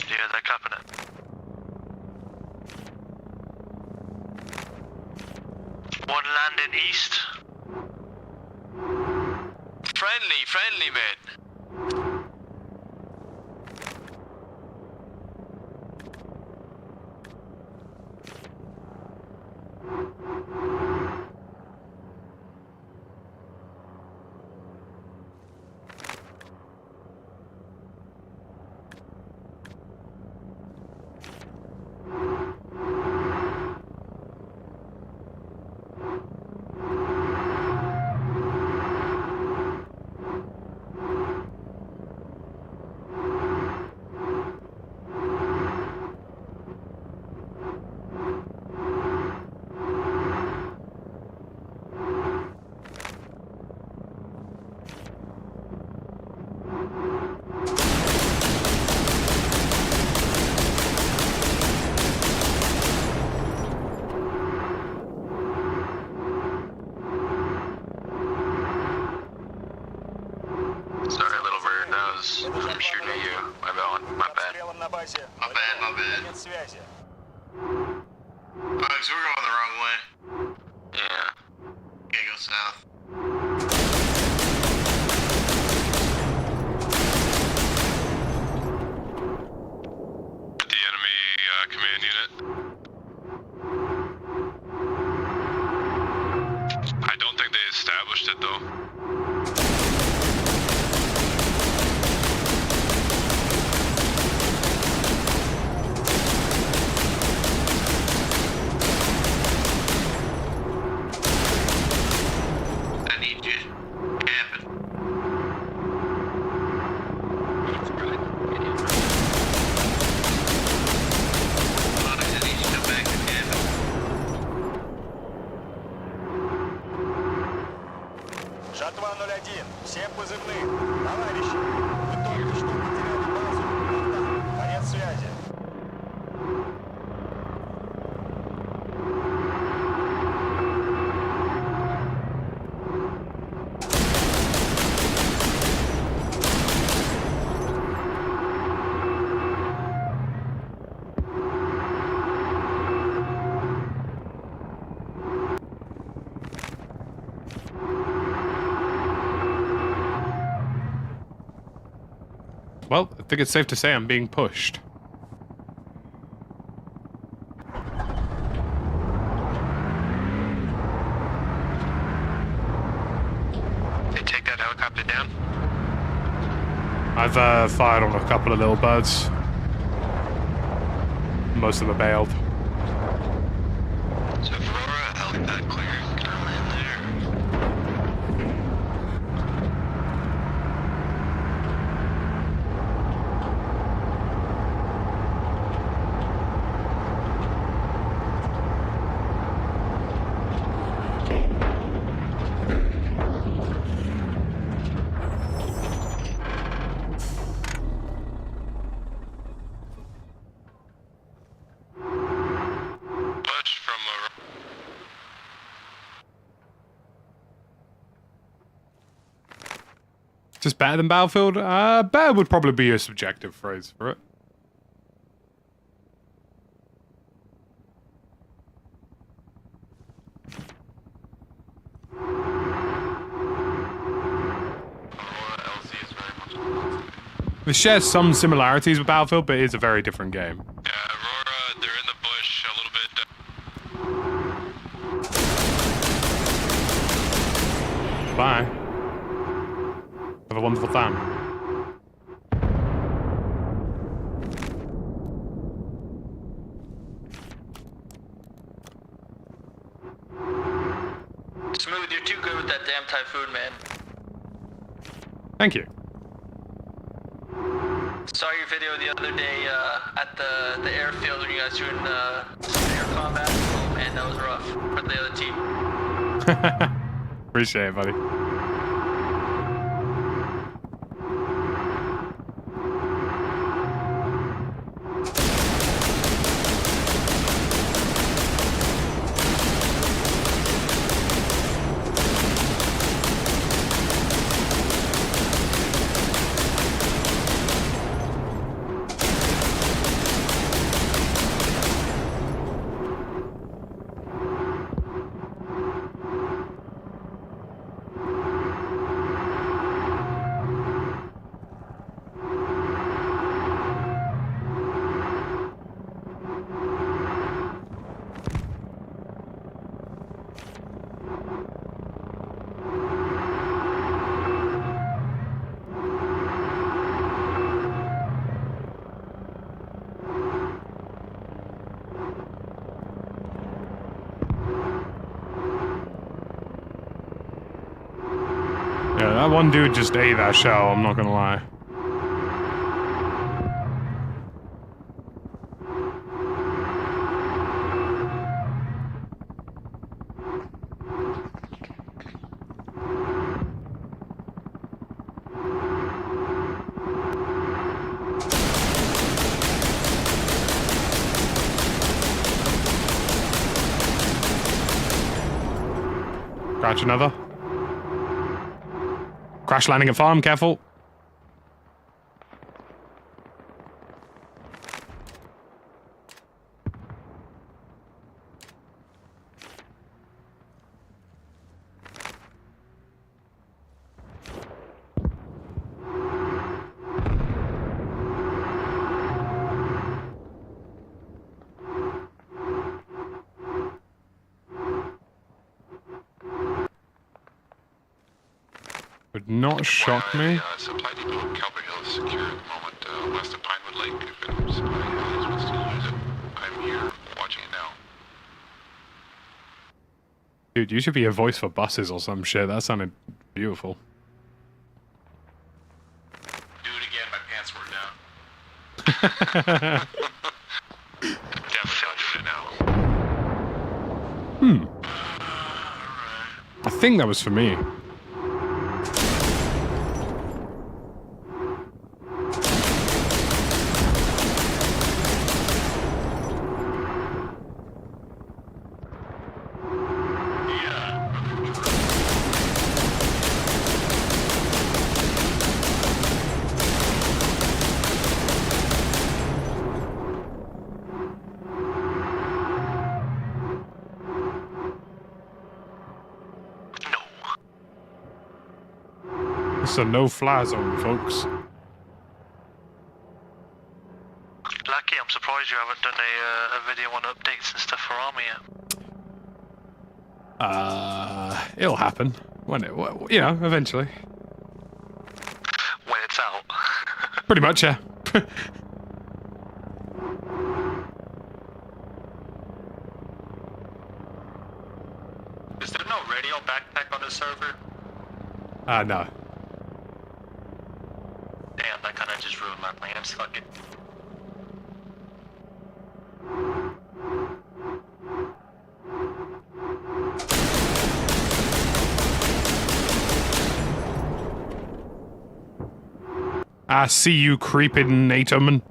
Yeah, they're capping it. One landing east. Friendly, mate. I'm shooting at you. My bad. My bad. Bugs, we're going the wrong way. Yeah. Gotta go south. The enemy command unit. I don't think they established it though. стороны. Товарищи, вы только что потеряли базу. Конец связи. Well, I think it's safe to say I'm being pushed. They take that helicopter down? I've fired on a couple of little birds. Most of them are bailed. So Aurora, helipad clear. Can I land there? Just better than Battlefield? Better would probably be a subjective phrase for it. It shares some similarities with Battlefield, but it is a very different game. Yeah, Aurora, they're in the bush a little bit. Bye. Have a wonderful time. Smooth, you're too good with that damn typhoon, man. Thank you. Saw your video the other day at the airfield when you guys were in air combat. Oh man, that was rough for the other team. Appreciate it, buddy. Yeah, that one dude just ate that shell, I'm not gonna lie. Crash another. Crash landing at farm, careful. Would not shock me. Supply depot in Calvary Hill is secure at the moment, west of Pinewood Lake. If any supply is wants to use it, I'm here watching it now. Dude, you should be a voice for buses or some shit. That sounded beautiful. Do it again, my pants were down. Definitely I'll do it now. I think that was for me. It's a no-fly zone, folks. Lucky, I'm surprised you haven't done a video on updates and stuff for Arma yet. It'll happen. When it, you know, eventually. When it's out. Pretty much, yeah. Is there no radio backpack on the server? No. Damn, that kind of just ruined my plans. Fuck it. I see you creeping, Natoman.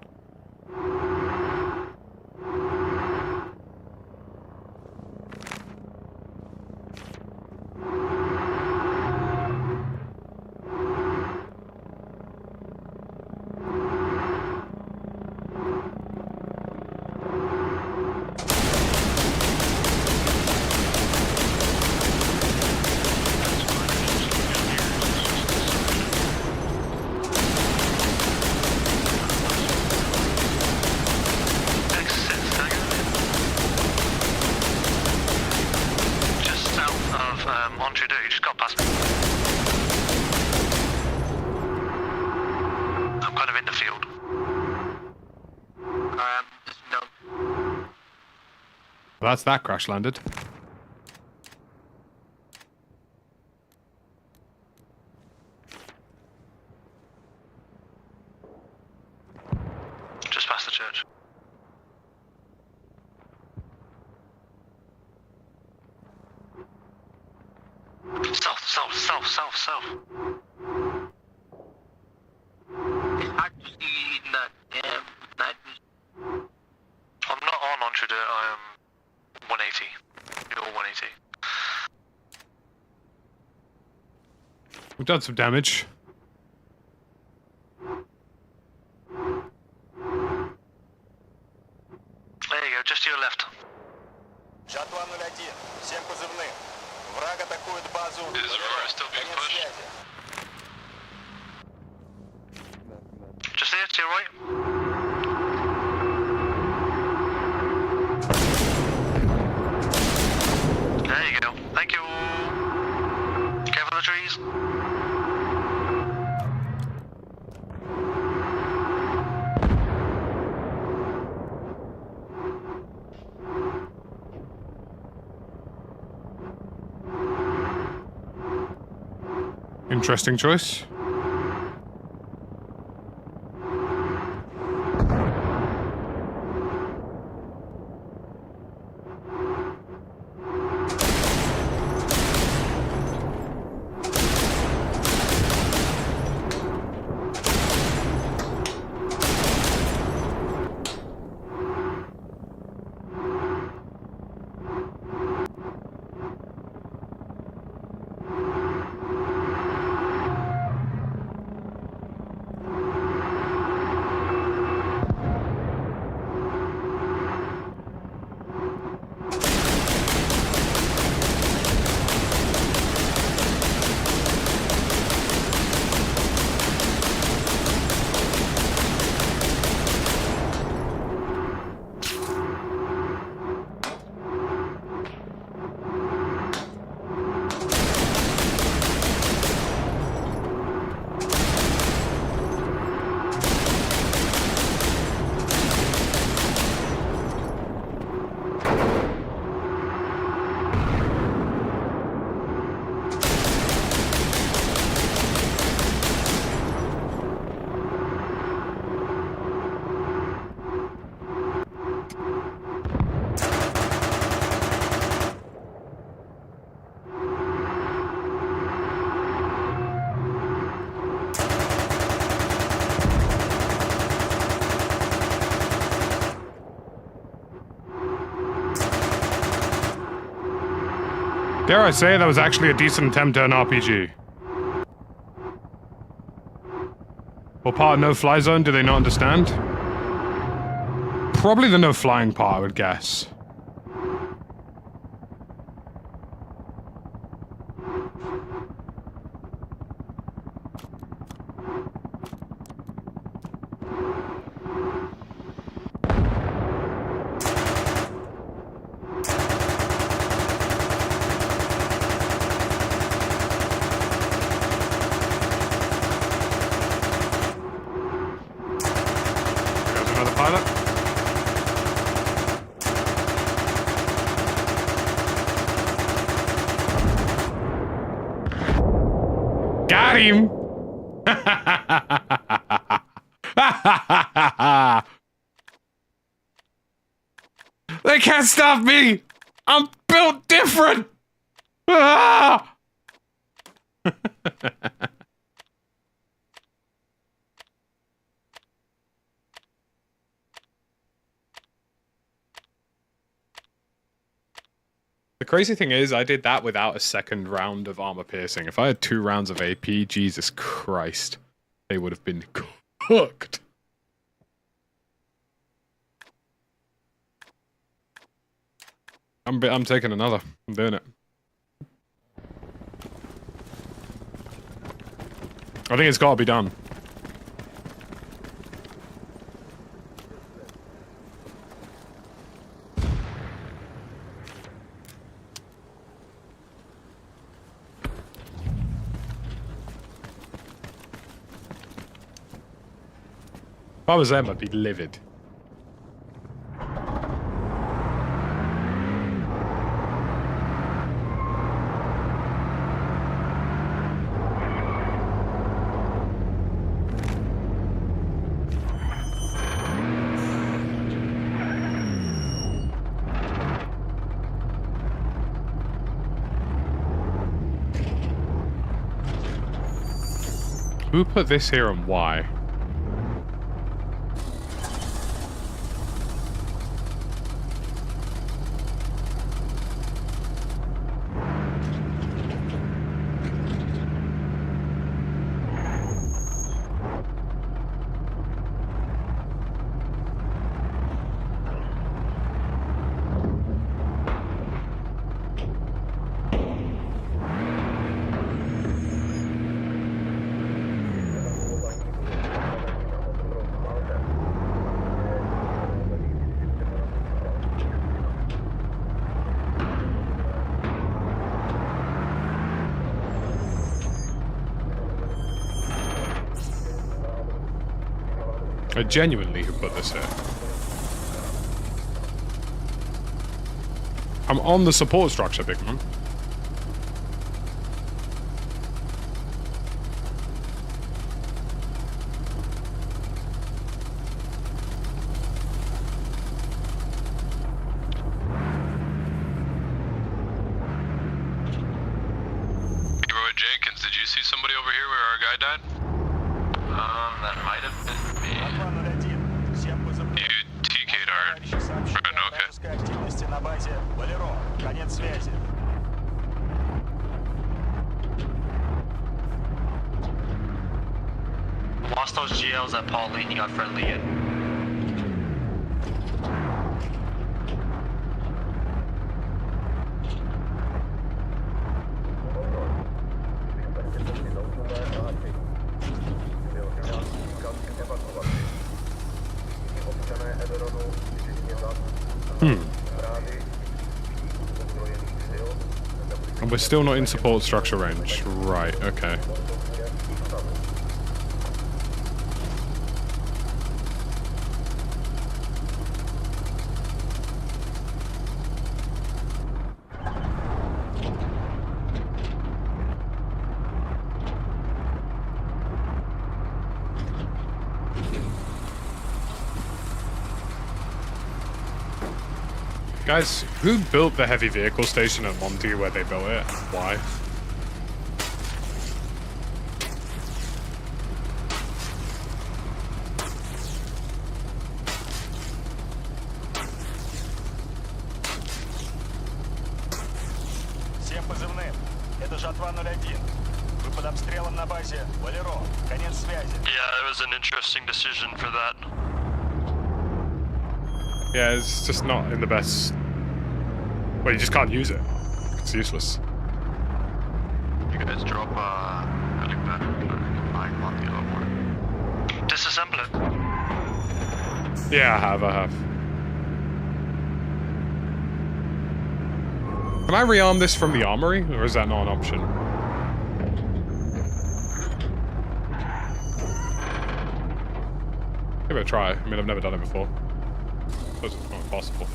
Well, that's that crash landed. Just past the church. South. I'm not on Entree, I am 180. You're 180. We've done some damage. There you go, just to your left. Жатва 01, всем позывным. Враг атакует базу. Is Aurora still being pushed? Just there, to your right. There you go. Thank you. Careful the trees. Interesting choice. Dare I say that was actually a decent attempt at an RPG. What part of no-fly zone do they not understand? Probably the no-flying part, I would guess. Another pilot. Got him! They can't stop me! I'm built different! Ah! The crazy thing is, I did that without a second round of armor piercing. If I had 2 rounds of AP, Jesus Christ, they would have been cooked. I'm taking another. I'm doing it. I think it's got to be done. If I was them, I'd be livid. Who put this here and why? I genuinely who put this here. I'm on the support structure, big man. Jenkins, did you see somebody over here where our guy died? That might have been me. You TK'd our friend, okay. Активности на базе Валеро. Конец связи. Lost those GLs at Pauline, he got friendly in. And we're still not in support structure range. Right, okay. Guys, who built the heavy vehicle station at Monty where they built it? Why? Всем позывным. Это жатва 01. Вы под обстрелом на базе Валеро. Конец связи. Yeah, it was an interesting decision for that. Yeah, it's just not in the best... Well, you just can't use it. It's useless. You guys drop helipad on the other one. Disassemble it. Yeah, I have. Can I rearm this from the armory, or is that not an option? Give it a try. I mean, I've never done it before. I suppose it's not possible.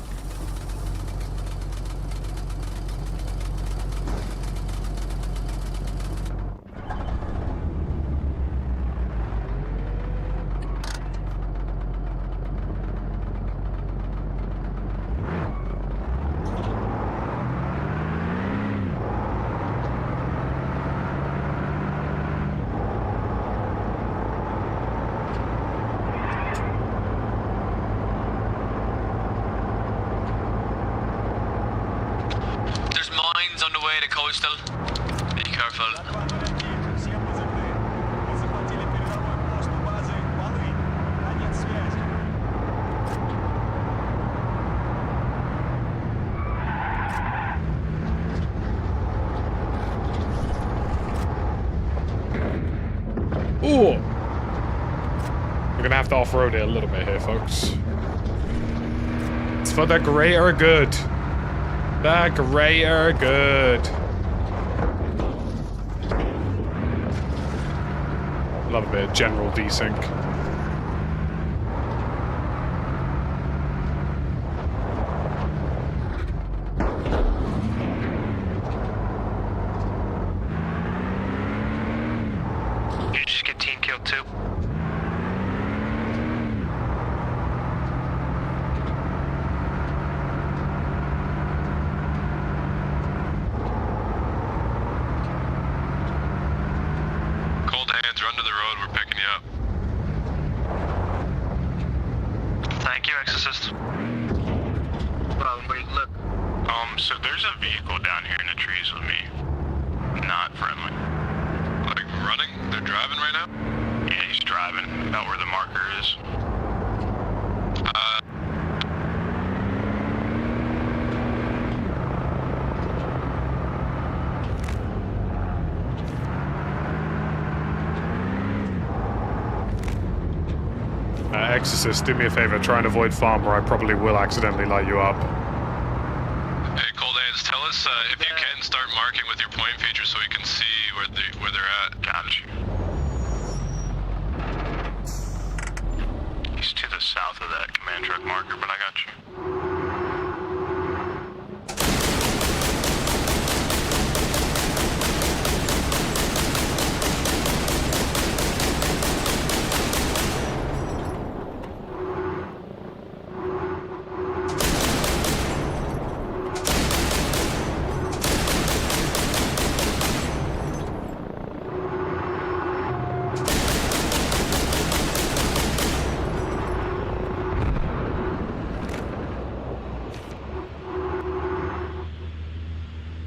On the way to coastal. Be careful. Ooh! We're gonna have to off-road it a little bit here, folks. It's for the greater good. The greater good. Love a bit of general desync. Did you just get team killed too? Run to the road, we're picking you up. Thank you, Exorcist. Look. So there's a vehicle down here in the trees with me. Not friendly. Like running? They're driving right now? Yeah, he's driving. About where the marker is. Exorcist, do me a favor, try and avoid farm or I probably will accidentally light you up. Hey, Cold Hands, tell us if you can start marking with your point feature so we can see where they're at. Got you. He's to the south of that command truck marker, but I got you.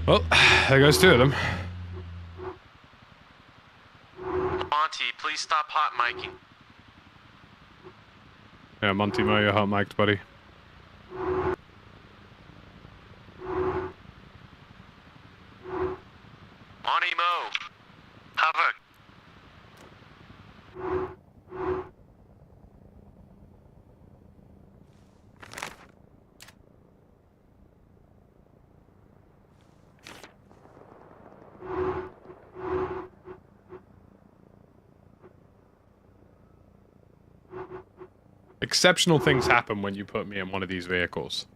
Well, there goes two of them. Monty, please stop hot miking. Yeah, Monty Mo, you're hot mic'd, buddy. Monty Mo. Havoc. Exceptional things happen when you put me in one of these vehicles.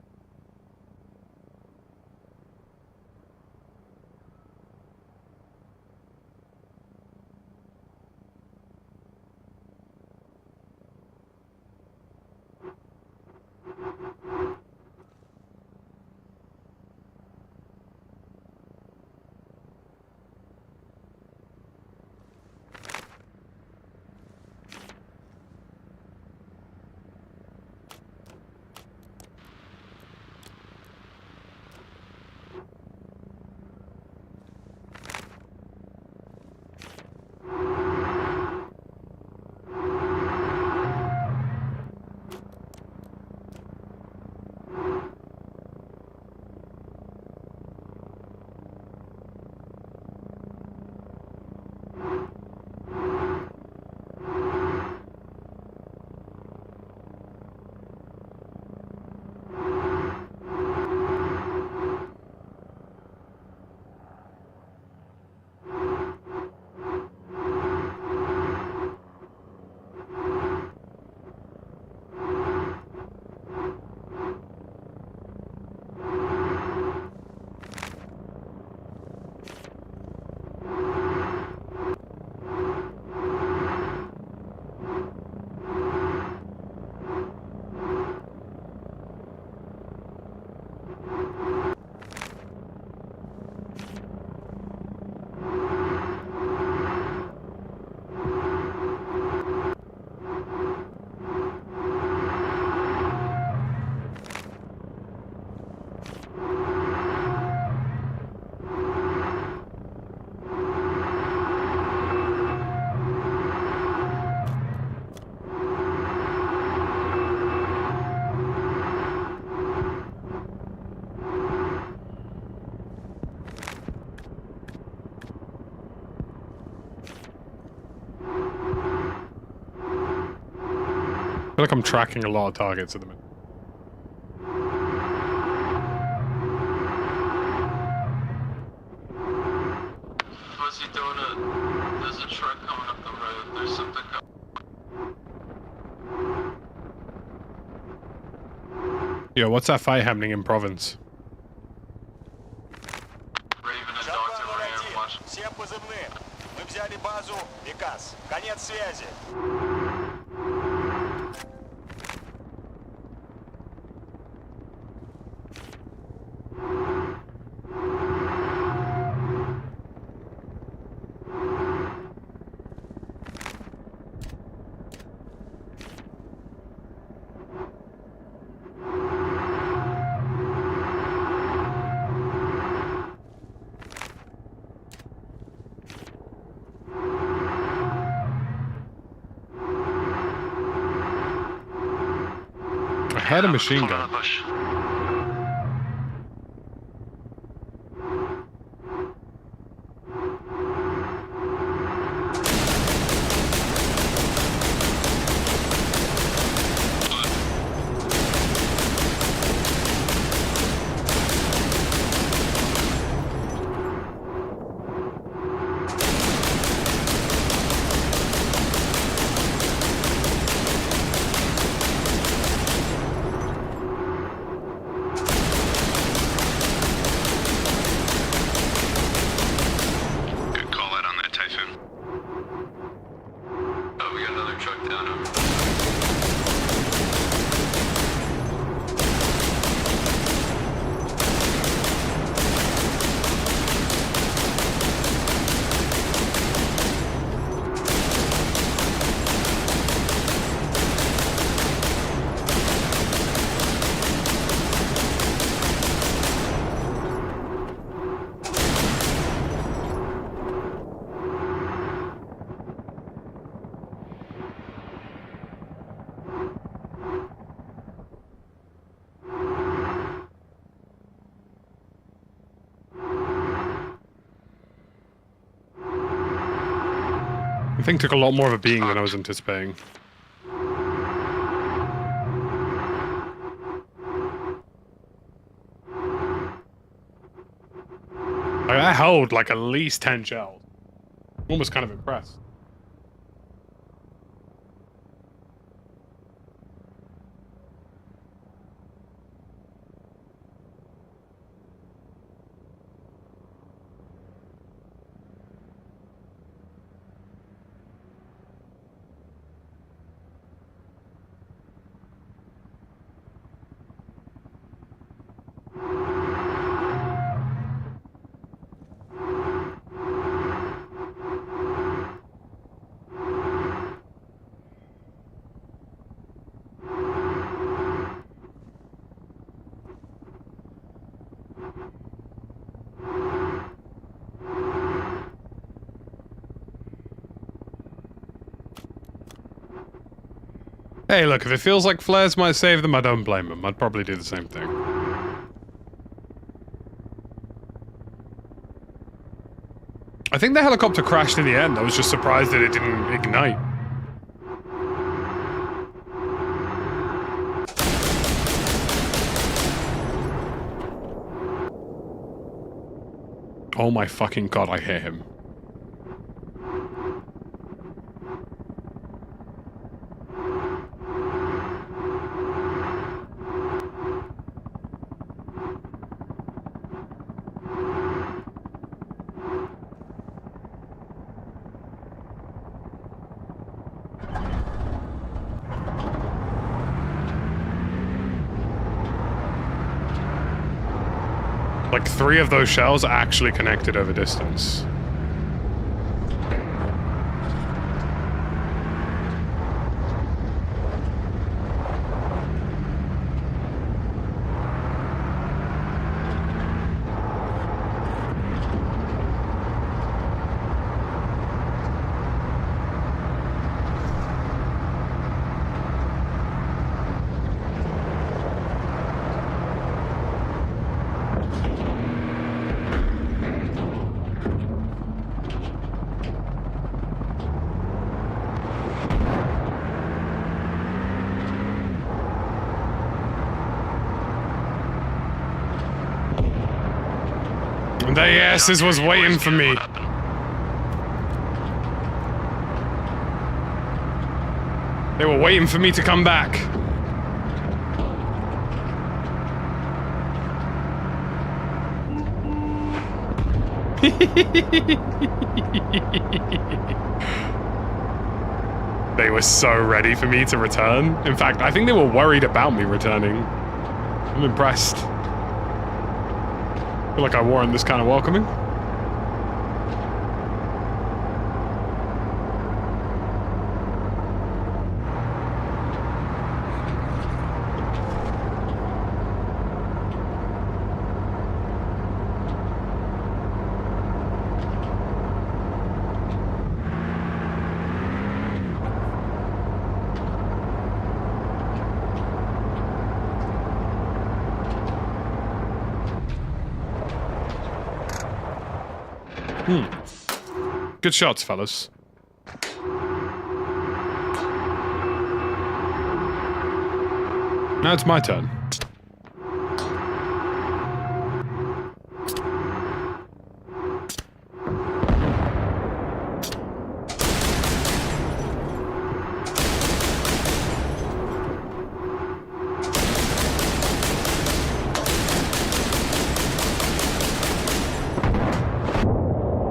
I feel like I'm tracking a lot of targets at the minute. What's he doing? There's a truck coming up the road. There's something coming. Yo, what's that fight happening in Province? Raven and Doctor Ram watch. Всем позывным. Мы взяли базу. Приказ. Конец связи. I had a machine gun. The thing took a lot more of a beating than I was anticipating. Like, I held like at least 10 shells. I'm almost kind of impressed. Hey, look, if it feels like flares might save them, I don't blame them. I'd probably do the same thing. I think the helicopter crashed in the end. I was just surprised that it didn't ignite. Oh my fucking god, I hear him. Like 3 of those shells actually connected over distance. The asses was waiting for me. They were waiting for me to come back. They were so ready for me to return. In fact, I think they were worried about me returning. I'm impressed. I feel like I warrant this kind of welcoming. Good shots, fellas. Now it's my turn.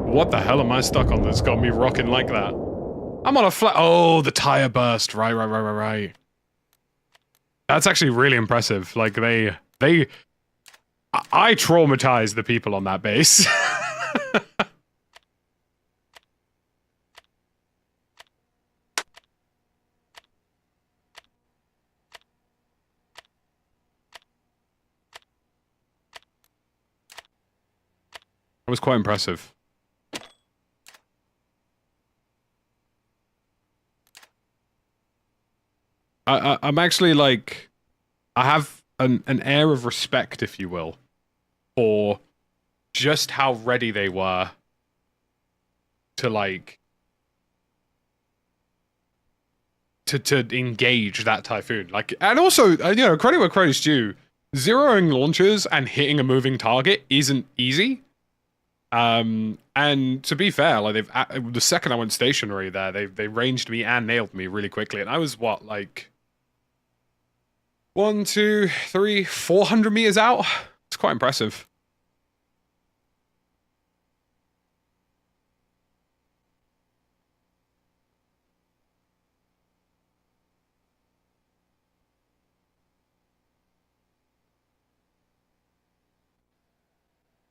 What the hell am I stuck on that's got me rocking like that? I'm on a flat. Oh, the tire burst. Right. That's actually really impressive. Like, I traumatized the people on that base. That was quite impressive. I'm actually like, I have an air of respect, if you will, for just how ready they were to like, to engage that typhoon. Like, and also, you know, credit where credit's due, zeroing launchers and hitting a moving target isn't easy. And to be fair, like the second I went stationary there, they ranged me and nailed me really quickly, and I was what, like 1, 2, 3, 400 meters out? It's quite impressive.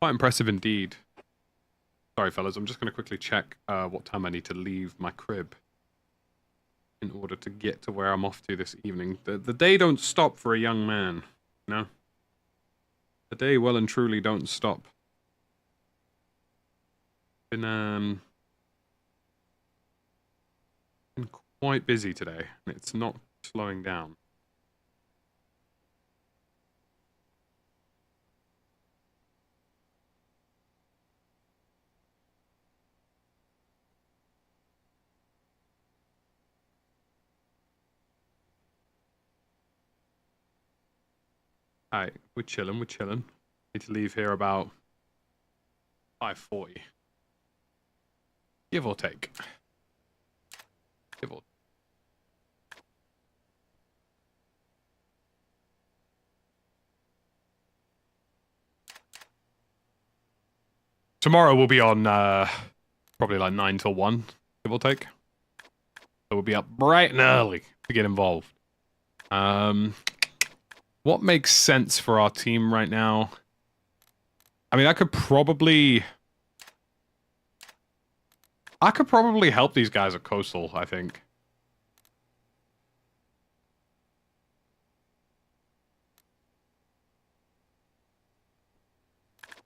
Quite impressive indeed. Sorry, fellas, I'm just going to quickly check what time I need to leave my crib in order to get to where I'm off to this evening. The day don't stop for a young man, you know? The day well and truly don't stop. Been quite busy today, and it's not slowing down. Alright, we're chilling. Need to leave here about 5:40. Give or take. Tomorrow we'll be on probably like 9 till 1, give or take. So we'll be up bright and early to get involved. What makes sense for our team right now? I mean, I could probably help these guys at Coastal, I think.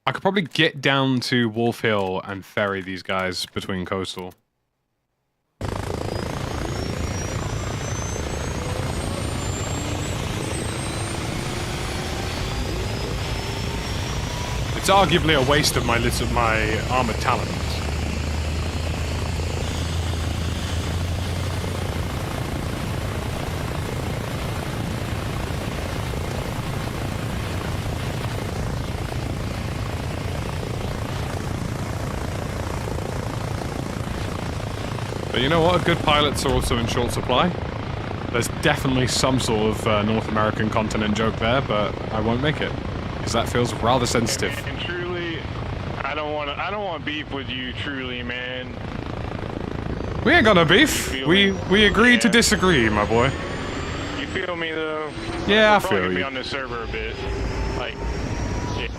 I could probably get down to Wolf Hill and ferry these guys between Coastal. It's arguably a waste of my armored talent. But you know what? Good pilots are also in short supply. There's definitely some sort of North American continent joke there, but I won't make it because that feels rather sensitive. And truly, I don't want beef with you, truly, man. We ain't got no beef. We agreed to disagree, my boy. You feel me though? Yeah, I We're feel probably you. Be on this server a bit, like,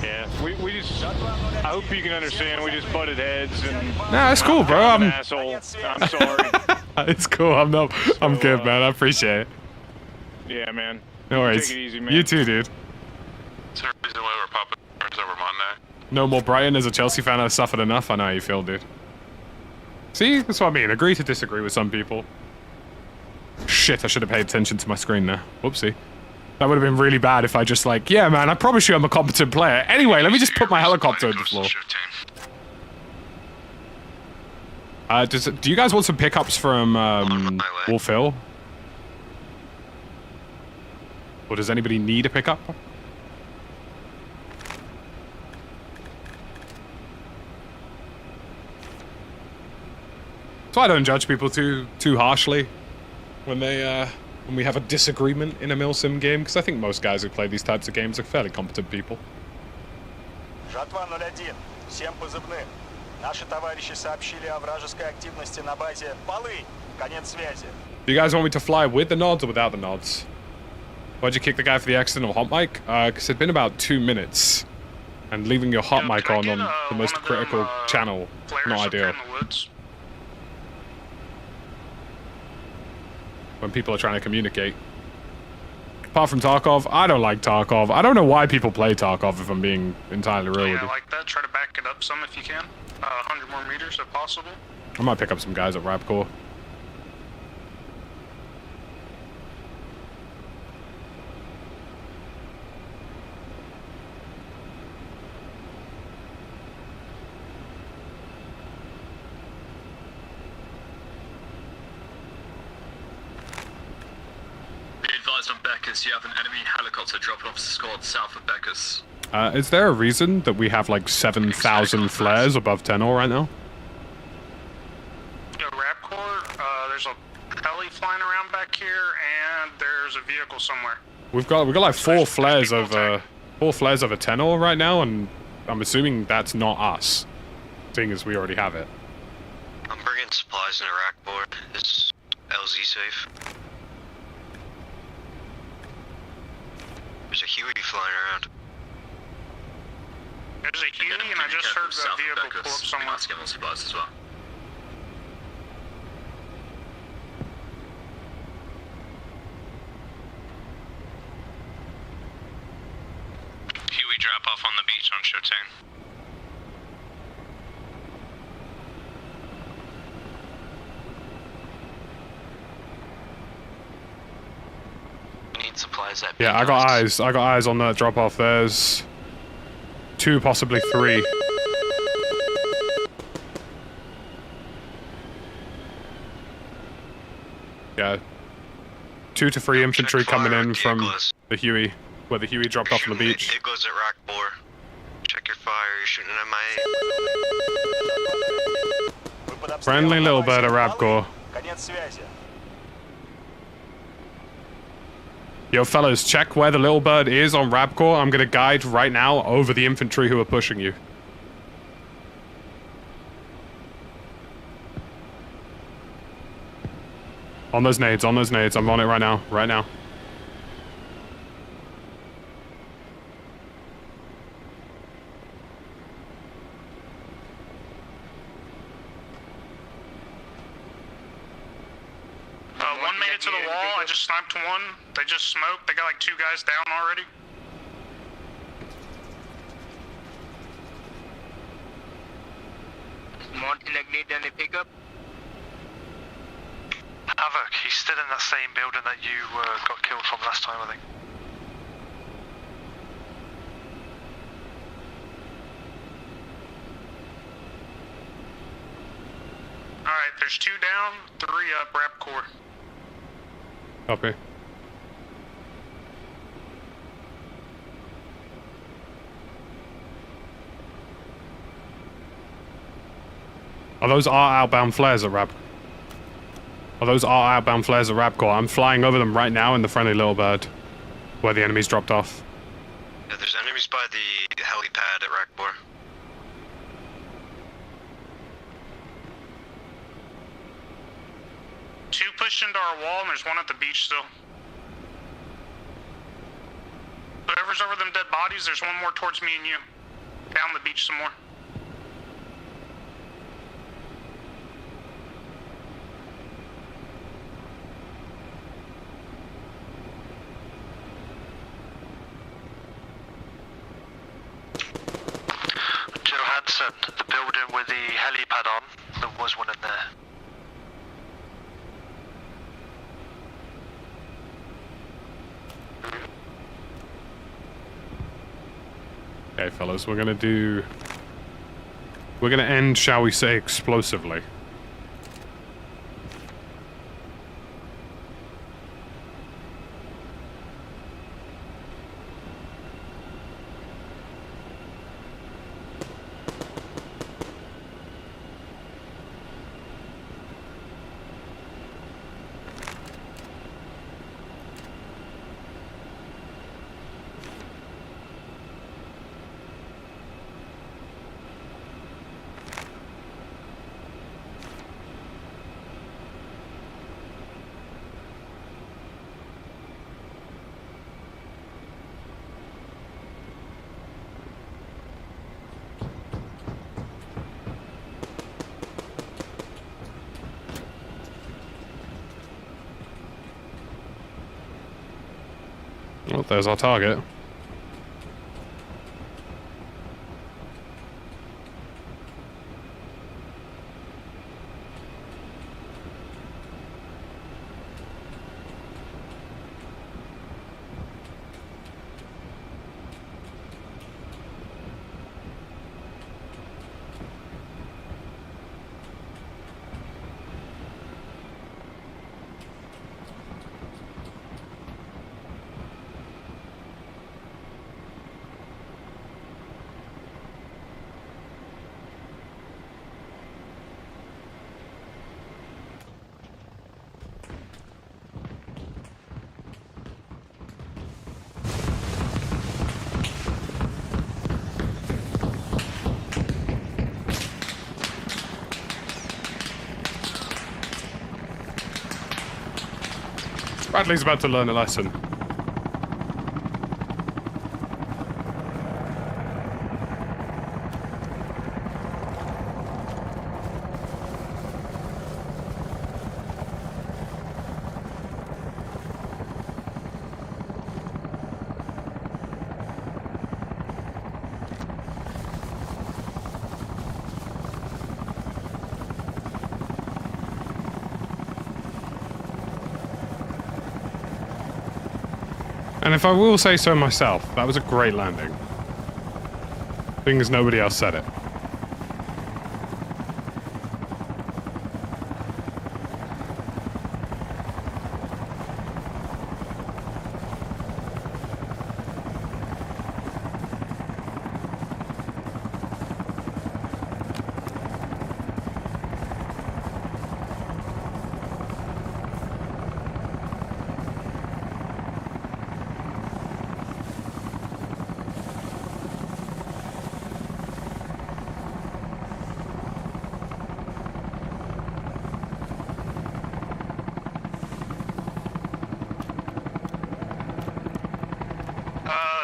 yeah. We just. I hope you can understand. We just butted heads and. Nah, it's cool, bro. I'm I'm an asshole. I'm sorry. It's cool. I'm good, man. I appreciate it. Yeah, man. No worries. Take it easy, man. You too, dude. Is there a reason why we're popping turns over Monday? No more Brighton. As a Chelsea fan, I've suffered enough. I know how you feel, dude. See? That's what I mean. Agree to disagree with some people. Shit, I should have paid attention to my screen there. Whoopsie. That would have been really bad if I just like, yeah, man, I promise you I'm a competent player. Anyway, let me just put my helicopter on the floor. Do you guys want some pickups from Wolf Hill? Or does anybody need a pickup? So I don't judge people too harshly when we have a disagreement in a milsim game, because I think most guys who play these types of games are fairly competent people. Жатва 01. Всем позывным. Наши товарищи сообщили о вражеской активности на базе Полынь. Конец связи. Do you guys want me to fly with the nods or without the nods? Why'd you kick the guy for the accidental hot mic? Because it'd been about 2 minutes. And leaving your hot mic on the most critical channel, not ideal. When people are trying to communicate. Apart from Tarkov, I don't like Tarkov. I don't know why people play Tarkov, if I'm being entirely real with Yeah, you. like that. Try to back it up some if you can. 100 more meters if possible. I might pick up some guys at Rapcore. Be advised on Beckus, you have an enemy helicopter dropping off squad south of Beckus. Is there a reason that we have like 7,000 flares above Tenor right now? Yo, Rapcore, there's a heli flying around back here, and there's a vehicle somewhere. We've got like 4 flares over Tenor right now, and I'm assuming that's not us, seeing as we already have it. I'm bringing supplies in a rack board. Is LZ safe? There's a Huey flying around. There's a Huey, and I just heard the vehicle pull up somewhere. Let's get more supplies as well. Huey drop off on the beach on Shotain. Need supplies at Yeah, I got eyes on that drop off. There's 2, possibly 3. Yeah, 2 to 3 infantry coming in from the Huey, where the Huey dropped off on the beach. It goes at rack bore. Check your fire. You're shooting at my. Friendly little bird at Rapcore. Конец связи. Yo, fellas, check where the little bird is on Rapcore. I'm gonna guide right now over the infantry who are pushing you. On those nades, on those nades. I'm on it right now, right now. One made it to the wall. I just sniped one. They just smoked. They got like 2 guys down already. Need any pickup? Havoc, he's still in that same building that you got killed from last time, I think. Alright, there's 2 down, 3 up, Rapcore. Copy. Oh, those are outbound flares at Rap. Oh, those are outbound flares at Rapcore. I'm flying over them right now in the friendly little bird, where the enemies dropped off. Yeah, there's enemies by the helipad at Rackbore. Two pushed into our wall, and there's one at the beach still. Whoever's over them dead bodies, there's one more towards me and you. Down the beach some more. Johansson, the building with the helipad on, there was one in there. Okay, fellas, we're gonna end, shall we say, explosively. Well, there's our target. Bradley's about to learn a lesson. And if I will say so myself, that was a great landing. Seeing as nobody else said it.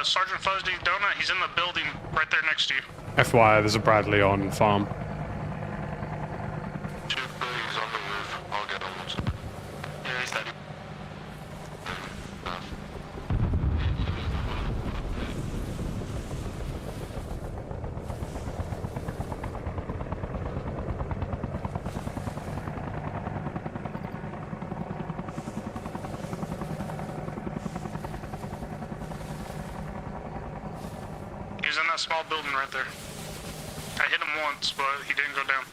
Sergeant Fuzzy Donut, he's in the building right there next to you. FYI, there's a Bradley on farm. Two birdies on the roof. I'll get on. Yeah, he's dead. He's in that small building right there. I hit him once, but he didn't go down.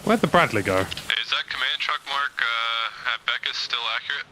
Where'd the Bradley go? Hey, is that command truck mark at Becca's still accurate?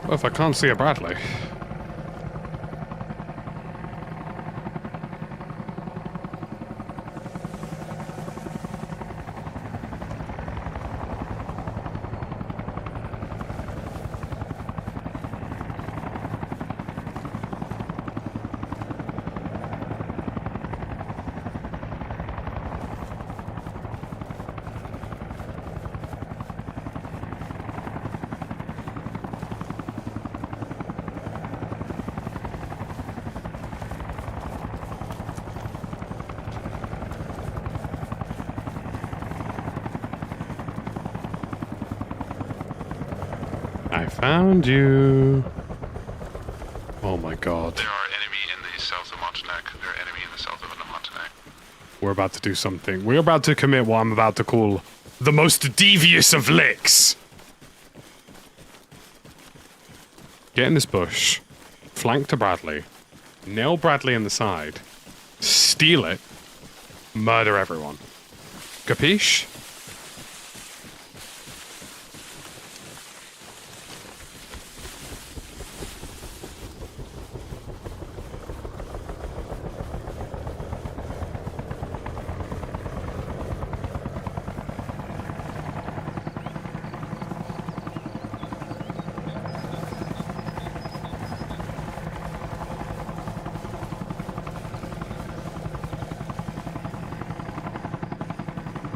Well, if I can't see a Bradley. I found you. Oh my god. There are enemy in the south of Montagnec. There are enemy in the south of Montagnec. We're about to do something. We're about to commit what I'm about to call the most devious of licks. Get in this bush, flank to Bradley, nail Bradley in the side, steal it, murder everyone. Capiche?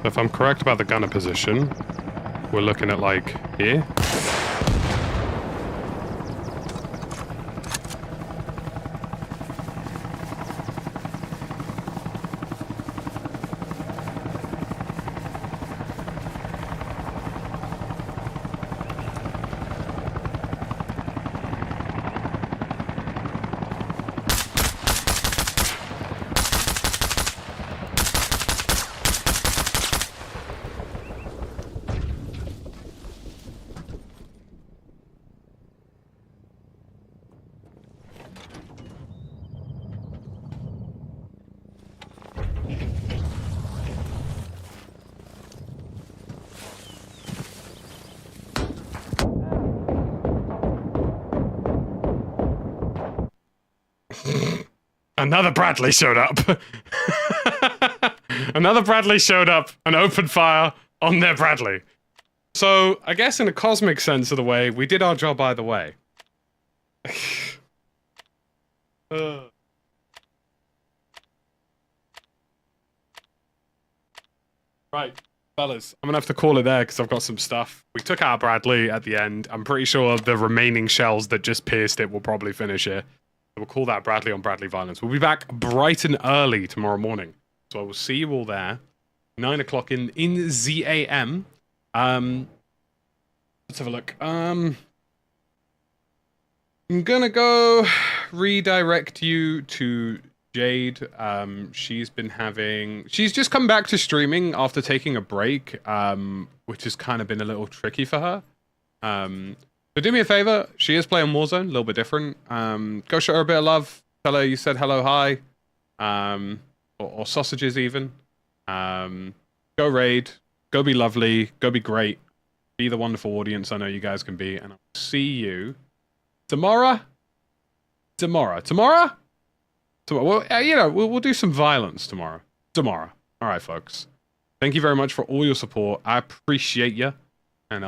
If I'm correct about the gunner position, we're looking at like here. Another Bradley showed up. Another Bradley showed up and opened fire on their Bradley. So, I guess in a cosmic sense of the way, we did our job either way. Right, fellas, I'm gonna have to call it there because I've got some stuff. We took out Bradley at the end. I'm pretty sure the remaining shells that just pierced it will probably finish it. We'll call that Bradley on Bradley violence. We'll be back bright and early tomorrow morning. So I will see you all there. 9 o'clock in the AM. Let's have a look. I'm gonna go redirect you to Jade. She's just come back to streaming after taking a break, which has kind of been a little tricky for her. So do me a favor, she is playing Warzone, a little bit different. Go show her a bit of love. Tell her you said hello, hi. Or sausages even. Go raid. Go be lovely. Go be great. Be the wonderful audience I know you guys can be. And I'll see you tomorrow. Tomorrow. Well, you know, we'll do some violence tomorrow. All right, folks. Thank you very much for all your support. I appreciate you. And I'll